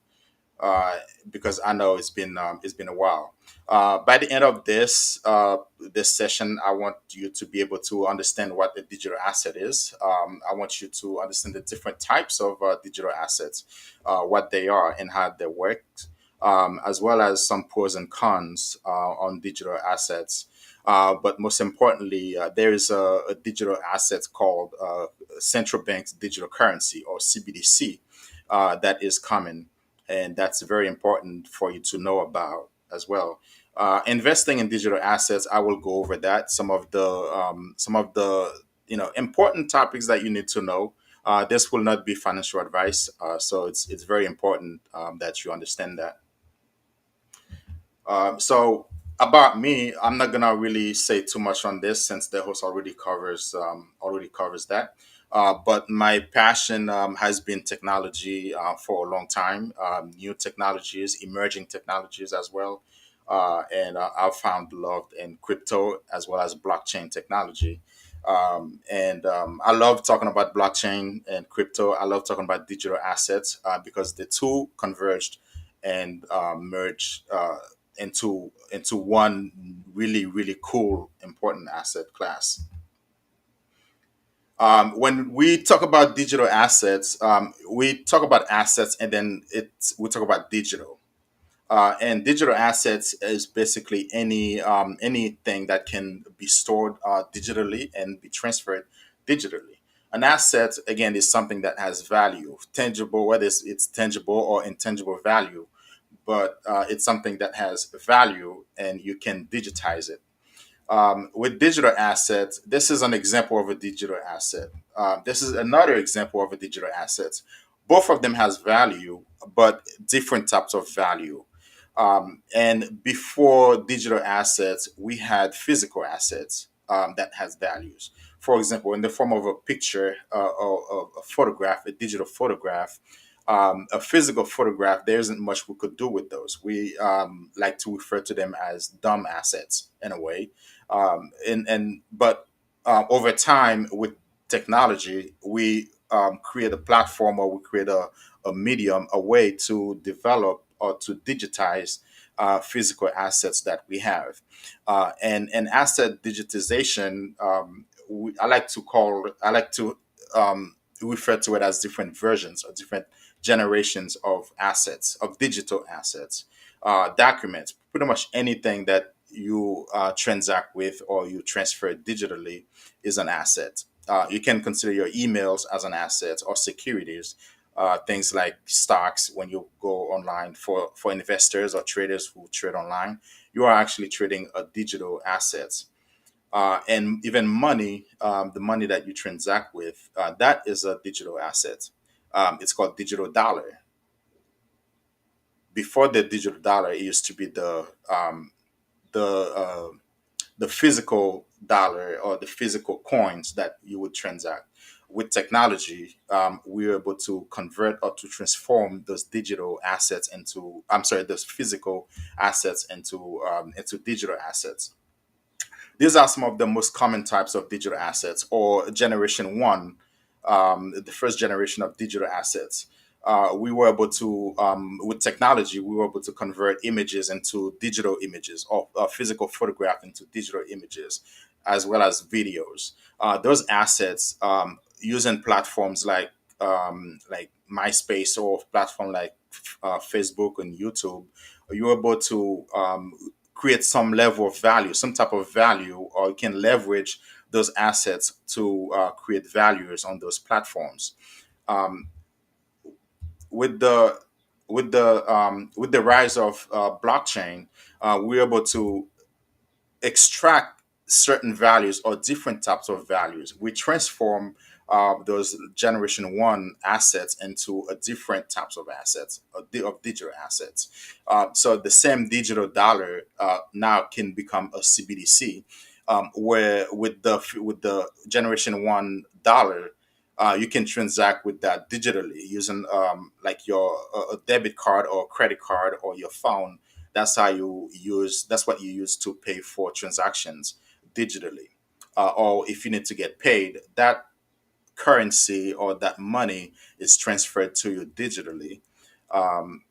uh, because I know it's been a while. By the end of this session, I want you to be able to understand what a digital asset is. I want you to understand the different types of digital assets, what they are and how they work, as well as some pros and cons on digital assets. But most importantly, there is a digital asset called central bank's digital currency, or CBDC, that is common, and that's very important for you to know about as well. Investing in digital assets, I will go over that. Some of the important topics that you need to know. This will not be financial advice, so it's very important that you understand that. So about me, I'm not gonna really say too much on this since the host already covers that. But my passion has been technology for a long time. New technologies, emerging technologies as well, and I've found love in crypto as well as blockchain technology. And I love talking about blockchain and crypto. I love talking about digital assets because the two converged and merged into one really cool important asset class. When we talk about digital assets, we talk about assets and then we talk about digital. And digital assets is basically anything that can be stored digitally and be transferred digitally. An asset, again, is something that has value, tangible, whether it's tangible or intangible value, but it's something that has value and you can digitize it. With digital assets, this is an example of a digital asset. This is another example of a digital asset. Both of them has value, but different types of value. And before digital assets, we had physical assets that has values. For example, in the form of a picture, or a photograph, a digital photograph, a physical photograph, there isn't much we could do with those. We like to refer to them as dumb assets in a way. And but Over time with technology, we create a platform, or we create a medium, a way to develop or to digitize physical assets that we have. And asset digitization, I like to refer to it as different versions or different generations of assets, of digital assets, documents, pretty much anything that you transact with or you transfer digitally is an asset. You can consider your emails as an asset, or securities, things like stocks. When you go online, for investors or traders who trade online, you are actually trading a digital asset. And even money, the money that you transact with, that is a digital asset. It's called digital dollar. Before the digital dollar, it used to be the uh, the physical dollar or the physical coins that you would transact. With technology, we were able to convert or to transform those digital assets into, I'm sorry, those physical assets into digital assets. These are some of the most common types of digital assets, or generation one, the first generation of digital assets. We were able to, with technology, we were able to convert images into digital images, or physical photograph into digital images, as well as videos. Those assets, using platforms like MySpace, or platform like Facebook and YouTube, you were able to create some level of value, some type of value, or you can leverage those assets to create values on those platforms. Um, with the with the rise of blockchain, we're able to extract certain values or different types of values. We transform those generation one assets into a different types of assets, of digital assets. So the same digital dollar now can become a CBDC, where with the generation one dollar, you can transact with that digitally using like your a debit card or credit card or your phone. That's what you use to pay for transactions digitally. Or if you need to get paid, that currency or that money is transferred to you digitally. um,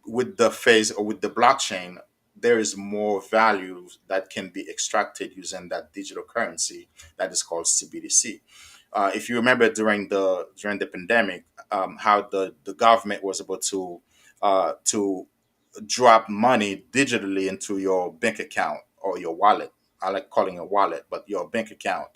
with the phase or with the blockchain, there is more value that can be extracted using that digital currency that is called CBDC. If you remember during the pandemic, how the government was able to drop money digitally into your bank account or your wallet. I like calling it a wallet, but your bank account.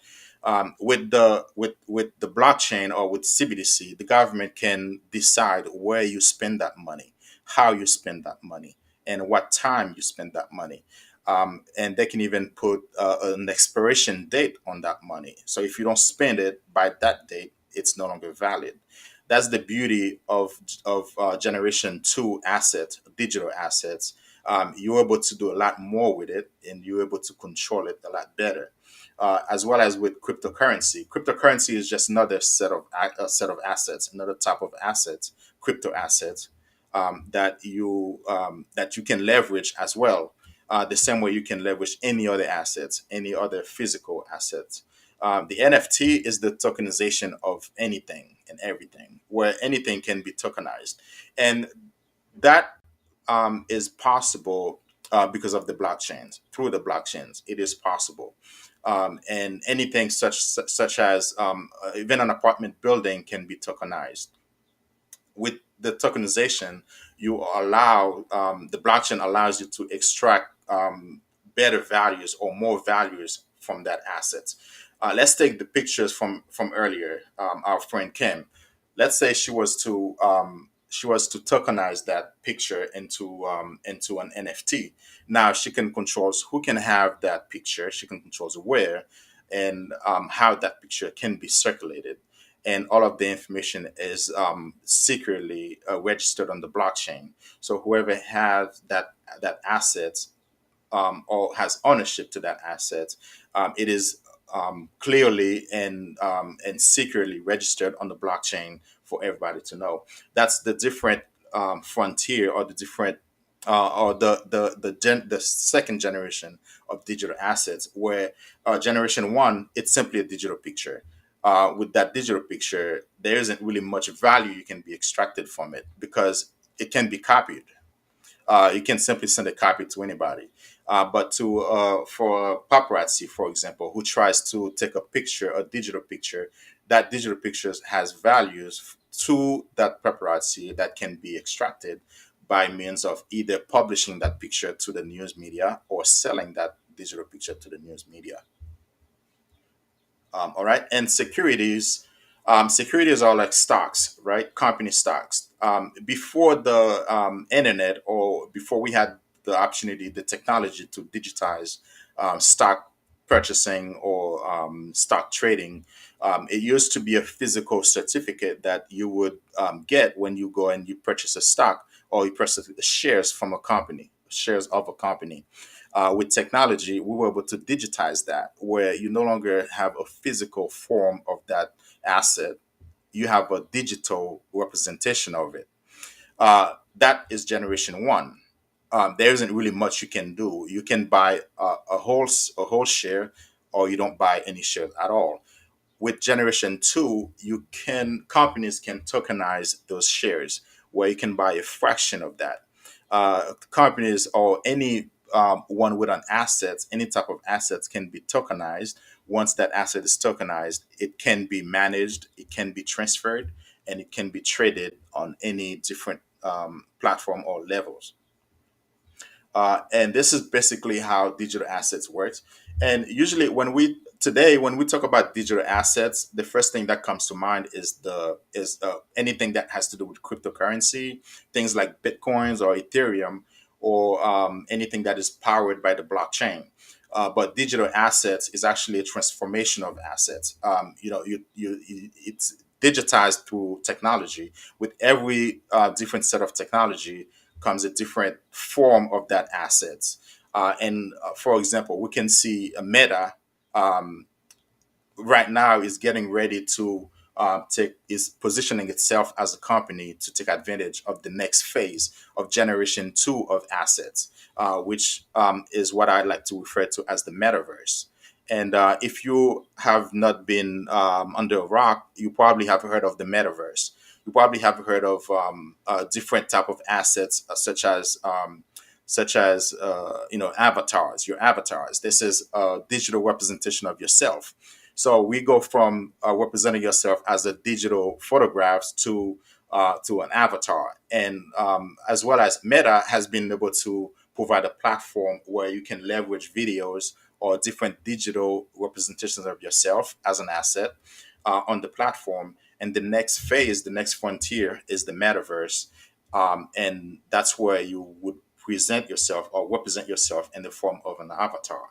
With the blockchain or with CBDC, the government can decide where you spend that money, how you spend that money, and what time you spend that money. And they can even put an expiration date on that money. So if you don't spend it by that date, it's no longer valid. That's the beauty of generation two assets, digital assets. You're able to do a lot more with it, and you're able to control it a lot better. As well as with cryptocurrency. Cryptocurrency is just another set of assets, another type of assets, crypto assets that you can leverage as well. The same way you can leverage any other assets, any other physical assets. The NFT is the tokenization of anything and everything, where anything can be tokenized, and that is possible because of the blockchains. Through the blockchains, it is possible, and anything such as even an apartment building can be tokenized. With the tokenization, you allow the blockchain allows you to extract better values or more values from that asset. Let's take the pictures from earlier. Our friend Kim. Let's say she was to tokenize that picture into an NFT. Now she can control who can have that picture. She can control where and how that picture can be circulated, and all of the information is secretly registered on the blockchain. So whoever has that asset or has ownership to that asset, it is clearly and secretly registered on the blockchain for everybody to know. That's the different frontier or the different or the second generation of digital assets, where generation one, it's simply a digital picture. With that digital picture, there isn't really much value you can be extracted from it because it can be copied. You can simply send a copy to anybody. But to for paparazzi, for example, who tries to take a picture, a digital picture, that digital picture has values to that paparazzi that can be extracted by means of either publishing that picture to the news media or selling that digital picture to the news media. All right, and securities are like stocks, right? Company stocks. Before the internet, or before we had the opportunity, the technology to digitize stock purchasing or stock trading, it used to be a physical certificate that you would get when you go and you purchase a stock or you purchase shares from a company, shares of a company. With technology, we were able to digitize that, where you no longer have a physical form of that asset, you have a digital representation of it. That is generation one. There isn't really much you can do. You can buy a whole share, or you don't buy any shares at all. With generation two, you can companies can tokenize those shares, where you can buy a fraction of that. Companies or any one with an asset, any type of assets can be tokenized. Once that asset is tokenized, it can be managed, it can be transferred, and it can be traded on any different platform or levels. And this is basically how digital assets works. And usually, when we talk about digital assets, the first thing that comes to mind is the is anything that has to do with cryptocurrency, things like bitcoins or Ethereum, or anything that is powered by the blockchain. But digital assets is actually a transformation of assets. It's digitized through technology. With every different set of technology comes a different form of that assets. And For example, we can see a Meta um, right now is getting ready to take is positioning itself as a company to take advantage of the next phase of generation two of assets, which is what I like to refer to as the metaverse. And if you have not been under a rock, you probably have heard of the metaverse. You probably have heard of different type of assets, such as avatars. Your avatars. This is a digital representation of yourself. So we go from representing yourself as a digital photographs to an avatar, and as well as Meta has been able to provide a platform where you can leverage videos or different digital representations of yourself as an asset on the platform. And the next phase, the next frontier is the metaverse. And that's where you would present yourself or represent yourself in the form of an avatar.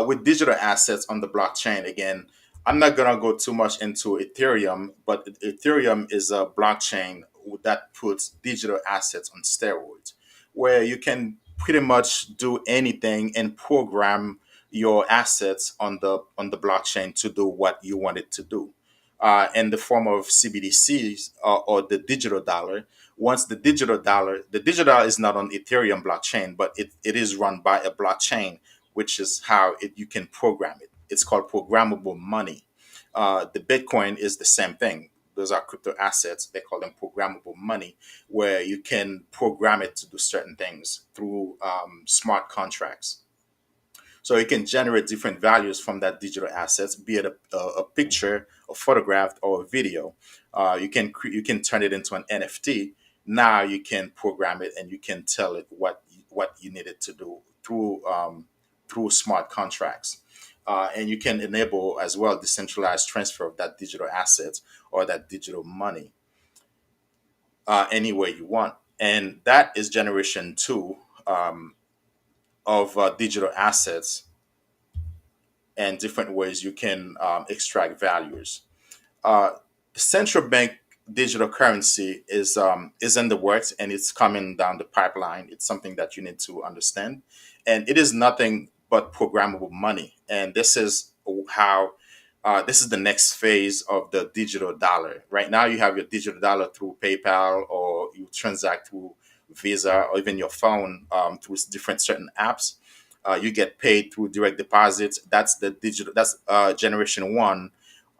With digital assets on the blockchain, again, I'm not going to go too much into Ethereum, but Ethereum is a blockchain that puts digital assets on steroids, where you can pretty much do anything and program your assets on the blockchain to do what you want it to do. In the form of CBDCs, or the digital dollar. Once the digital dollar is not on Ethereum blockchain, but it is run by a blockchain, which is how you can program it. It's called programmable money. The Bitcoin is the same thing. Those are crypto assets. They call them programmable money, where you can program it to do certain things through smart contracts. So you can generate different values from that digital assets, be it a picture, a photograph, or a video. You can turn it into an NFT. Now you can program it and you can tell it what you need it to do through smart contracts. And you can enable as well decentralized transfer of that digital asset or that digital money any way you want. And that is generation two of digital assets and different ways you can extract values. Uh, the central bank digital currency is in the works and it's coming down the pipeline. It's something that you need to understand, and it is nothing but programmable money. And this is the next phase of the digital dollar. Right now, you have your digital dollar through PayPal, or you transact through Visa, or even your phone through different certain apps. You get paid through direct deposits. That's the digital. That's generation one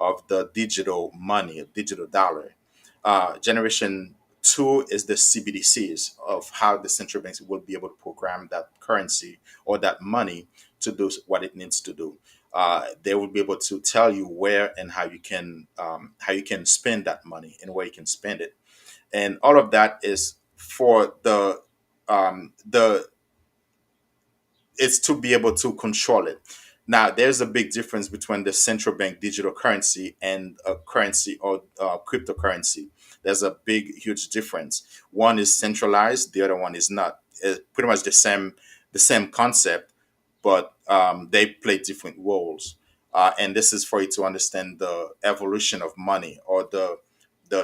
of the digital money, digital dollar. Generation two is the CBDCs, of how the central banks will be able to program that currency or that money to do what it needs to do. They will be able to tell you where and how you can spend that money and where you can spend it, and all of that is for the it's to be able to control it. Now, there's a big difference between the central bank digital currency and a currency or cryptocurrency. There's a big, huge difference. One is centralized, the other one is not. It's pretty much the same concept, but they play different roles. And this is for you to understand the evolution of money, or the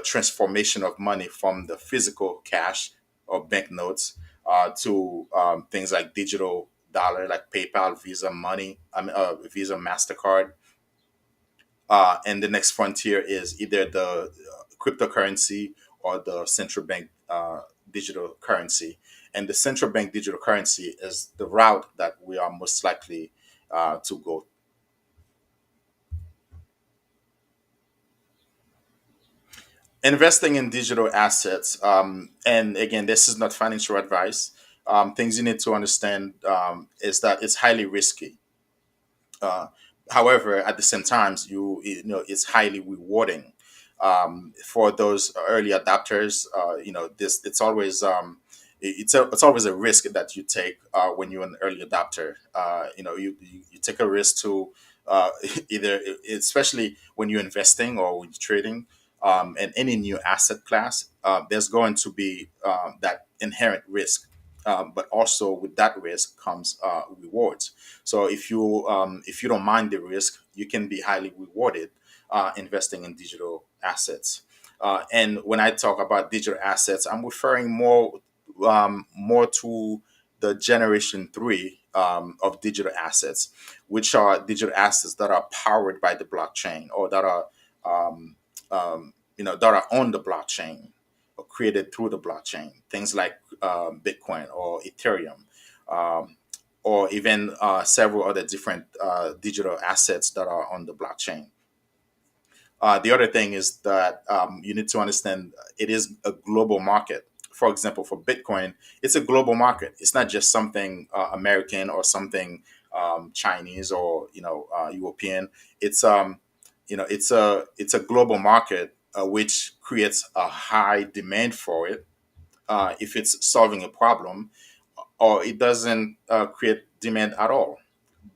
transformation of money from the physical cash or banknotes to things like digital dollar, like PayPal, Visa, money, Visa, Mastercard. And the next frontier is either the cryptocurrency or the central bank digital currency. And the central bank digital currency is the route that we are most likely to go. Investing in digital assets, and again, this is not financial advice. Things you need to understand is that it's highly risky. Uh, However, at the same times, you know it's highly rewarding for those early adopters. This it's always it's always a risk that you take when you're an early adopter. You take a risk to either, especially when you're investing or when you're trading in any new asset class. There's going to be that inherent risk. But also with that risk comes rewards. So if you don't mind the risk, you can be highly rewarded investing in digital assets. And when I talk about digital assets, I'm referring more to the generation three of digital assets, which are digital assets that are powered by the blockchain, or that are that are on the blockchain or created through the blockchain. Things like Bitcoin or Ethereum, um, or even several other different digital assets that are on the blockchain. The other thing is that you need to understand it is a global market. For example, for Bitcoin, it's a global market. It's not just something American or something Chinese or European. It's it's a global market, which creates a high demand for it if it's solving a problem, or it doesn't create demand at all.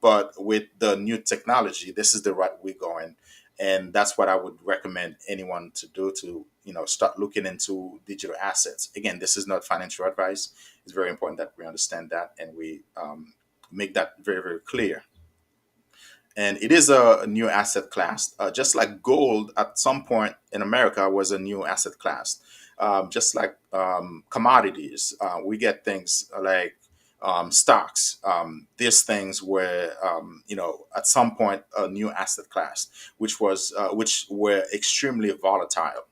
But with the new technology, this is the right way going, and that's what I would recommend anyone to do, to start looking into digital assets. Again, this is not financial advice. It's very important that we understand that, and we make that very, very clear. And it is a new asset class, just like gold at some point in America was a new asset class. Just like commodities, we get things like stocks. These things were, at some point a new asset class, which were extremely volatile.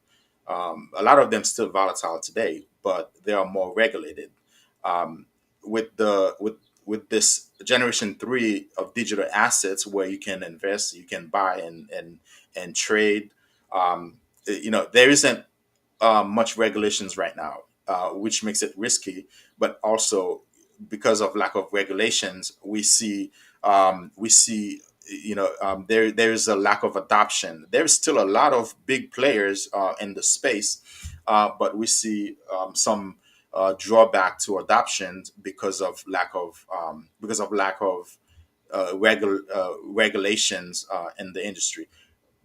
A lot of them still volatile today, but they are more regulated. Um, with this generation three of digital assets, where you can invest, you can buy and trade. There isn't much regulations right now, which makes it risky. But also, because of lack of regulations, we see there's a lack of adoption. There's still a lot of big players in the space, but we see some drawback to adoption because of lack of regulations in the industry.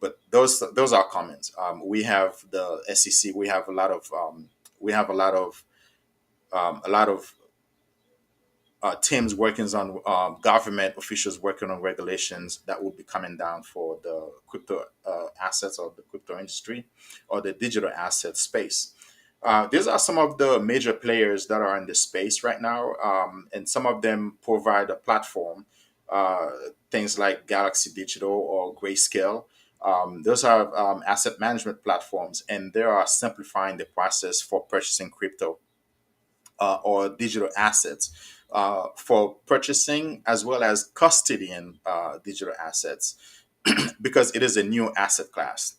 But those are comments. We have the SEC. We have a lot of teams working on government officials working on regulations that will be coming down for the crypto assets, or the crypto industry, or the digital asset space. These are some of the major players that are in this space right now, and some of them provide a platform. Uh, Things like Galaxy Digital or Grayscale. Those are asset management platforms, and they are simplifying the process for purchasing crypto or digital assets, for purchasing as well as custodying digital assets, because it is a new asset class.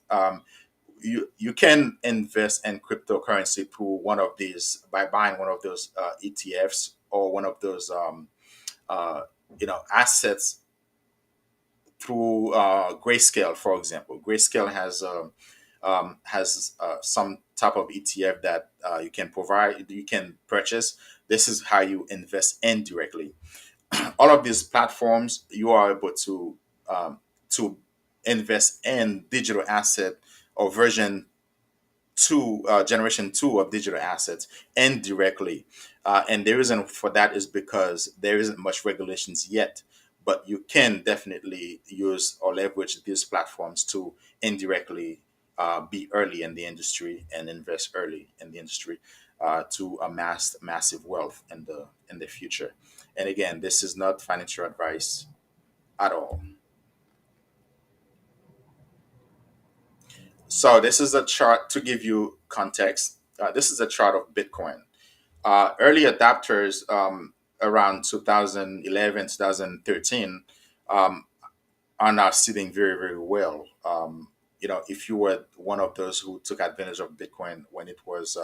You can invest in cryptocurrency through one of these, by buying one of those ETFs, or one of those assets through Grayscale, for example. Grayscale has some type of ETF that you can purchase. This is how you invest indirectly. All of these platforms, you are able to invest in digital asset, or version two, generation two of digital assets indirectly. And the reason for that is because there isn't much regulations yet, but you can definitely use or leverage these platforms to indirectly be early in the industry and invest early in the industry, to amass massive wealth in the future. And again, this is not financial advice at all. So this is a chart to give you context. This is a chart of Bitcoin. Early adopters, around 2011, 2013, um, are now sitting very, very well. If you were one of those who took advantage of Bitcoin when it was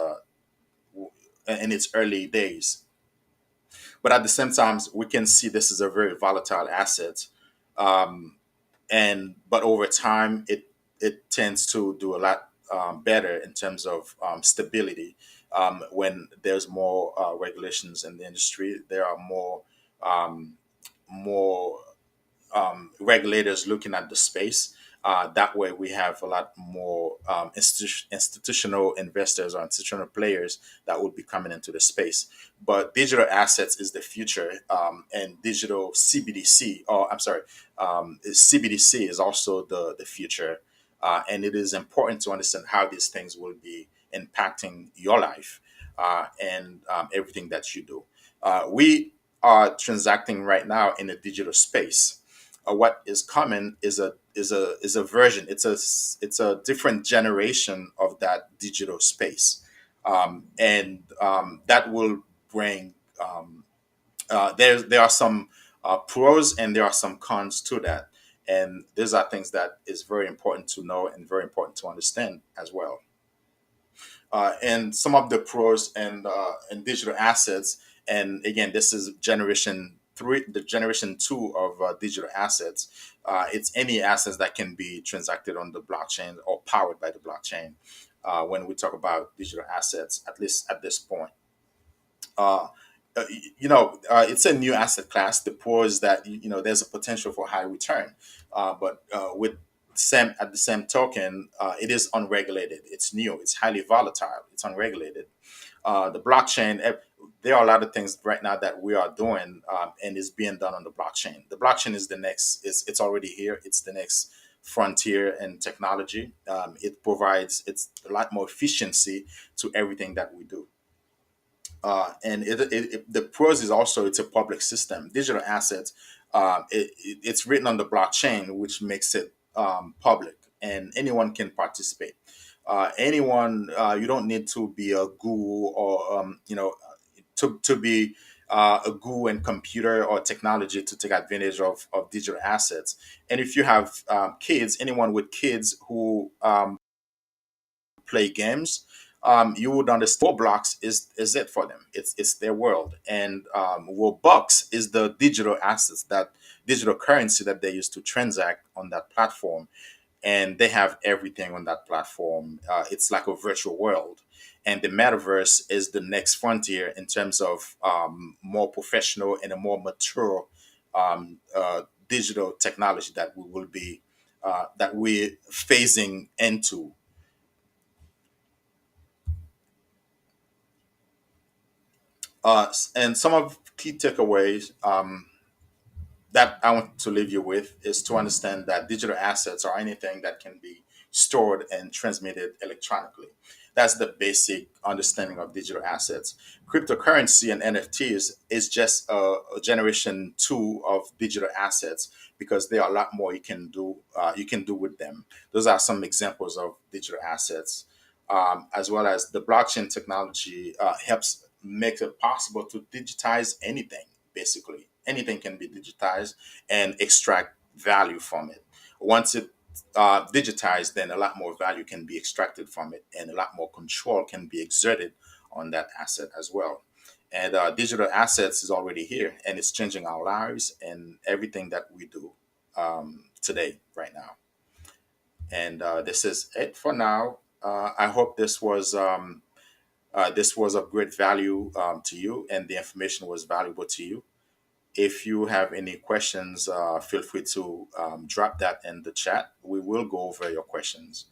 in its early days. But at the same time, we can see this is a very volatile asset. Um, and but over time, it tends to do a lot better in terms of stability. When there's more regulations in the industry, there are more regulators looking at the space. That way, we have a lot more institutional investors or institutional players that will be coming into the space. But digital assets is the future, and digital CBDC, or I'm sorry, CBDC is also the future. And it is important to understand how these things will be impacting your life, and everything that you do. We are transacting right now in a digital space. What is coming is a version. It's a different generation of that digital space, and that will bring. There are some pros and there are some cons to that. And these are things that is very important to know and very important to understand as well. And some of the pros and digital assets. And again, this is generation three, the generation two of digital assets. It's any assets that can be transacted on the blockchain or powered by the blockchain. When we talk about digital assets, at least at this point, uh, it's a new asset class. The pro is that there's a potential for high return, but with same at the same token, it is unregulated. It's new. It's highly volatile. It's unregulated. The blockchain. There are a lot of things right now that we are doing, and is being done on the blockchain. The blockchain is the next. It's already here. It's the next frontier in technology. It provides it's a lot more efficiency to everything that we do. The pros is also it's a public system. Digital assets, it's written on the blockchain, which makes it public, and anyone can participate. Anyone, you don't need to be a guru or to be a guru in computer or technology to take advantage of digital assets. And if you have kids, anyone with kids who play games, you would understand Roblox is it for them. It's their world, and Robux is the digital assets that digital currency that they use to transact on that platform, and they have everything on that platform. It's like a virtual world, and the metaverse is the next frontier in terms of more professional and a more mature digital technology that we will be that we're phasing into. And some of key takeaways that I want to leave you with is to understand that digital assets are anything that can be stored and transmitted electronically. That's the basic understanding of digital assets. Cryptocurrency and NFTs is just a generation two of digital assets because there are a lot more you can do. You can do with them. Those are some examples of digital assets, as well as the blockchain technology helps make it possible to digitize anything. Basically, anything can be digitized and extract value from it. Once it digitized, then a lot more value can be extracted from it, and a lot more control can be exerted on that asset as well. And digital assets is already here, and it's changing our lives and everything that we do today, right now. And this is it for now. I hope this was of great value to you, and the information was valuable to you. If you have any questions, feel free to drop that in the chat. We will go over your questions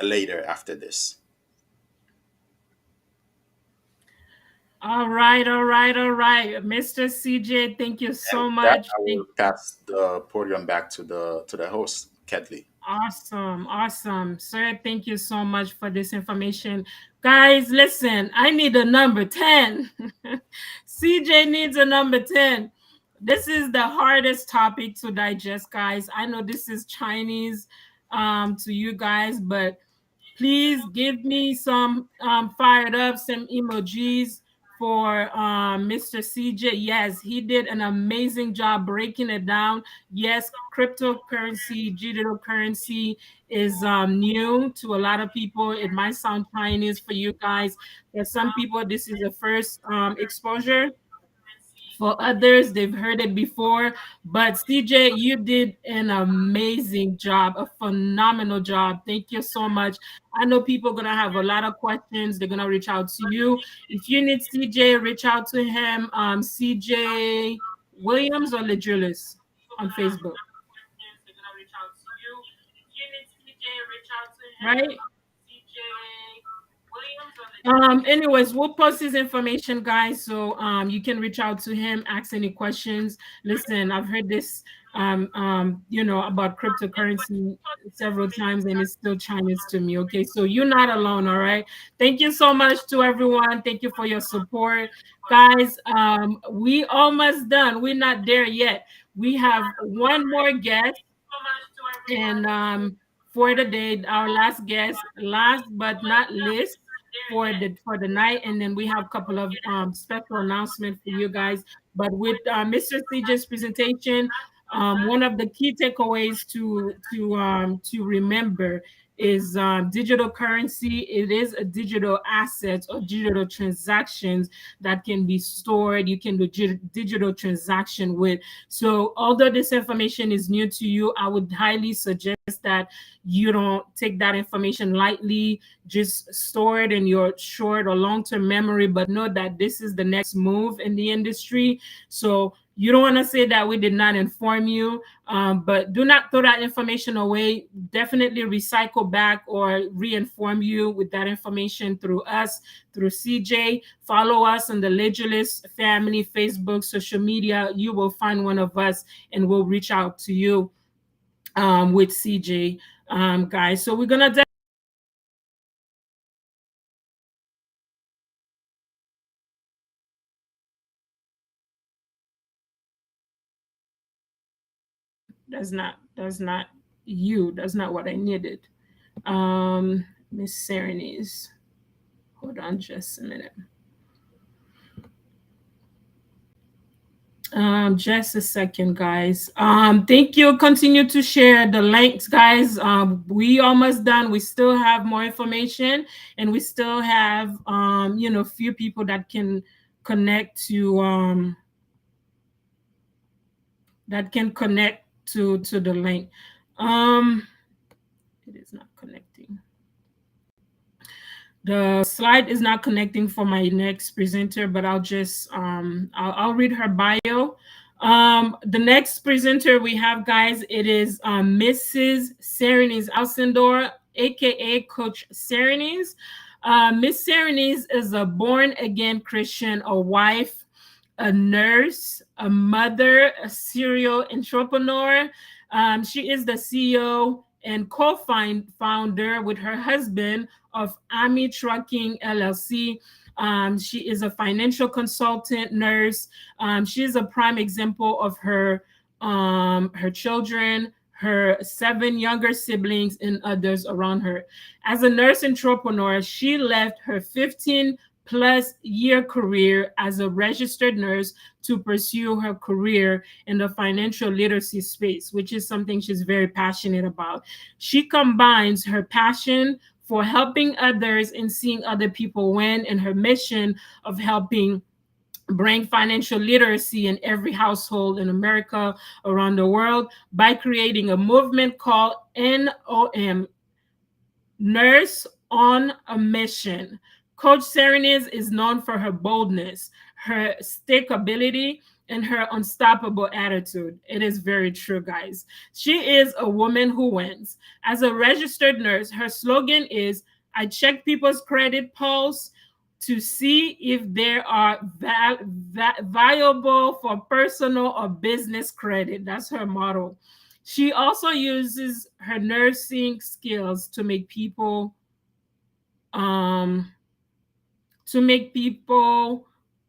later after this. All right, all right, all right. Mr. CJ, thank you And so with that, much. I will pass the podium back to the host, Kedley. Awesome, awesome. Sir, thank you so much for this information. Guys, listen, I need a number 10. CJ needs a number 10. This is the hardest topic to digest, guys. I know this is Chinese to you guys, but please give me some fired up, some emojis for Mr. CJ. Yes, he did an amazing job breaking it down. Yes, cryptocurrency, digital currency is new to a lot of people. It might sound Chinese for you guys. For some people, this is the first exposure. For others, they've heard it before. But CJ, you did an amazing job, a phenomenal job. Thank you so much. I know people are going to have a lot of questions. They're going to reach out to you. If you need CJ, reach out to him. CJ Williams or Lejulis on Facebook. Right? Anyways, we'll post his information, guys, so you can reach out to him, ask any questions. Listen, I've heard this about cryptocurrency several times, and it's still Chinese to me. Okay, so you're not alone. All right, thank you so much to everyone. Thank you for your support, guys. We almost done. We're not there yet. We have one more guest, and for the day, our last guest, last but not least, for the night, and then we have a couple of special announcements for you guys. But with Mr. CJ's presentation, One of the key takeaways to remember is digital currency. It is a digital asset or digital transactions that can be stored. You can do digital transaction with. So although this information is new to you, I would highly suggest that you don't take that information lightly. Just store it in your short or long-term memory, but know that this is the next move in the industry. So you don't want to say that we did not inform you, but do not throw that information away. Definitely recycle back or re-inform you with that information through us, through CJ. Follow us on the Legulist family, Facebook, social media. You will find one of us and we'll reach out to you with CJ, guys. So we're going to that's not you. That's not what I needed. Miss Serenese. Hold on just a minute. Just a second, guys. Thank you. Continue to share the links, guys. We almost done. We still have more information, and we still have few people that can connect to to the link. Um, it is not connecting. The slide is not connecting for my next presenter, but I'll just I'll read her bio. The next presenter we have, guys, it is Mrs. Serenese Alcindor, aka Coach Serenese. Miss Serenese is a born again Christian, a wife, a nurse, a mother, a serial entrepreneur. She is the CEO and co-founder with her husband of Ami Trucking LLC. She is a financial consultant, nurse. She is a prime example of her children, her 7 younger siblings, and others around her. As a nurse entrepreneur, she left her 15-plus-year career as a registered nurse to pursue her career in the financial literacy space, which is something she's very passionate about. She combines her passion for helping others and seeing other people win and her mission of helping bring financial literacy in every household in America, around the world, by creating a movement called NOM, Nurse on a Mission. Coach Serenese is known for her boldness, her stickability, and her unstoppable attitude. It is very true, guys. She is a woman who wins. As a registered nurse, her slogan is, I check people's credit pulse to see if they are viable for personal or business credit. That's her motto. She also uses her nursing skills um, to make people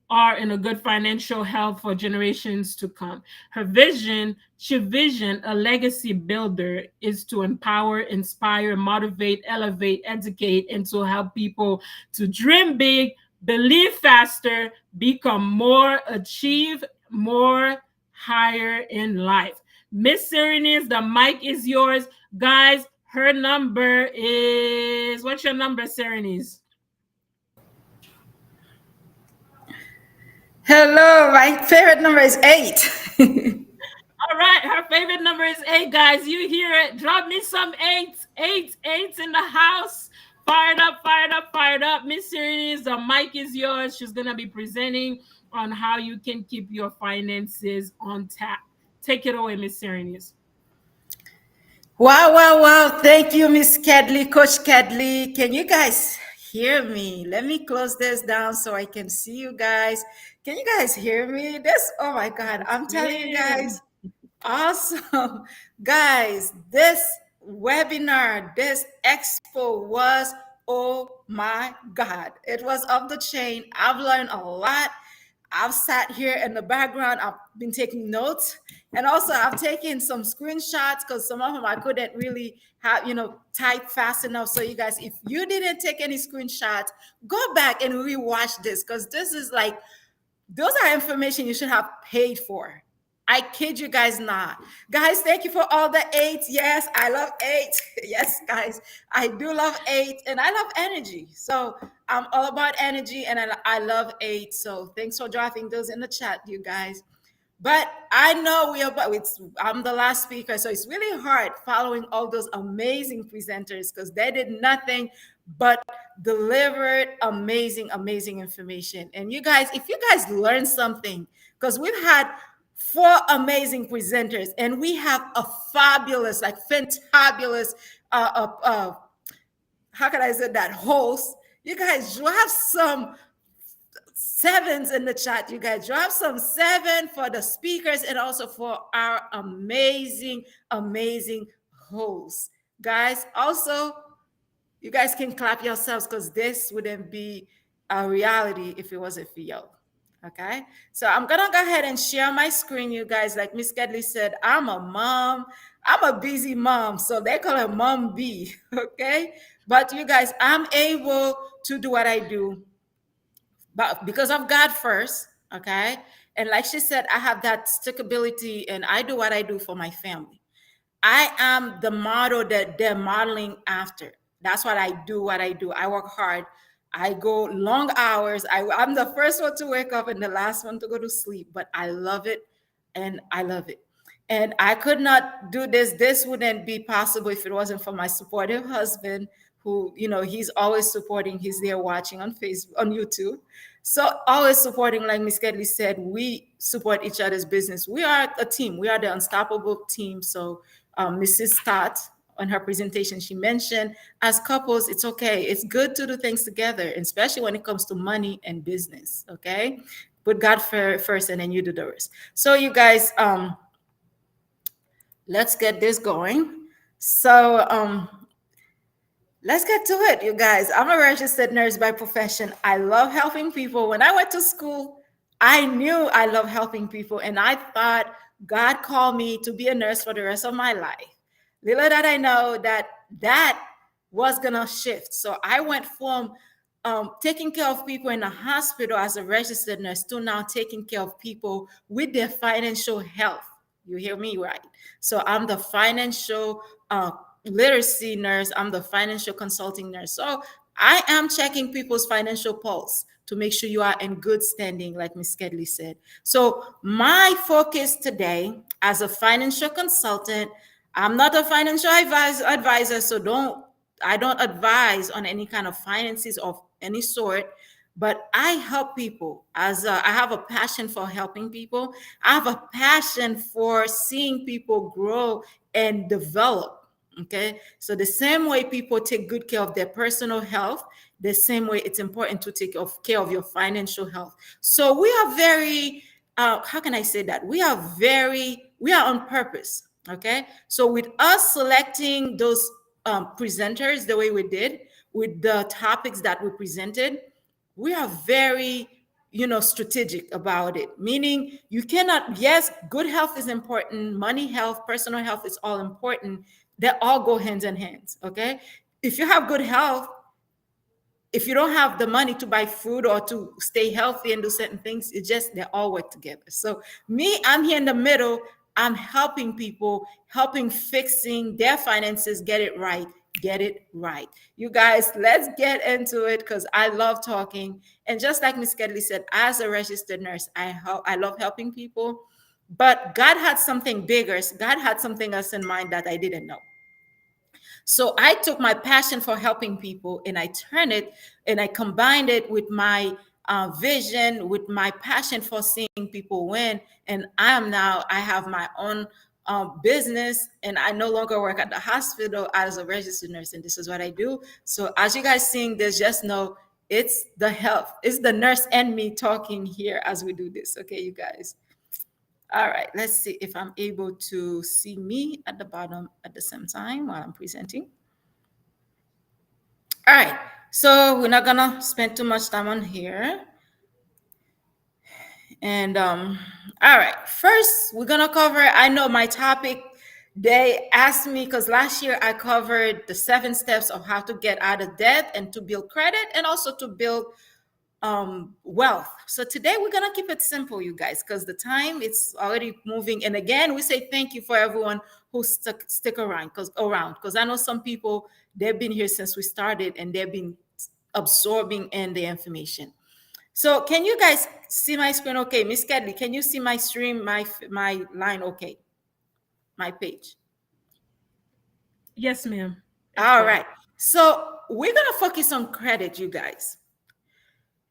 are in a good financial health for generations to come. Her vision, she vision a legacy builder, is to empower, inspire, motivate, elevate, educate, and to help people to dream big, believe faster, become more, achieve more, higher in life. Miss Serenese, the mic is yours. Guys, her number is, what's your number, Serenese? Hello, my favorite number is 8. All right, her favorite number is 8, guys. You hear it. Drop me some eights. Eights in the house. Fired up, fired up, fired up. Miss Serenese, the mic is yours. She's going to be presenting on how you can keep your finances on tap. Take it away, Miss Serenese. Wow, wow, wow. Thank you, Miss Kedley, Coach Kedley. Can you guys hear me? Let me close this down so I can see you guys. Can you guys hear me? This, oh my God, I'm telling you Yeah. guys, awesome. Guys, this webinar, this expo was, oh my God, it was off the chain. I've learned a lot. I've sat here in the background. I've been taking notes, and also I've taken some screenshots because some of them I couldn't really have, type fast enough. So you guys, if you didn't take any screenshots, go back and rewatch this because this is like, those are information you should have paid for. I kid you guys not. Guys, thank you for all the eights. Yes, I love eight. Yes, guys, I do love eight and I love energy. So I'm all about energy and I love eight. So thanks for dropping those in the chat, you guys. But I know we are, but I'm the last speaker, so it's really hard following all those amazing presenters because they did nothing but delivered amazing, amazing information. And you guys, if you guys learned something, because we've had four amazing presenters and we have a fabulous, like fantabulous, how can I say that, host. You guys drop some sevens in the chat. You guys drop some seven for the speakers and also for our amazing, amazing hosts. Guys, also, you guys can clap yourselves because this wouldn't be a reality if it wasn't for you. Okay, so I'm gonna go ahead and share my screen, you guys. Like Miss Kedley said, I'm a mom. I'm a busy mom, so they call her Mom B. Okay, but you guys, I'm able to do what I do but because of God first, okay? And like she said, I have that stickability and I do what I do for my family. I am the model that they're modeling after. That's what I do, what I do. I work hard. I go long hours. I'm the first one to wake up and the last one to go to sleep, but I love it and I love it. And I could not do this. This wouldn't be possible if it wasn't for my supportive husband, who, he's always supporting. He's there watching on Facebook, on YouTube. So always supporting, like Miss Kedley said, we support each other's business. We are a team. We are the unstoppable team. So Mrs. Stott, on her presentation, she mentioned as couples, it's okay. It's good to do things together, especially when it comes to money and business. Okay, put God first, and then you do the rest. So you guys, let's get this going. So let's get to it, you guys. I'm a registered nurse by profession. I love helping people. When I went to school, I knew I love helping people, and I thought God called me to be a nurse for the rest of my life. Little did I know that was gonna shift. So I went from taking care of people in a hospital as a registered nurse to now taking care of people with their financial health. You hear me right? So I'm the financial literacy nurse. I'm the financial consulting nurse. So I am checking people's financial pulse to make sure you are in good standing, like Ms. Kedley said. So my focus today as a financial consultant, I'm not a financial advisor, so I don't advise on any kind of finances of any sort, but I help people. I have a passion for helping people. I have a passion for seeing people grow and develop. Okay, so the same way people take good care of their personal health, the same way it's important to take care of your financial health. So we are very, how can I say that? We are on purpose. Okay, so with us selecting those presenters the way we did, with the topics that we presented, we are very strategic about it, meaning you cannot, yes, good health is important, money health, personal health is all important. They all go hands in hands. Okay, if you have good health, if you don't have the money to buy food or to stay healthy and do certain things, it just, they all work together. So me, I'm here in the middle. I'm helping people, helping fixing their finances, get it right. You guys, let's get into it because I love talking. And just like Miss Kedley said, as a registered nurse, I love helping people. But God had something bigger. God had something else in mind that I didn't know. So I took my passion for helping people and I turned it and I combined it with my vision, with my passion for seeing people win. And I have my own business and I no longer work at the hospital as a registered nurse. And this is what I do. So as you guys seeing this, just know it's the health, it's the nurse and me talking here as we do this. Okay, you guys. All right, let's see if I'm able to see me at the bottom at the same time while I'm presenting. All right, so we're not gonna spend too much time on here. And all right, first we're gonna cover, I know my topic, they asked me, because last year I covered the 7 steps of how to get out of debt and to build credit and also to build wealth. So today we're gonna keep it simple, you guys, because the time it's already moving. And again, we say thank you for everyone who stick around because I know some people, they've been here since we started and they've been absorbing in the information. So can you guys see my screen? Okay, Miss Kedley, can you see my stream, my line? Okay, my page. Yes, ma'am. It's All good. right. So we're gonna focus on credit, you guys.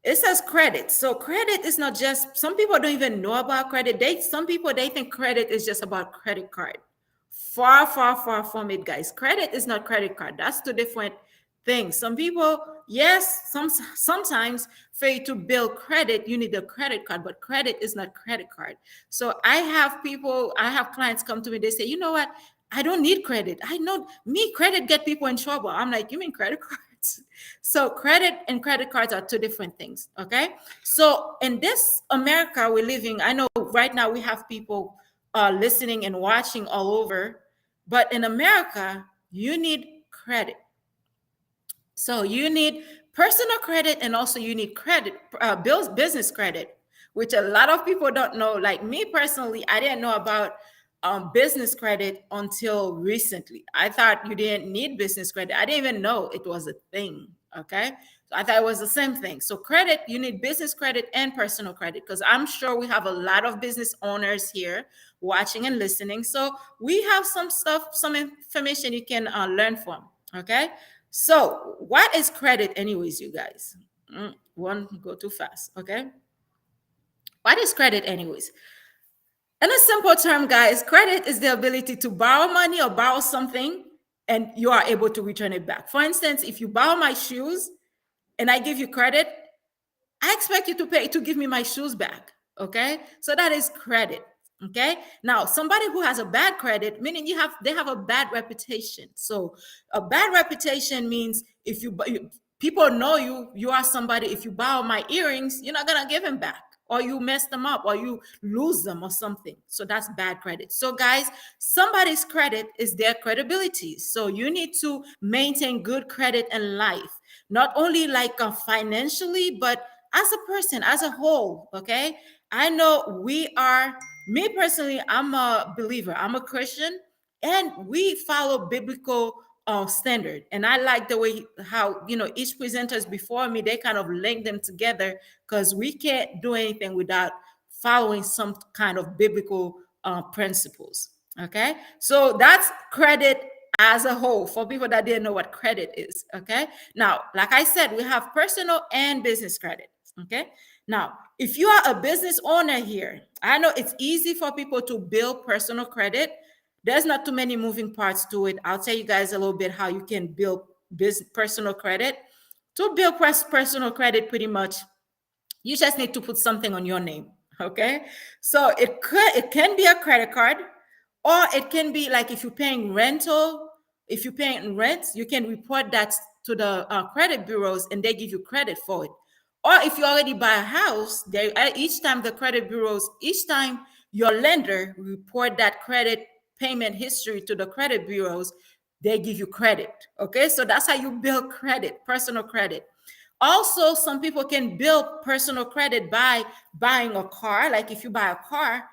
It says credit. So credit is not just, some people don't even know about credit. Some people, they think credit is just about credit card. Far, far, far from it, guys. Credit is not credit card. That's two different things. Some people, yes, sometimes for you to build credit, you need a credit card, but credit is not credit card. So I have clients come to me, they say, you know what? I don't need credit. I know me, credit get people in trouble. I'm like, you mean credit cards? So credit and credit cards are two different things. Okay. So in this America we're living, I know right now we have people listening and watching all over, but in America, you need credit. So you need personal credit and also you need credit, bills, business credit, which a lot of people don't know. Like me personally, I didn't know about business credit until recently. I thought you didn't need business credit. I didn't even know it was a thing. Okay. So I thought it was the same thing. So credit, you need business credit and personal credit because I'm sure we have a lot of business owners here watching and listening. So we have some stuff, some information you can learn from. Okay. So, what is credit, anyways, you guys? One go too fast, okay? What is credit, anyways? In a simple term, guys, credit is the ability to borrow money or borrow something and you are able to return it back. For instance, if you borrow my shoes and I give you credit, I expect you to give me my shoes back. Okay. So that is credit. Okay. Now, somebody who has a bad credit, meaning they have a bad reputation. So a bad reputation means if people know you are somebody, if you borrow my earrings, you're not going to give them back or you mess them up or you lose them or something. So that's bad credit. So guys, somebody's credit is their credibility. So you need to maintain good credit in life, not only like financially, but as a person, as a whole. Okay. I know me personally, I'm a believer, I'm a Christian, and we follow biblical standard. And I like the way how, each presenters before me, they kind of link them together because we can't do anything without following some kind of biblical principles. Okay. So that's credit as a whole for people that didn't know what credit is. Okay. Now, like I said, we have personal and business credit. Okay. Now, if you are a business owner here, I know it's easy for people to build personal credit. There's not too many moving parts to it. I'll tell you guys a little bit how you can build personal credit. To build personal credit, pretty much, you just need to put something on your name. Okay. So it can be a credit card, or it can be like if you're paying rental, if you're paying rent, you can report that to the credit bureaus and they give you credit for it. Or if you already buy a house, each time the credit bureaus, each time your lender report that credit payment history to the credit bureaus, they give you credit. Okay, so that's how you build credit, personal credit. Also, some people can build personal credit by buying a car. Like if you buy a car,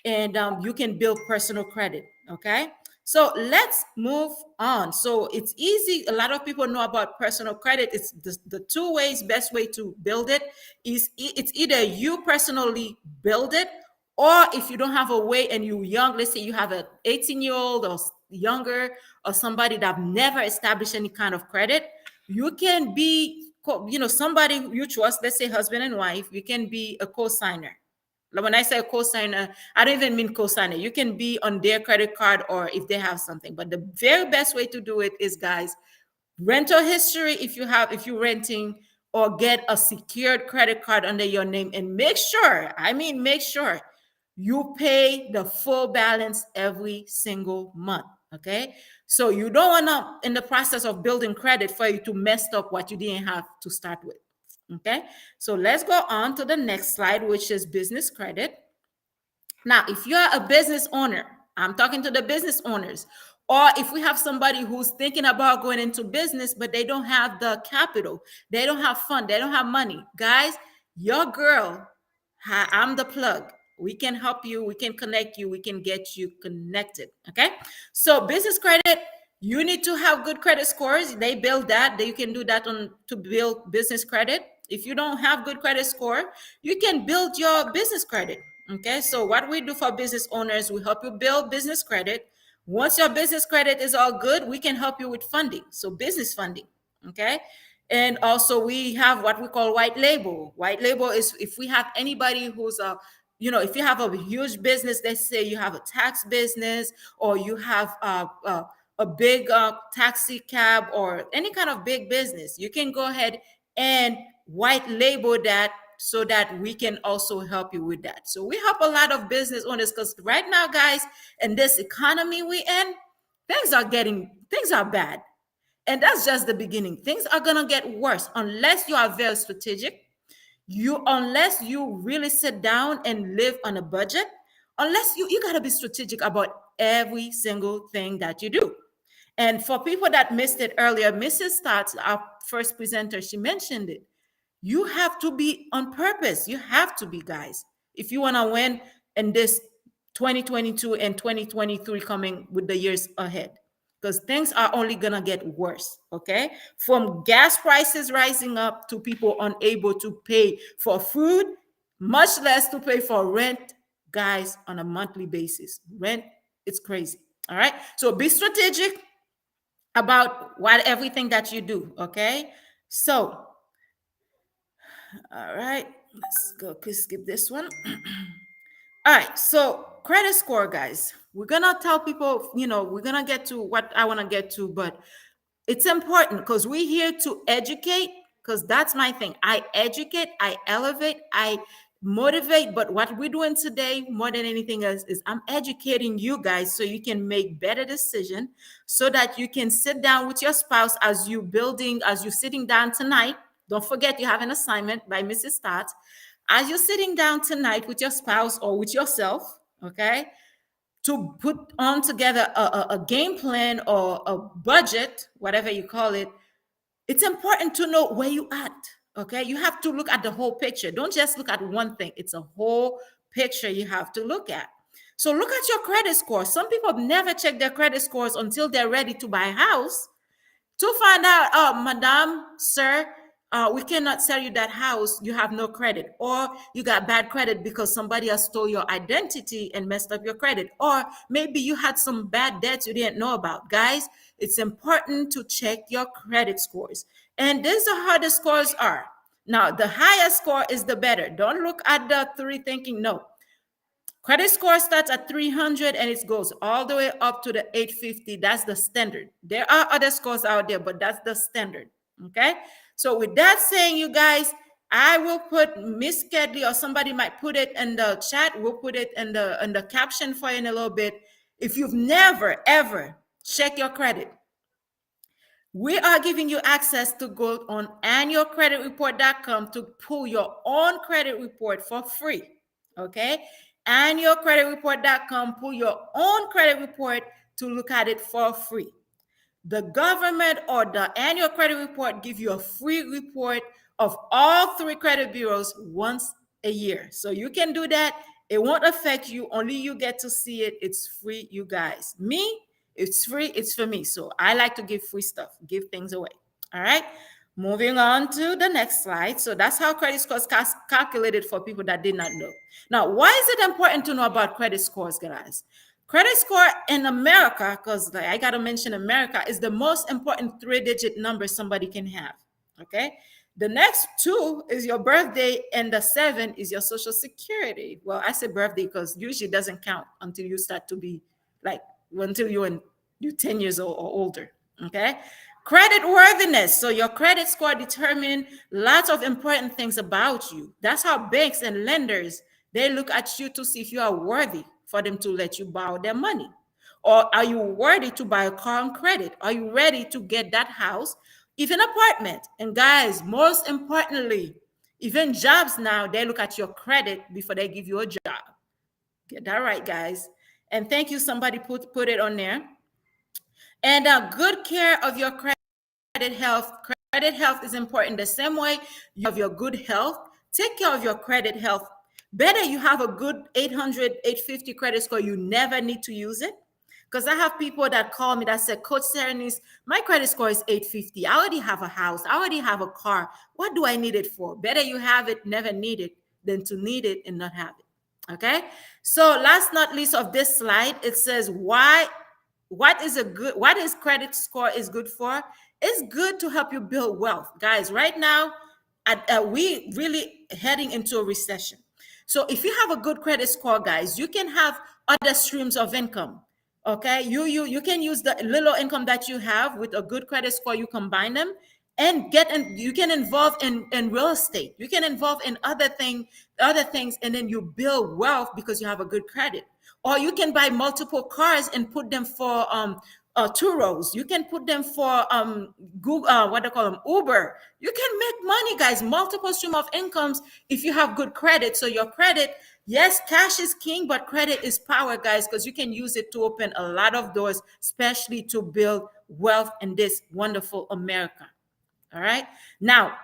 and you can build personal credit. Okay. So let's move on. So it's easy. A lot of people know about personal credit. It's the two ways, best way to build it is it's either you personally build it, or if you don't have a way and you're young, let's say you have an 18-year-old or younger, or somebody that never established any kind of credit, you can be, somebody you trust, let's say husband and wife, you can be a co-signer. When I say co-signer, I don't even mean co-signer. You can be on their credit card or if they have something. But the very best way to do it is, guys, rental history if you're renting, or get a secured credit card under your name, and make sure you pay the full balance every single month. Okay. So you don't want to, in the process of building credit, for you to mess up what you didn't have to start with. Okay. So let's go on to the next slide, which is business credit. Now, if you're a business owner, I'm talking to the business owners. Or if we have somebody who's thinking about going into business, but they don't have the capital, they don't have fund, they don't have money, guys, your girl, I'm the plug. We can help you, we can connect you, we can get you connected. Okay. So business credit, you need to have good credit scores. They build that. You can do that on to build business credit. If you don't have good credit score, you can build your business credit. Okay. So what we do for business owners, we help you build business credit. Once your business credit is all good, we can help you with funding. So business funding. Okay. And also we have what we call white label. White label is if we have anybody who's a, if you have a huge business, let's say you have a tax business, or you have a big taxi cab, or any kind of big business, you can go ahead and white label that so that we can also help you with that. So we help a lot of business owners because right now, guys, in this economy we in, things are bad. And that's just the beginning. Things are gonna get worse unless you are very strategic. Unless you really sit down and live on a budget, unless you gotta be strategic about every single thing that you do. And for people that missed it earlier, Mrs. Stotts, our first presenter, she mentioned it. You have to be on purpose. You have to be, guys, if you want to win in this 2022 and 2023 coming with the years ahead, because things are only going to get worse. Okay. From gas prices rising up to people unable to pay for food, much less to pay for rent, guys, on a monthly basis. Rent, it's crazy. All right. So be strategic about everything that you do. Okay. So, all right, let's go. Please skip this one. All right, so credit score, guys. We're gonna tell people, we're gonna get to what I want to get to, but it's important because we're here to educate, because that's my thing. I educate, I elevate, I motivate. But what we're doing today, more than anything else, is I'm educating you guys so you can make better decision, so that you can sit down with your spouse as you're sitting down tonight. Don't forget you have an assignment by Mrs. Stott. As you're sitting down tonight with your spouse or with yourself, okay, to put on together a game plan or a budget, whatever you call it, it's important to know where you at. Okay, you have to look at the whole picture. Don't just look at one thing. It's a whole picture you have to look at. So look at your credit score. Some people never check their credit scores until they're ready to buy a house, to find out, oh, madam, sir, we cannot sell you that house. You have no credit, or you got bad credit because somebody has stole your identity and messed up your credit, or maybe you had some bad debts you didn't know about. Guys, it's important to check your credit scores, and these are how the scores are. Now, the higher score is the better. Don't look at the three thinking, no. Credit score starts at 300 and it goes all the way up to the 850. That's the standard. There are other scores out there, but that's the standard. Okay. So with that saying, you guys, I will put Miss Kedley, or somebody might put it in the chat. We'll put it in the caption for you in a little bit. If you've never ever checked your credit, we are giving you access to go on annualcreditreport.com to pull your own credit report for free. Okay. Annualcreditreport.com, pull your own credit report to look at it for free. The government or the annual credit report give you a free report of all three credit bureaus once a year. So you can do that. It won't affect you. Only you get to see it. It's free, you guys. Me, it's free. It's for me. So I like to give free stuff, give things away. All right. Moving on to the next slide. So that's how credit scores calculated for people that did not know. Now, why is it important to know about credit scores, guys? Credit score in America, because I got to mention America, is the most important three-digit number somebody can have. Okay. The next two is your birthday, and the 7 is your social security. Well, I say birthday because usually it doesn't count until you start to be like, until you're 10 years old or older. Okay. Credit worthiness. So your credit score determines lots of important things about you. That's how banks and lenders, they look at you to see if you are worthy for them to let you borrow their money. Or are you worthy to buy a car on credit? Are you ready to get that house, even apartment? And guys, most importantly, even jobs now, they look at your credit before they give you a job. Get that right, guys. And thank you, somebody put it on there. And good care of your credit health. Credit health is important. The same way you have your good health, take care of your credit health. Better you have a good 800, 850 credit score. You never need to use it. Because I have people that call me that said, Coach Serenis, my credit score is 850. I already have a house. I already have a car. What do I need it for? Better you have it, never need it, than to need it and not have it. Okay. So last not least of this slide, it says what is credit score is good for. It's good to help you build wealth, guys. Right now we really heading into a recession. So if you have a good credit score, guys, you can have other streams of income. Okay, you can use the little income that you have with a good credit score. You combine them and you can involve in real estate. You can involve in other things, and then you build wealth because you have a good credit. Or you can buy multiple cars and put them for Turos. You can put them for Google, what they call them, Uber. You can make money, guys. Multiple stream of incomes if you have good credit. So your credit, yes, cash is king, but credit is power, guys, because you can use it to open a lot of doors, especially to build wealth in this wonderful America. All right. Now,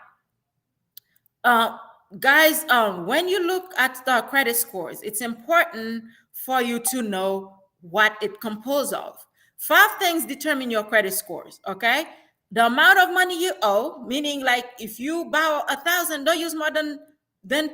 uh, guys, when you look at the credit scores, it's important for you to know what it composed of. 5 things determine your credit scores. Okay, the amount of money you owe, meaning like if you borrow 1,000, don't use more than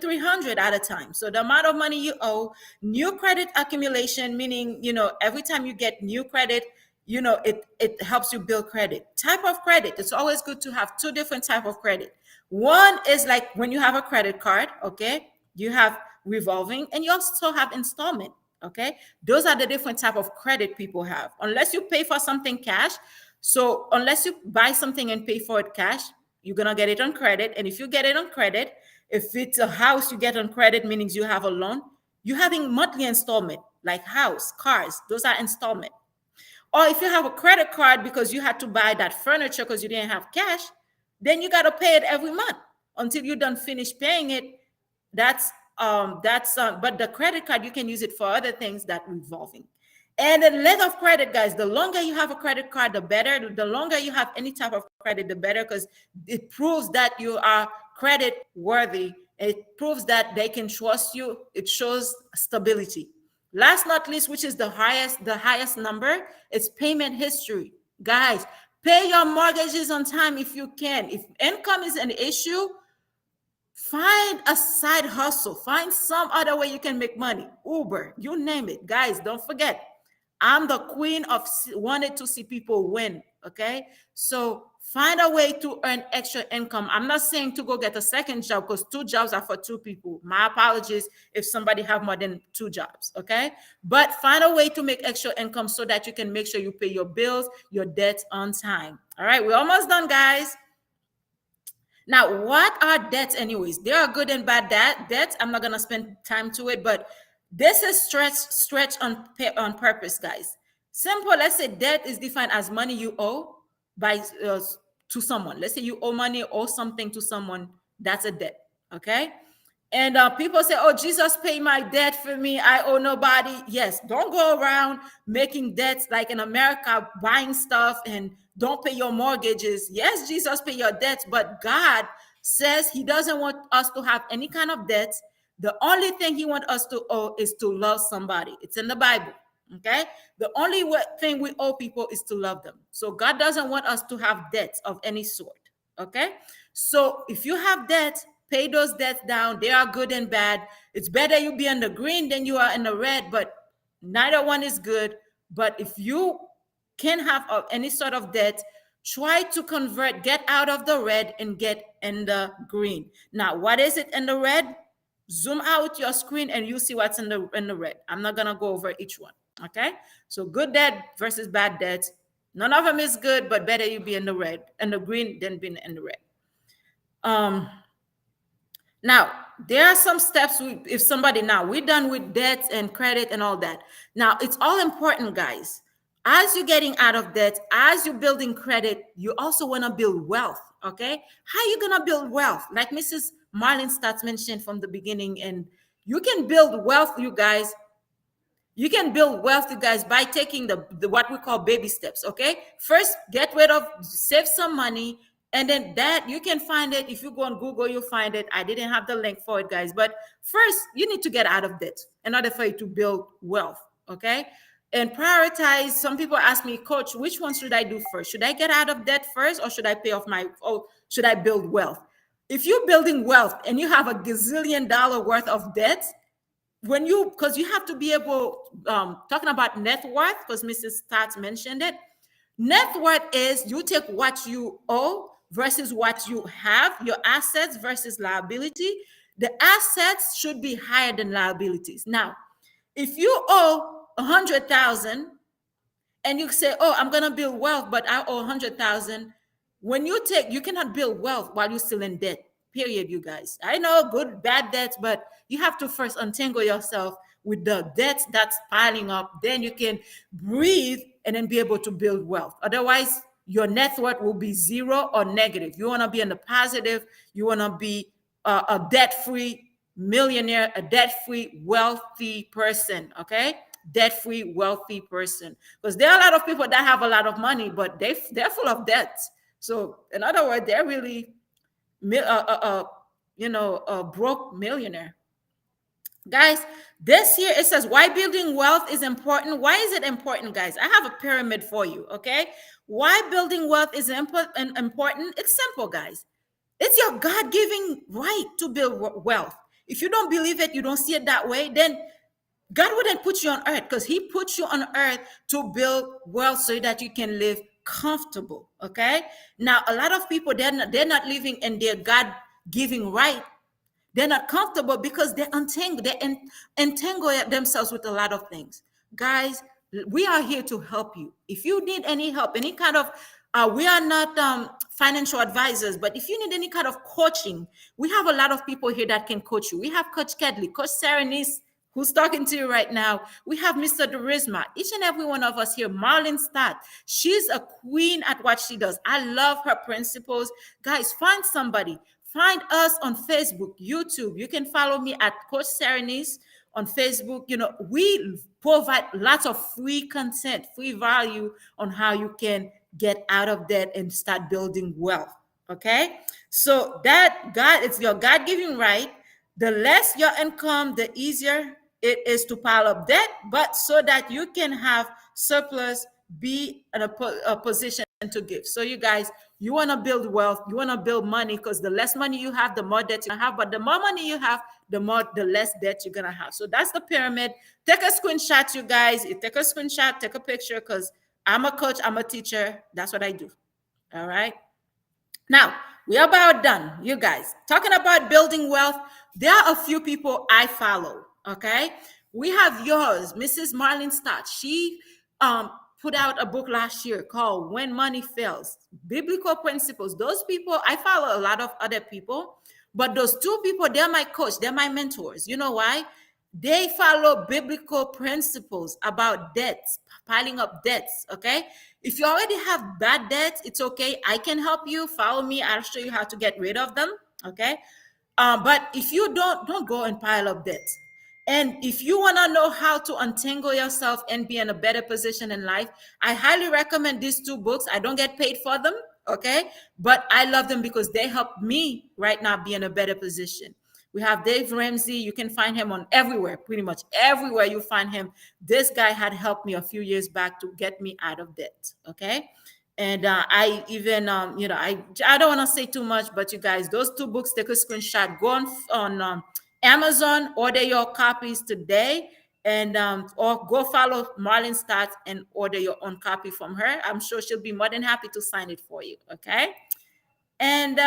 300 at a time. So the amount of money you owe, new credit accumulation, meaning every time you get new credit, it helps you build credit. Type of credit, it's always good to have two different type of credit. One is like when you have a credit card, okay, you have revolving and you also have installment. Okay, those are the different type of credit people have. Unless you pay for something cash, so unless you buy something and pay for it cash, you're gonna get it on credit. And if you get it on credit, if it's a house you get on credit, meaning you have a loan, you're having monthly installment, like house, cars, those are installment. Or if you have a credit card because you had to buy that furniture because you didn't have cash, then you got to pay it every month until you done finish paying it. But the credit card, you can use it for other things that revolving. And the length of credit, guys, the longer you have a credit card, the better. The longer you have any type of credit, the better, because it proves that you are credit worthy. It proves that they can trust you. It shows stability. Last not least, which is the highest number, is payment history. Guys, pay your mortgages on time if you can. If income is an issue, find a side hustle. Find some other way you can make money. Uber, you name it. Guys, don't forget, I'm the queen of wanted to see people win. Okay. So find a way to earn extra income. I'm not saying to go get a second job because 2 jobs are for 2 people. My apologies if somebody have more than 2 jobs. Okay. But find a way to make extra income so that you can make sure you pay your bills, your debts on time. All right. We're almost done, guys. Now, what are debts, anyways? There are good and bad debts. I'm not gonna spend time to it, but this is stretch on purpose, guys. Simple. Let's say debt is defined as money you owe by to someone. Let's say you owe money or something to someone. That's a debt. Okay. And people say, "Oh, Jesus paid my debt for me. I owe nobody." Yes, don't go around making debts like in America, buying stuff and don't pay your mortgages. Yes, Jesus paid your debts, but God says He doesn't want us to have any kind of debts. The only thing He wants us to owe is to love somebody. It's in the Bible. Okay, the only thing we owe people is to love them. So God doesn't want us to have debts of any sort. Okay, so if you have debts, pay those debts down. They are good and bad. It's better you be in the green than you are in the red, but neither one is good. But if you can have any sort of debt, try to get out of the red and get in the green. Now, what is it in the red? Zoom out your screen and you see what's in the red. I'm not gonna go over each one. Okay, so good debt versus bad debt. None of them is good, but better you be in the red and the green than being in the red. Now, there are some steps if somebody, now we're done with debts and credit and all that. Now, it's all important, guys. As you're getting out of debt, as you're building credit, you also want to build wealth, okay? How are you going to build wealth? Like Mrs. Marlin Stats mentioned from the beginning, and you can build wealth, you guys. You can build wealth, you guys, by taking the what we call baby steps. Okay, first get rid of, save some money, and then that you can find it. If you go on Google, you'll find it. I didn't have the link for it, guys, but first you need to get out of debt in order for you to build wealth. Okay, and prioritize. Some people ask me, Coach, which one should I do first? Should I get out of debt first, or should I pay off my, oh, should I build wealth? If you're building wealth and you have a gazillion dollar worth of debt, when you, because you have to be able, talking about net worth, because Mrs. Stats mentioned it. Net worth is you take what you owe versus what you have, your assets versus liability. The assets should be higher than liabilities. Now, if you owe 100,000 and you say, oh, I'm going to build wealth, but I owe 100,000. When you take, you cannot build wealth while you're still in debt, period, you guys. I know good, bad debts, but you have to first untangle yourself with the debts that's piling up. Then you can breathe and then be able to build wealth. Otherwise, your net worth will be zero or negative. You want to be in the positive. You want to be a debt-free millionaire, a debt-free wealthy person, okay? Debt-free wealthy person. Because there are a lot of people that have a lot of money, but they're full of debt. So in other words, they're really a broke millionaire. Guys, this year it says why building wealth is important. Why is it important, guys? I have a pyramid for you, okay? Why building wealth is important? It's simple, guys. It's your God-given right to build wealth. If you don't believe it, you don't see it that way, then God wouldn't put you on earth, because he put you on earth to build wealth so that you can live comfortable. Okay. Now, a lot of people, they're not living in their God-giving right. They're not comfortable because they entangle themselves with a lot of things. Guys, we are here to help you. If you need any help, any kind of, we are not financial advisors, but if you need any kind of coaching, we have a lot of people here that can coach you. We have Coach Kedley, Coach Serenis, who's talking to you right now. We have Mr. Durisma, each and every one of us here. Marlene Stott, she's a queen at what she does. I love her principles. Guys, find somebody. Find us on Facebook, YouTube. You can follow me at Coach Serenis on Facebook. We provide lots of free content, free value on how you can get out of debt and start building wealth. Okay? So that it's your God-given right. The less your income, the easier it is to pile up debt, but so that you can have surplus, be in a position to give. So you guys, you want to build wealth, you want to build money, because the less money you have, the more debt you're gonna have. But the more money you have, the less debt you're gonna have. So that's the pyramid. Take a screenshot, you guys. You take a screenshot, take a picture, because I'm a coach, I'm a teacher. That's what I do. All right. Now, we are about done, you guys. Talking about building wealth, there are a few people I follow, okay? We have yours, Mrs. Marlene Stott. She put out a book last year called When Money Fails, Biblical Principles. Those people, I follow a lot of other people, but those two people, they're my coach, they're my mentors. You know why? They follow biblical principles about debts, piling up debts, okay? If you already have bad debts, it's okay. I can help you. Follow me. I'll show you how to get rid of them, okay? But if you don't go and pile up debts. And if you want to know how to untangle yourself and be in a better position in life, I highly recommend these two books. I don't get paid for them, okay? But I love them because they help me right now be in a better position. We have Dave Ramsey. You can find him on everywhere, pretty much everywhere you find him. This guy had helped me a few years back to get me out of debt, okay? And I even, I don't want to say too much, but you guys, those two books, take a screenshot, go on Amazon, order your copies today, and or go follow Marlene Stott and order your own copy from her. I'm sure she'll be more than happy to sign it for you, okay? And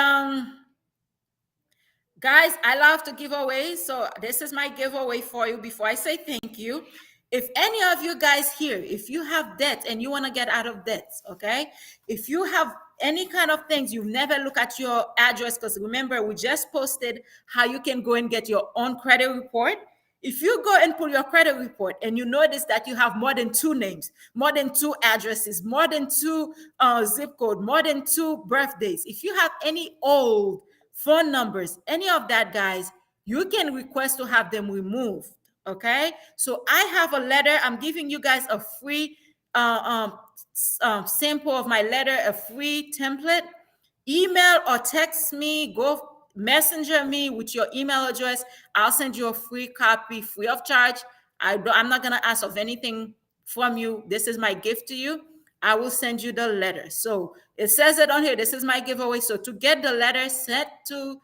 guys, I love to give away. So this is my giveaway for you before I say thank you. If any of you guys here, if you have debt and you want to get out of debt, okay? If you have any kind of things, you've never looked at your address, because remember, we just posted how you can go and get your own credit report. If you go and pull your credit report and you notice that you have more than 2 names, more than 2 addresses, more than 2 zip code, more than 2 birthdays, if you have any old phone numbers, any of that, guys, you can request to have them removed. Okay, so I have a letter. I'm giving you guys a free uh, um, sample of my letter, a free template. Email or text me, go messenger me with your email address. I'll send you a free copy free of charge. I'm not going to ask of anything from you. This is my gift to you. I will send you the letter. So it says it on here. This is my giveaway. So to get the letter sent to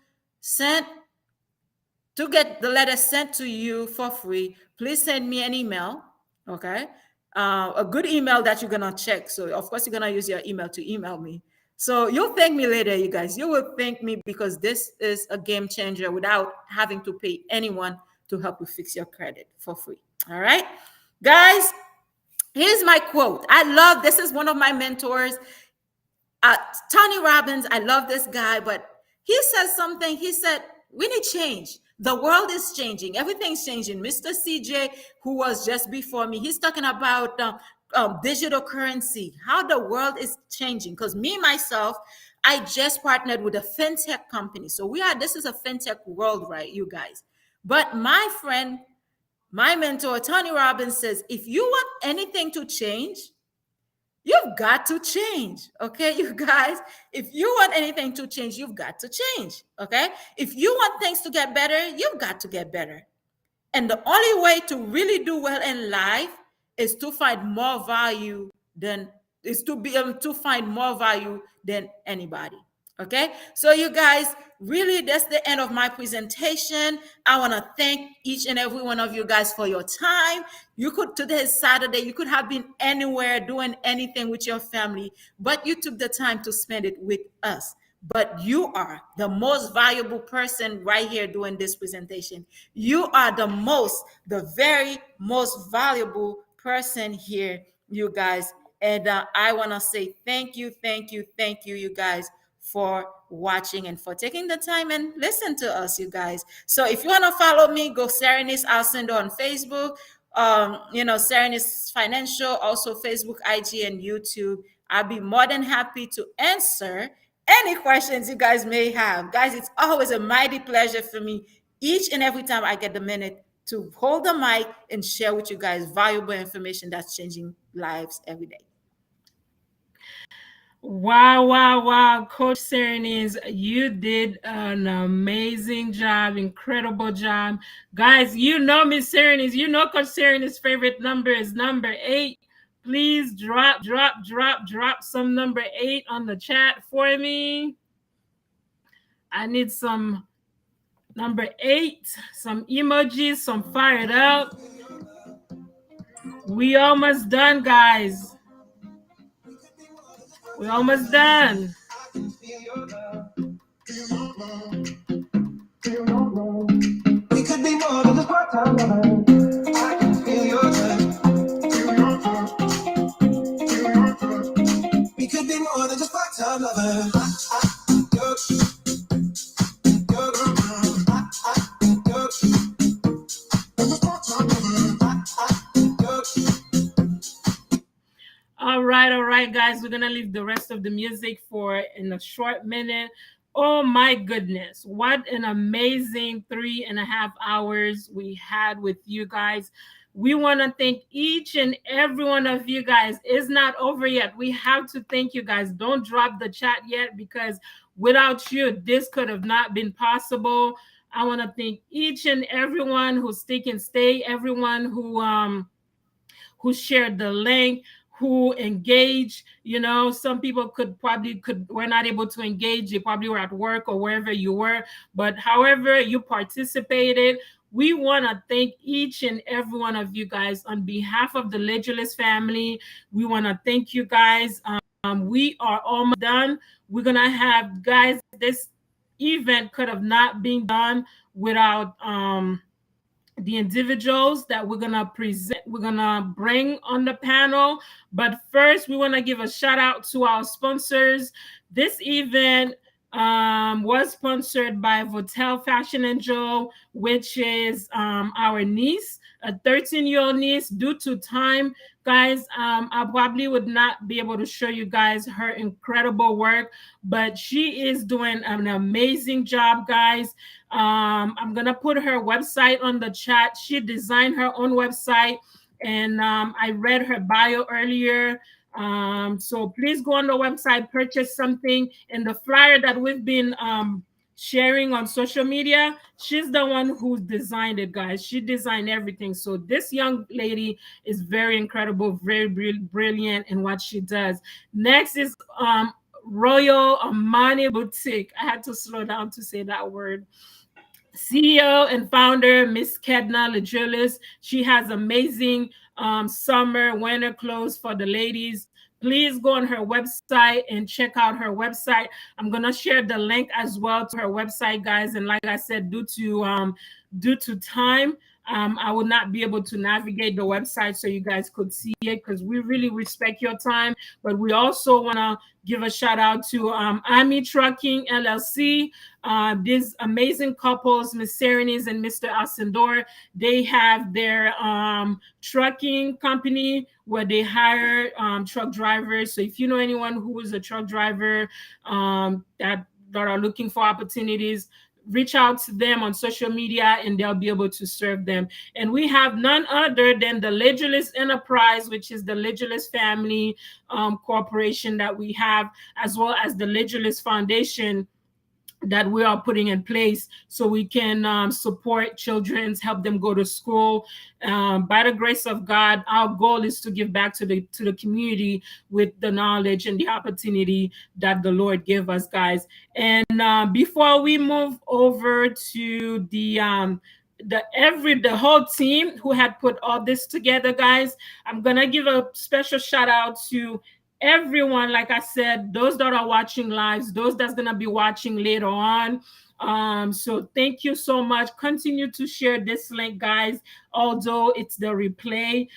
get the letter sent to you for free, please send me an email. Okay. A good email that you're gonna check. So of course you're gonna use your email to email me. So you'll thank me later, you guys. You will thank me because this is a game changer without having to pay anyone to help you fix your credit for free. All right, guys. Here's my quote. I love this is one of my mentors, uh, Tony Robbins. I love this guy, but he says something. He said, we need change. The world is changing. Everything's changing. Mr. CJ, who was just before me, he's talking about digital currency, how the world is changing. Because me, myself, I just partnered with a fintech company. So this is a fintech world, right, you guys? But my friend, my mentor, Tony Robbins says, if you want anything to change, you've got to change. Okay, you guys, if you want anything to change, you've got to change. Okay, if you want things to get better, you've got to get better. And the only way to really do well in life is to find more value than is to be able to find more value than anybody. Okay, so you guys, really, that's the end of my presentation. I want to thank each and every one of you guys for your time. You could, today is Saturday, you could have been anywhere doing anything with your family, but you took the time to spend it with us. But you are the most valuable person right here doing this presentation. You are the very most valuable person here, you guys. And I want to say thank you, thank you, thank you, you guys, for watching and for taking the time and listen to us, you guys. So if you want to follow me, go Serenis Alcindor on Facebook. Serenis Financial, also Facebook, IG, and YouTube. I'll be more than happy to answer any questions you guys may have. Guys, it's always a mighty pleasure for me each and every time I get the minute to hold the mic and share with you guys valuable information that's changing lives every day. Wow, wow, wow. Coach Serenis, you did an amazing job, incredible job. Guys, you know Miss Serenis, you know Coach Serenis' favorite number is number 8. Please drop some number 8 on the chat for me. I need some number 8, some emojis, some fired up. We almost done, guys. We almost done. We could be more than just part-time lovers. I can feel your touch. We could be more than just part-time lovers. All right, guys. We're gonna leave the rest of the music for in a short minute. Oh my goodness, what an amazing 3.5 hours we had with you guys. We want to thank each and every one of you guys. It's not over yet. We have to thank you guys. Don't drop the chat yet because without you, this could have not been possible. I want to thank each and everyone who's taken stay, everyone who shared the link, who engaged. Some people could were not able to engage. They probably were at work or wherever you were, but however you participated, we want to thank each and every one of you guys on behalf of the Ledgerless family. We want to thank you guys. We are almost done. We're gonna have, guys, this event could have not been done without the individuals that we're gonna bring on the panel. But first, we want to give a shout out to our sponsors. This event was sponsored by Votel Fashion and Joe, which is our niece, a 13-year-old niece. Due to time, guys, I probably would not be able to show you guys her incredible work, but she is doing an amazing job, guys. I'm gonna put her website on the chat. She designed her own website, and I read her bio earlier. So please go on the website, purchase something. And the flyer that we've been sharing on social media, she's the one who designed it, guys. She designed everything. So this young lady is very incredible, very brilliant in what she does. Next is Royal Amani Boutique. I had to slow down to say that word. CEO and founder, Miss Kedna Lejulis. She has amazing summer, winter clothes for the ladies. Please go on her website and check out her website. I'm gonna share the link as well to her website, guys. And like I said, due to time, I will not be able to navigate the website so you guys could see it, because we really respect your time. But we also wanna give a shout out to Ami Trucking LLC. These amazing couples, Miss Serenis and Mr. Ascendor, they have their trucking company where they hire truck drivers. So if you know anyone who is a truck driver that are looking for opportunities, reach out to them on social media and they'll be able to serve them. And we have none other than the Legeless Enterprise, which is the Legeless family corporation that we have, as well as the Legeless Foundation that we are putting in place so we can support children, help them go to school. By the grace of God, our goal is to give back to the community with the knowledge and the opportunity that the Lord gave us, guys. And before we move over to the whole team who had put all this together, guys, I'm gonna give a special shout out to everyone. Like I said, those that are watching lives, those that's gonna be watching later on. So thank you so much. Continue to share this link, guys, although it's the replay.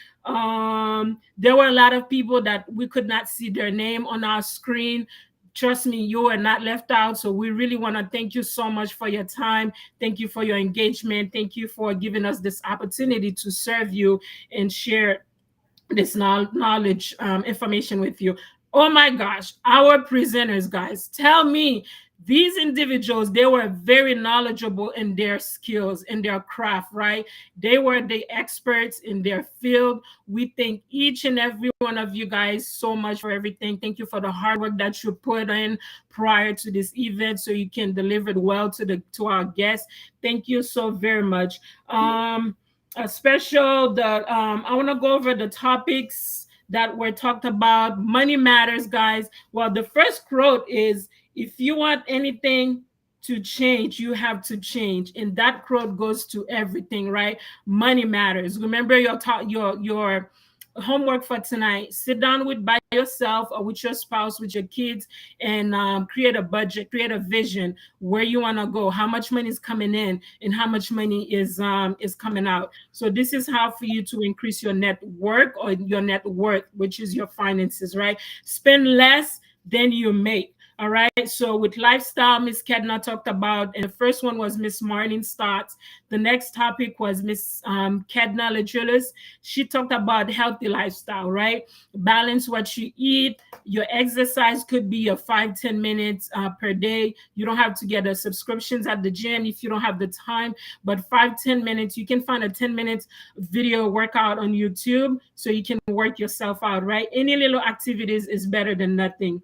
There were a lot of people that we could not see their name on our screen. Trust me, you are not left out. So we really want to thank you so much for your time. Thank you for your engagement. Thank you for giving us this opportunity to serve you and share this knowledge, information with you. Oh my gosh, our presenters, guys, tell me, these individuals, they were very knowledgeable in their skills, in their craft, right? They were the experts in their field. We thank each and every one of you guys so much for everything. Thank you for the hard work that you put in prior to this event so you can deliver it well to our guests. Thank you so very much. A special the I want to go over the topics that were talked about. Money matters, guys. Well, the first quote is, if you want anything to change, you have to change. And that quote goes to everything, right? Money matters. Remember your homework for tonight. Sit down with by yourself or with your spouse, with your kids, and create a budget, create a vision where you want to go, how much money is coming in, and how much money is coming out. So this is how for you to increase your net worth or your net worth, which is your finances, right? Spend less than you make. All right. So with lifestyle, Miss Kedna talked about, and the first one was Miss Marlene Stotts. The next topic was Miss Kedna Lejulis. She talked about healthy lifestyle, right? Balance what you eat. Your exercise could be a 5-10 minutes per day. You don't have to get a subscriptions at the gym if you don't have the time, but 5-10 minutes, you can find a 10 minutes video workout on YouTube so you can work yourself out, right? Any little activities is better than nothing,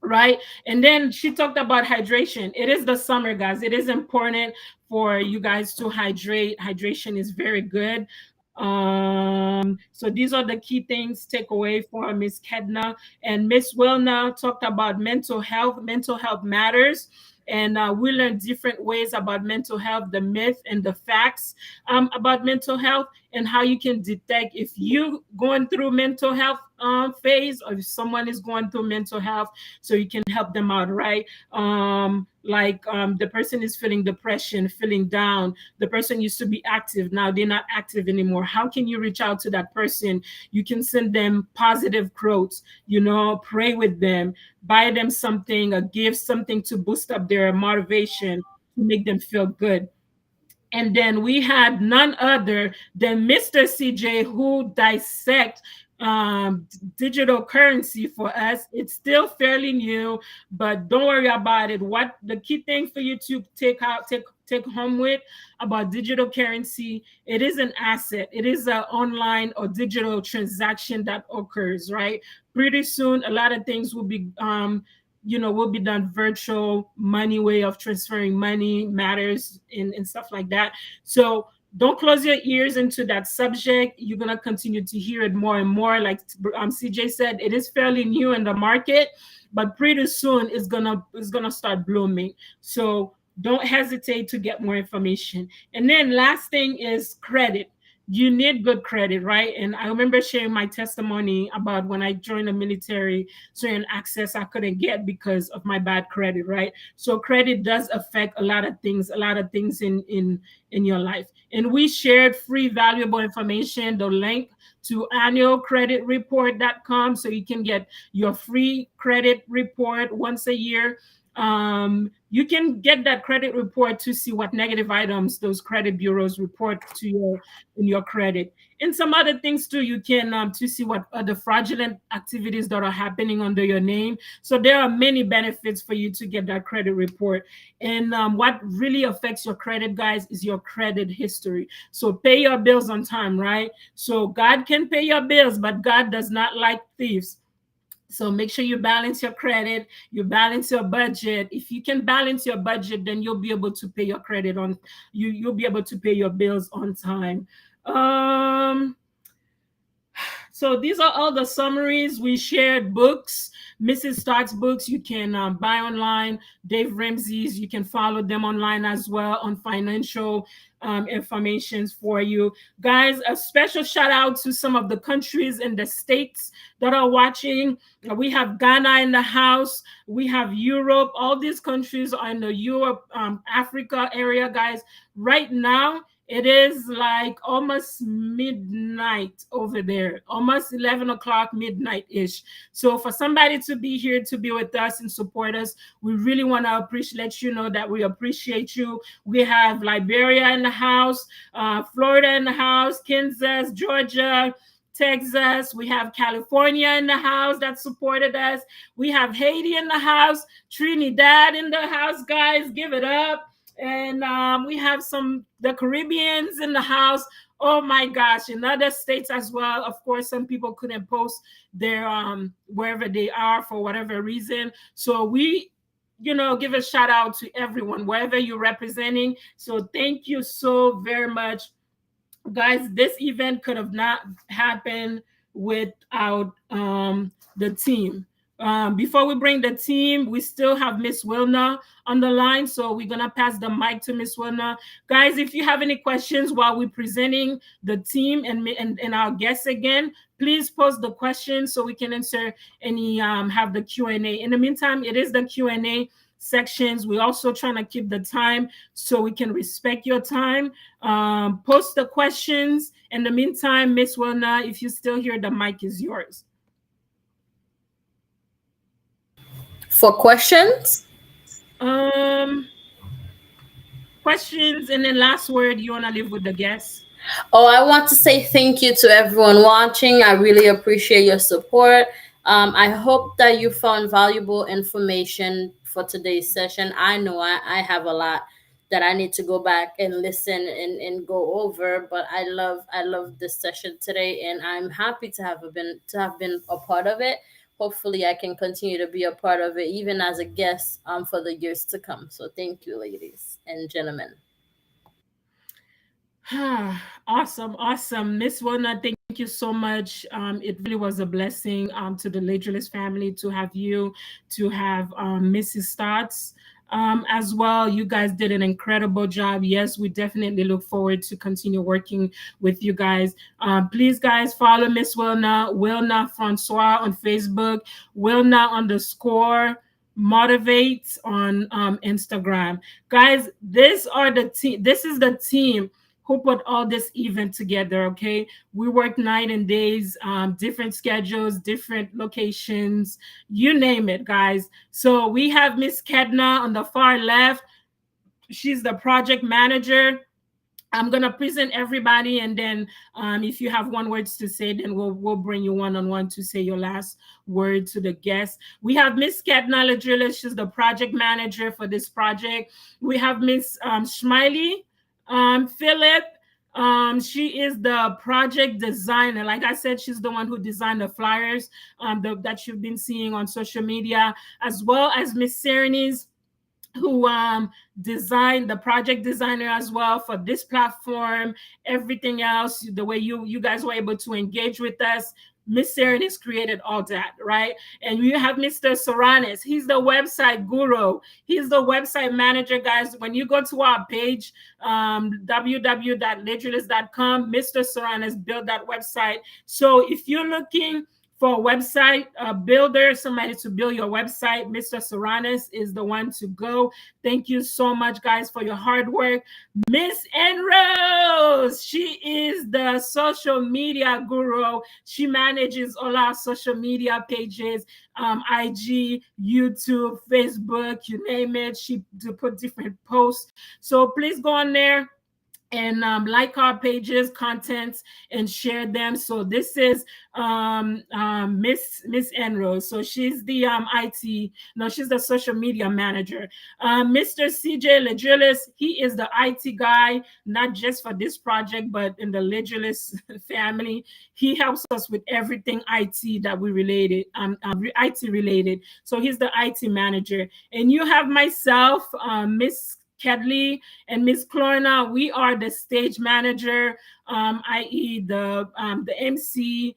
right? And then she talked about hydration. It is the summer, guys. It is important for you guys to hydrate. Hydration is very good. So these are the key things take away for Miss Kedna. And Miss Wilna talked about mental health. Mental health matters. And we learned different ways about mental health, the myth and the facts about mental health, and how you can detect if you going through mental health phase, or if someone is going through mental health, so you can help them out, right? Like the person is feeling depression, feeling down. The person used to be active, now they're not active anymore. How can you reach out to that person? You can send them positive quotes, pray with them, buy them something, or give something to boost up their motivation, to make them feel good. And then we had none other than Mr. CJ, who dissect digital currency for us. It's still fairly new, but don't worry about it. What the key thing for you to take home with about digital currency, it is an asset. It is an online or digital transaction that occurs, right? Pretty soon, a lot of things will be done virtual. Money way of transferring money matters, and stuff like that. So don't close your ears into that subject. You're going to continue to hear it more and more. Like CJ said, it is fairly new in the market, but pretty soon it's gonna start blooming. So don't hesitate to get more information. And then last thing is credit. You need good credit, right? And I remember sharing my testimony about when I joined the military, certain access I couldn't get because of my bad credit, right? So credit does affect a lot of things in your life. And we shared free valuable information, the link to annualcreditreport.com, so you can get your free credit report once a year. You can get that credit report to see what negative items those credit bureaus report to your in your credit, and some other things too. You can to see what other fraudulent activities that are happening under your name. So there are many benefits for you to get that credit report. And what really affects your credit, guys, is your credit history. So pay your bills on time, right? So God can pay your bills, but God does not like thieves. So make sure you balance your credit, you balance your budget. If you can balance your budget, then you'll be able to pay your credit on you'll be able to pay your bills on time. Um so these are all the summaries. We shared books, Mrs. Stark's books. You can buy online. Dave Ramsey's. You can follow them online as well on financial informations for you guys. A special shout out to some of the countries and the states that are watching. We have Ghana in the house. We have Europe. All these countries are in the Europe, Africa area, guys. Right now, it is like almost midnight over there, almost 11 o'clock, midnight ish. So, for somebody to be here to be with us and support us, we really want to let you know that we appreciate you. We have Liberia in the house, Florida in the house, Kansas, Georgia, Texas. We have California in the house that supported us. We have Haiti in the house, Trinidad in the house, guys. Give it up. And we have the Caribbeans in the house. Oh my gosh, in other states as well. Of course, some people couldn't post their wherever they are for whatever reason. So we give a shout out to everyone wherever you're representing. So thank you so very much, guys. This event could have not happened without the team. Before we bring the team, we still have Miss Wilna on the line, so we're gonna pass the mic to Miss Wilna. Guys, if you have any questions while we're presenting the team and our guests again, please post the questions so we can answer any have the Q&A. In the meantime, it is the Q&A sections. We're also trying to keep the time so we can respect your time. Post the questions. In the meantime, Miss Wilna, if you still here, the mic is yours. For questions? Um, Questions, and then last word you want to leave with the guests? Oh, I want to say thank you to everyone watching. I really appreciate your support. I hope that you found valuable information for today's session. I know I have a lot that I need to go back and listen and go over, but I love this session today, and I'm happy to have been a part of it. Hopefully I can continue to be a part of it even as a guest for the years to come. So thank you, ladies and gentlemen. Awesome. Miss Wilna, thank you so much. It really was a blessing to the Lagelis family to have you, to have Mrs. Stotts. as well. You guys did an incredible job. Yes, we definitely look forward to continue working with you guys. Please, guys, follow Miss Wilna Francois on Facebook, Wilna underscore motivates on Instagram. Guys, this is the team who put all this event together. Okay, we work night and days, different schedules, different locations, you name it, guys. So we have Miss Kedna on the far left. She's the project manager. I'm gonna present everybody, and then if you have one words to say, then we'll bring you one on one to say your last word to the guests. We have Miss Ketna Ladrilla. She's the project manager for this project. We have Miss Smiley Philip. She is the project designer. Like I said, she's the one who designed the flyers that you've been seeing on social media, as well as Miss Serenes, who designed, the project designer as well for this platform, everything else, the way you guys were able to engage with us. Miss Saren has created all that, right? And you have Mr. Soranis. He's the website guru. He's the website manager, guys. When you go to our page, www.legulous.com, Mr. Soranis built that website. So if you're looking for a website builder, somebody to build your website, Mr. Soranis is the one to go. Thank you so much, guys, for your hard work. Miss Enrose, she is the social media guru. She manages all our social media pages, IG, YouTube, Facebook, you name it. She put different posts. So please go on there and like our pages, contents, and share them. So this is Miss Enrose. So she's the IT. No, she's the social media manager. Mr. CJ Legilis, he is the IT guy, not just for this project, but in the Legilis family. He helps us with everything IT that we related, IT related. So he's the IT manager. And you have myself, Miss Kedley and Miss Clorna. We are the stage manager, i.e. the MC,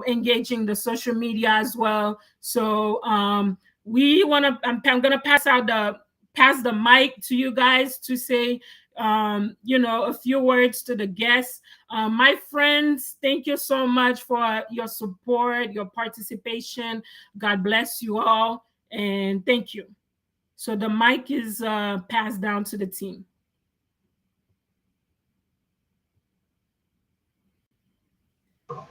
engaging the social media as well. So we want to, I'm going to pass the mic to you guys to say, a few words to the guests. My friends, thank you so much for your support, your participation. God bless you all, and thank you. So the mic is passed down to the team.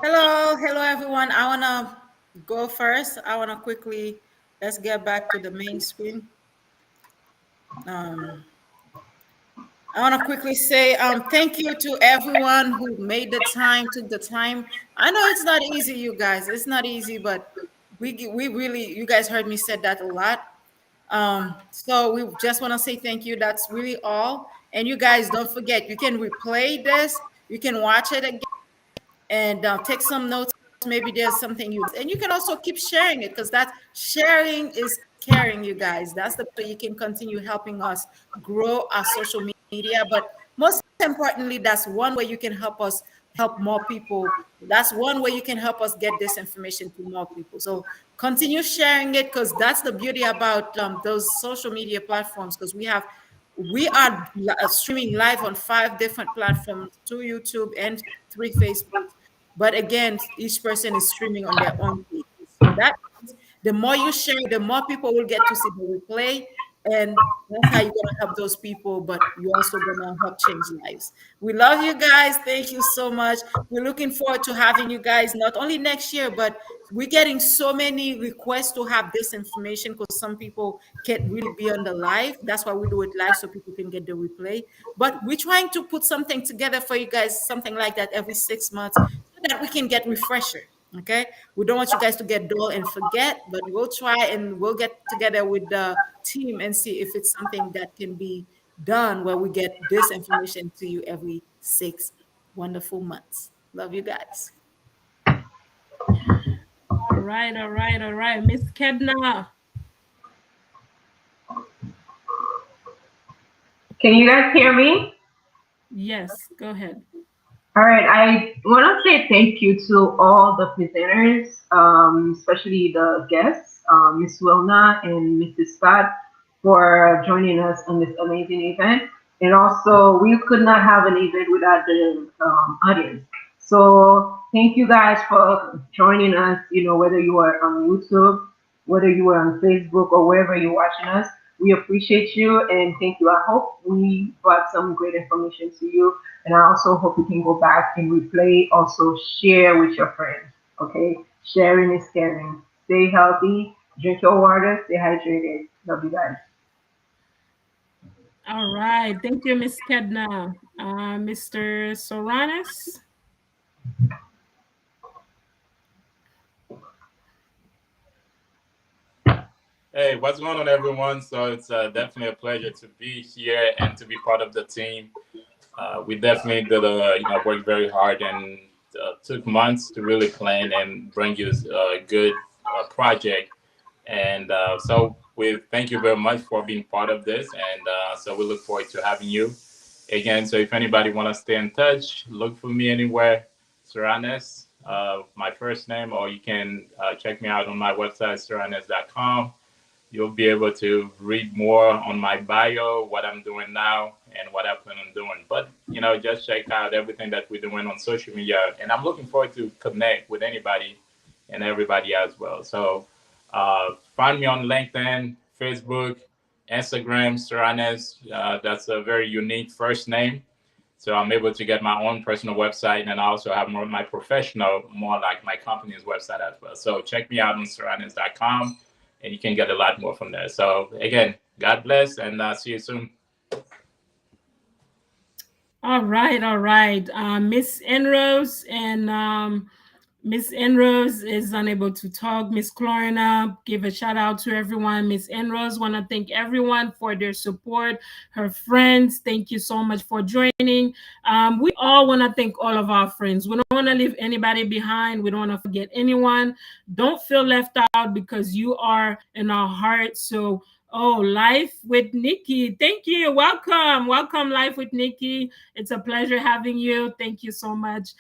Hello, everyone. I wanna go first. I wanna quickly let's get back to the main screen. Um, I want to quickly say thank you to everyone who made the time, took the time. I know it's not easy, you guys. It's not easy, but we really, you guys heard me said that a lot. So we just want to say thank you. That's really all. And you guys don't forget, you can replay this, you can watch it again, and take some notes. Maybe there's something and you can also keep sharing it, because that sharing is caring, you guys. That's the way you can continue helping us grow our social media. But most importantly, that's one way you can help us help more people. That's one way you can help us get this information to more people. So continue sharing it, because that's the beauty about those social media platforms, because we are streaming live on 5 different platforms, 2 YouTube and 3 Facebook. But again, each person is streaming on their own page. So that means the more you share, the more people will get to see the replay. And that's how you're going to help those people, but you're also going to help change lives. We love you guys. Thank you so much. We're looking forward to having you guys not only next year, but we're getting so many requests to have this information, because some people can't really be on the live. That's why we do it live, so people can get the replay. But we're trying to put something together for you guys, something like that every 6 months, so that we can get refresher. Okay, we don't want you guys to get dull and forget, but we'll try and we'll get together with the team and see if it's something that can be done, where we get this information to you every 6 wonderful months. Love you guys. All right, all right, all right. Miss Kedna. Can you guys hear me? Yes, go ahead. All right, I want to say thank you to all the presenters, especially the guests, Miss Wilna and Mrs. Scott, for joining us on this amazing event. And also, we could not have an event without the audience. So thank you guys for joining us. You know, whether you are on YouTube, whether you are on Facebook, or wherever you're watching us, we appreciate you and thank you. I hope we brought some great information to you, and I also hope you can go back and replay. Also, share with your friends. Okay, sharing is caring. Stay healthy. Drink your water. Stay hydrated. Love you guys. All right. Thank you, Miss Kedna. Mr. Soranis. Hey, what's going on, everyone? So it's definitely a pleasure to be here and to be part of the team. We definitely did work very hard and took months to really plan and bring you a good project. And so we thank you very much for being part of this. And so we look forward to having you again. So if anybody want to stay in touch, look for me anywhere, Saranes, my first name, or you can check me out on my website, saranes.com. You'll be able to read more on my bio, what I'm doing now, and what I plan on doing. But just check out everything that we're doing on social media, and I'm looking forward to connect with anybody and everybody as well. So find me on LinkedIn, Facebook, Instagram, Saranes. That's a very unique first name. So I'm able to get my own personal website, and I also have more of my professional, more like my company's website as well. So check me out on saranes.com, and you can get a lot more from there. So again, God bless, and see you soon. All right, all right. Miss Enrose and Miss Enrose is unable to talk. Miss Chlorina, give a shout out to everyone. Miss Enrose, want to thank everyone for their support. Her friends, thank you so much for joining. We all want to thank all of our friends. We don't want to leave anybody behind. We don't want to forget anyone. Don't feel left out because you are in our hearts. So, oh, Life with Nikki. Thank you. Welcome. Welcome, Life with Nikki. It's a pleasure having you. Thank you so much.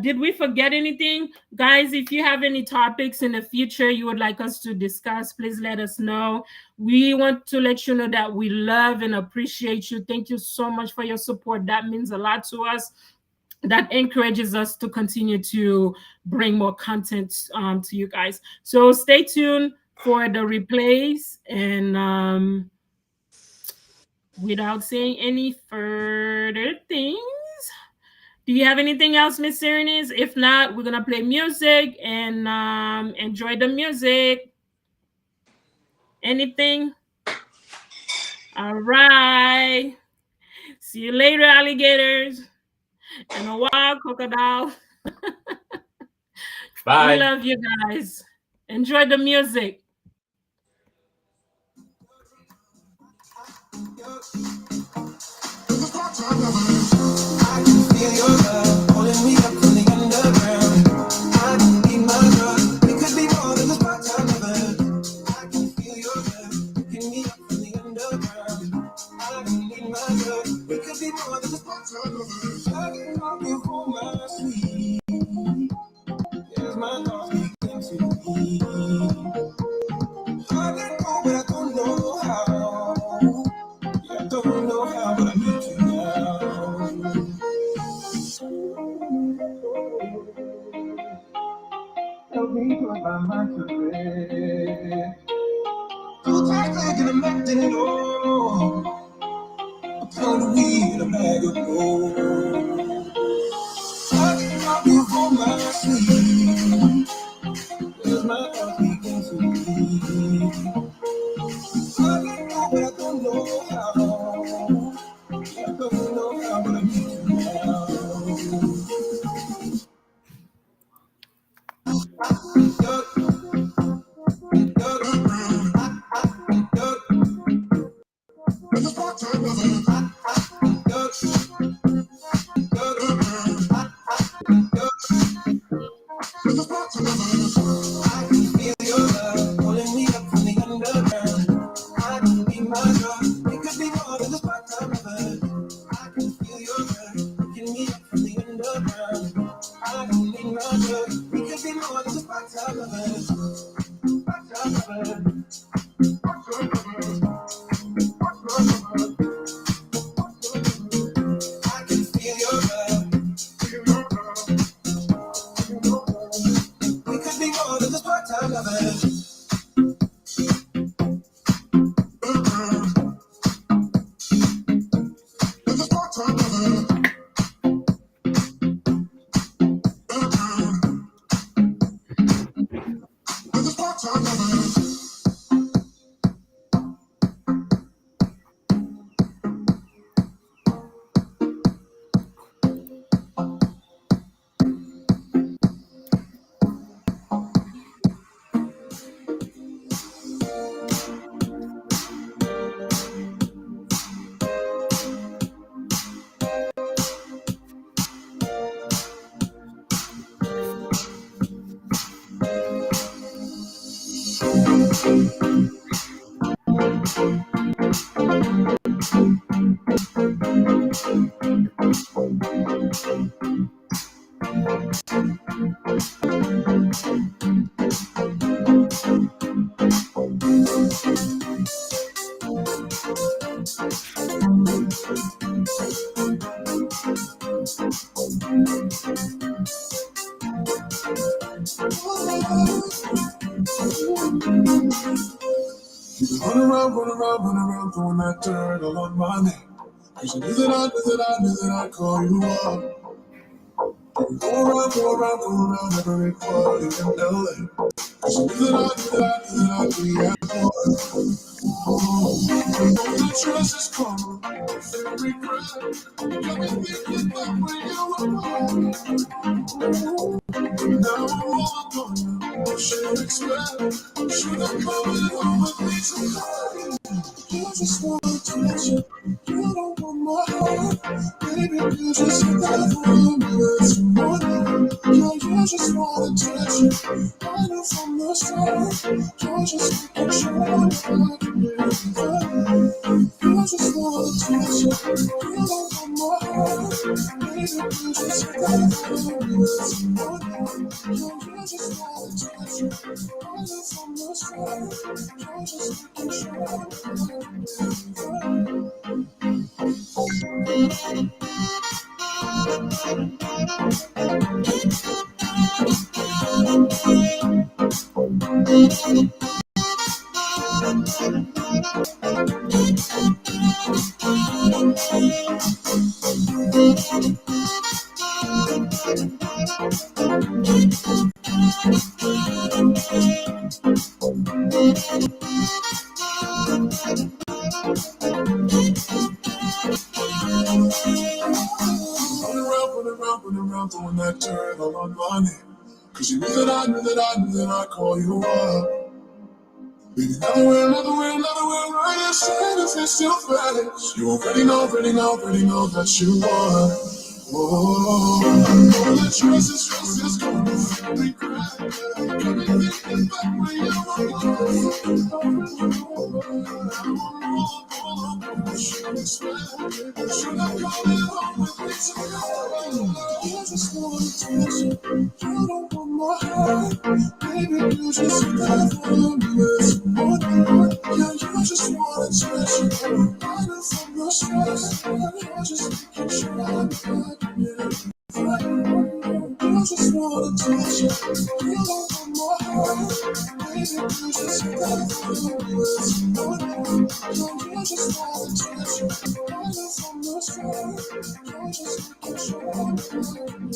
Did we forget anything? Guys, if you have any topics in the future you would like us to discuss, please let us know. We want to let you know that we love and appreciate you. Thank you so much for your support. That means a lot to us. That encourages us to continue to bring more content to you guys. So stay tuned for the replays. And without saying any further things, do you have anything else, Miss Serenis? If not, we're gonna play music and enjoy the music. Anything? All right. See you later, alligators. And a wild crocodile. We Bye. love you guys. Enjoy the music. I can feel your love pulling me up from the underground. I don't need my drugs. It could be more than just part-time lover. I can feel your love picking me up from the underground. I don't need my drugs. It could be more than just part-time lover. I can help you for my sweet. Here's my thoughts begin to be. I let go, but I don't know how. Yeah, I don't know how, but I need you now. Help me put my mind to rest. Too tight, thinking I'm acting low. A pound of weed, a bag of gold. I can help you for my sleep. As my heart begins to beat. I let go, but I don't know how. I don't know how, but I need you now. I can feel your love pulling me up from the underground. I don't need my drug. It could be more than just part-time lover. I can feel your love picking me up from the underground. I don't need my drug. It could be more than just part-time lover. Part-time lover. Run around, throwing that dirt all on my name. Cause you knew that I knew that I'd call you up. Go around every party in LA. Cause you knew that I'd be at one. The trust is coming, every regret. Got me thinking back when you were mine. Now I'm all upon you. What should expect? Should I come in home with me tonight? You just want attention. You don't want my heart. Baby, you just hit that room. It's morning. Yeah, you just want attention. I know from the start. You're just making sure I'm not leaving. You just want attention. You don't want my heart. Baby, you just hit that room. It's morning. Yeah, you just want attention. I know from the start. You're just making sure I'm not leaving. Run around, throwing that dirt all on my name. Cause you knew that I'd call you up. Baby, another way, right? Your side if it's still fresh. You already know that you are. Oh, all the choices gonna regret. Got me thinking back when you were should I come in home with me tonight? You just want attention. You don't want my heart. Baby, you just got from me this morning. Yeah, you just want attention. I know from the stress. You're just making sure I'm not getting. You just want attention. You don't want my heart. Baby, you just got from me this morning. Yeah, you just want attention. I know from the stress. You're just making sure I'm not getting.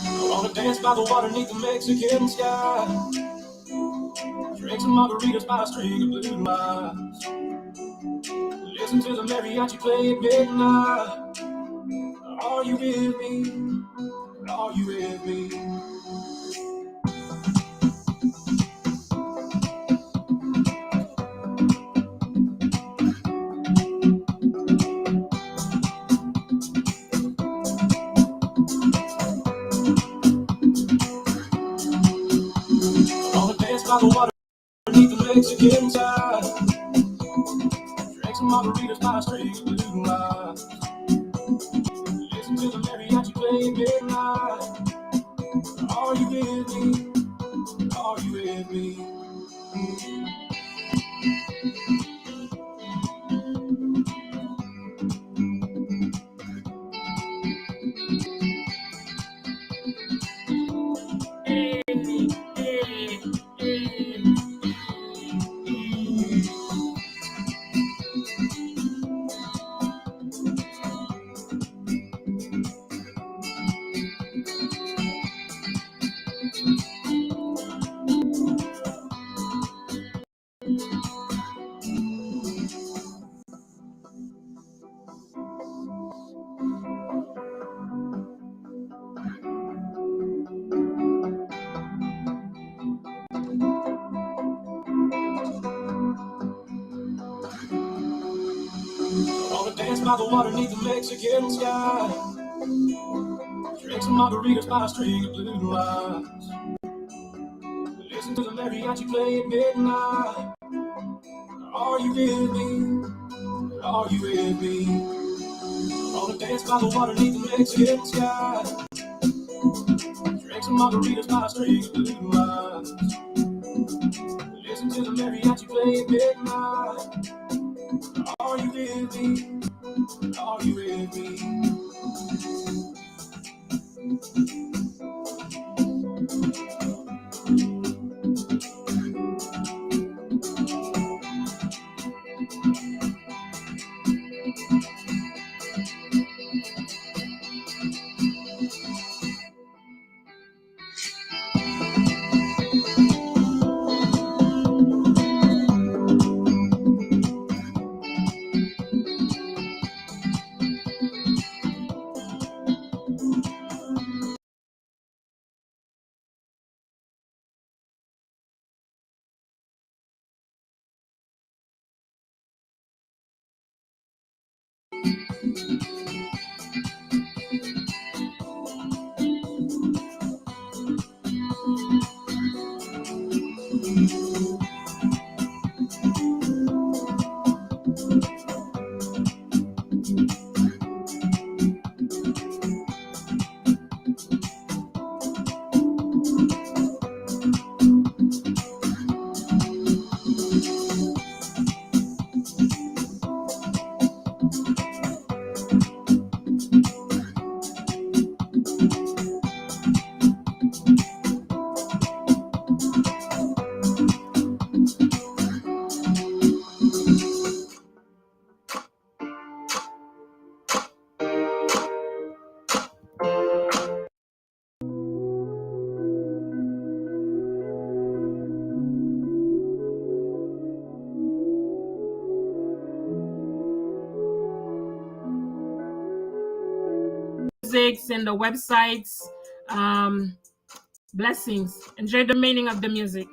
I wanna dance by the water beneath the Mexican sky. Drink some margaritas by a string of blue lights. Listen to the mariachi play at midnight. Are you with me? Are you with me? I wanna dance by the water beneath the Mexican sky. Drink some margaritas by a string of blue lights. Listen to the mariachi play at midnight. Are you with me? Are you with me? dance by the water beneath the Mexican sky. Drink some margaritas by a string of blue lights. Listen to the mariachi play at midnight. Are you with me? Are you with me? Wanna dance by the water beneath the Mexican sky. Drink some margaritas by a string of blue lights. Listen to the mariachi play at midnight. Are you with me? Are you with me? Musics and the websites. Blessings. Enjoy the meaning of the music.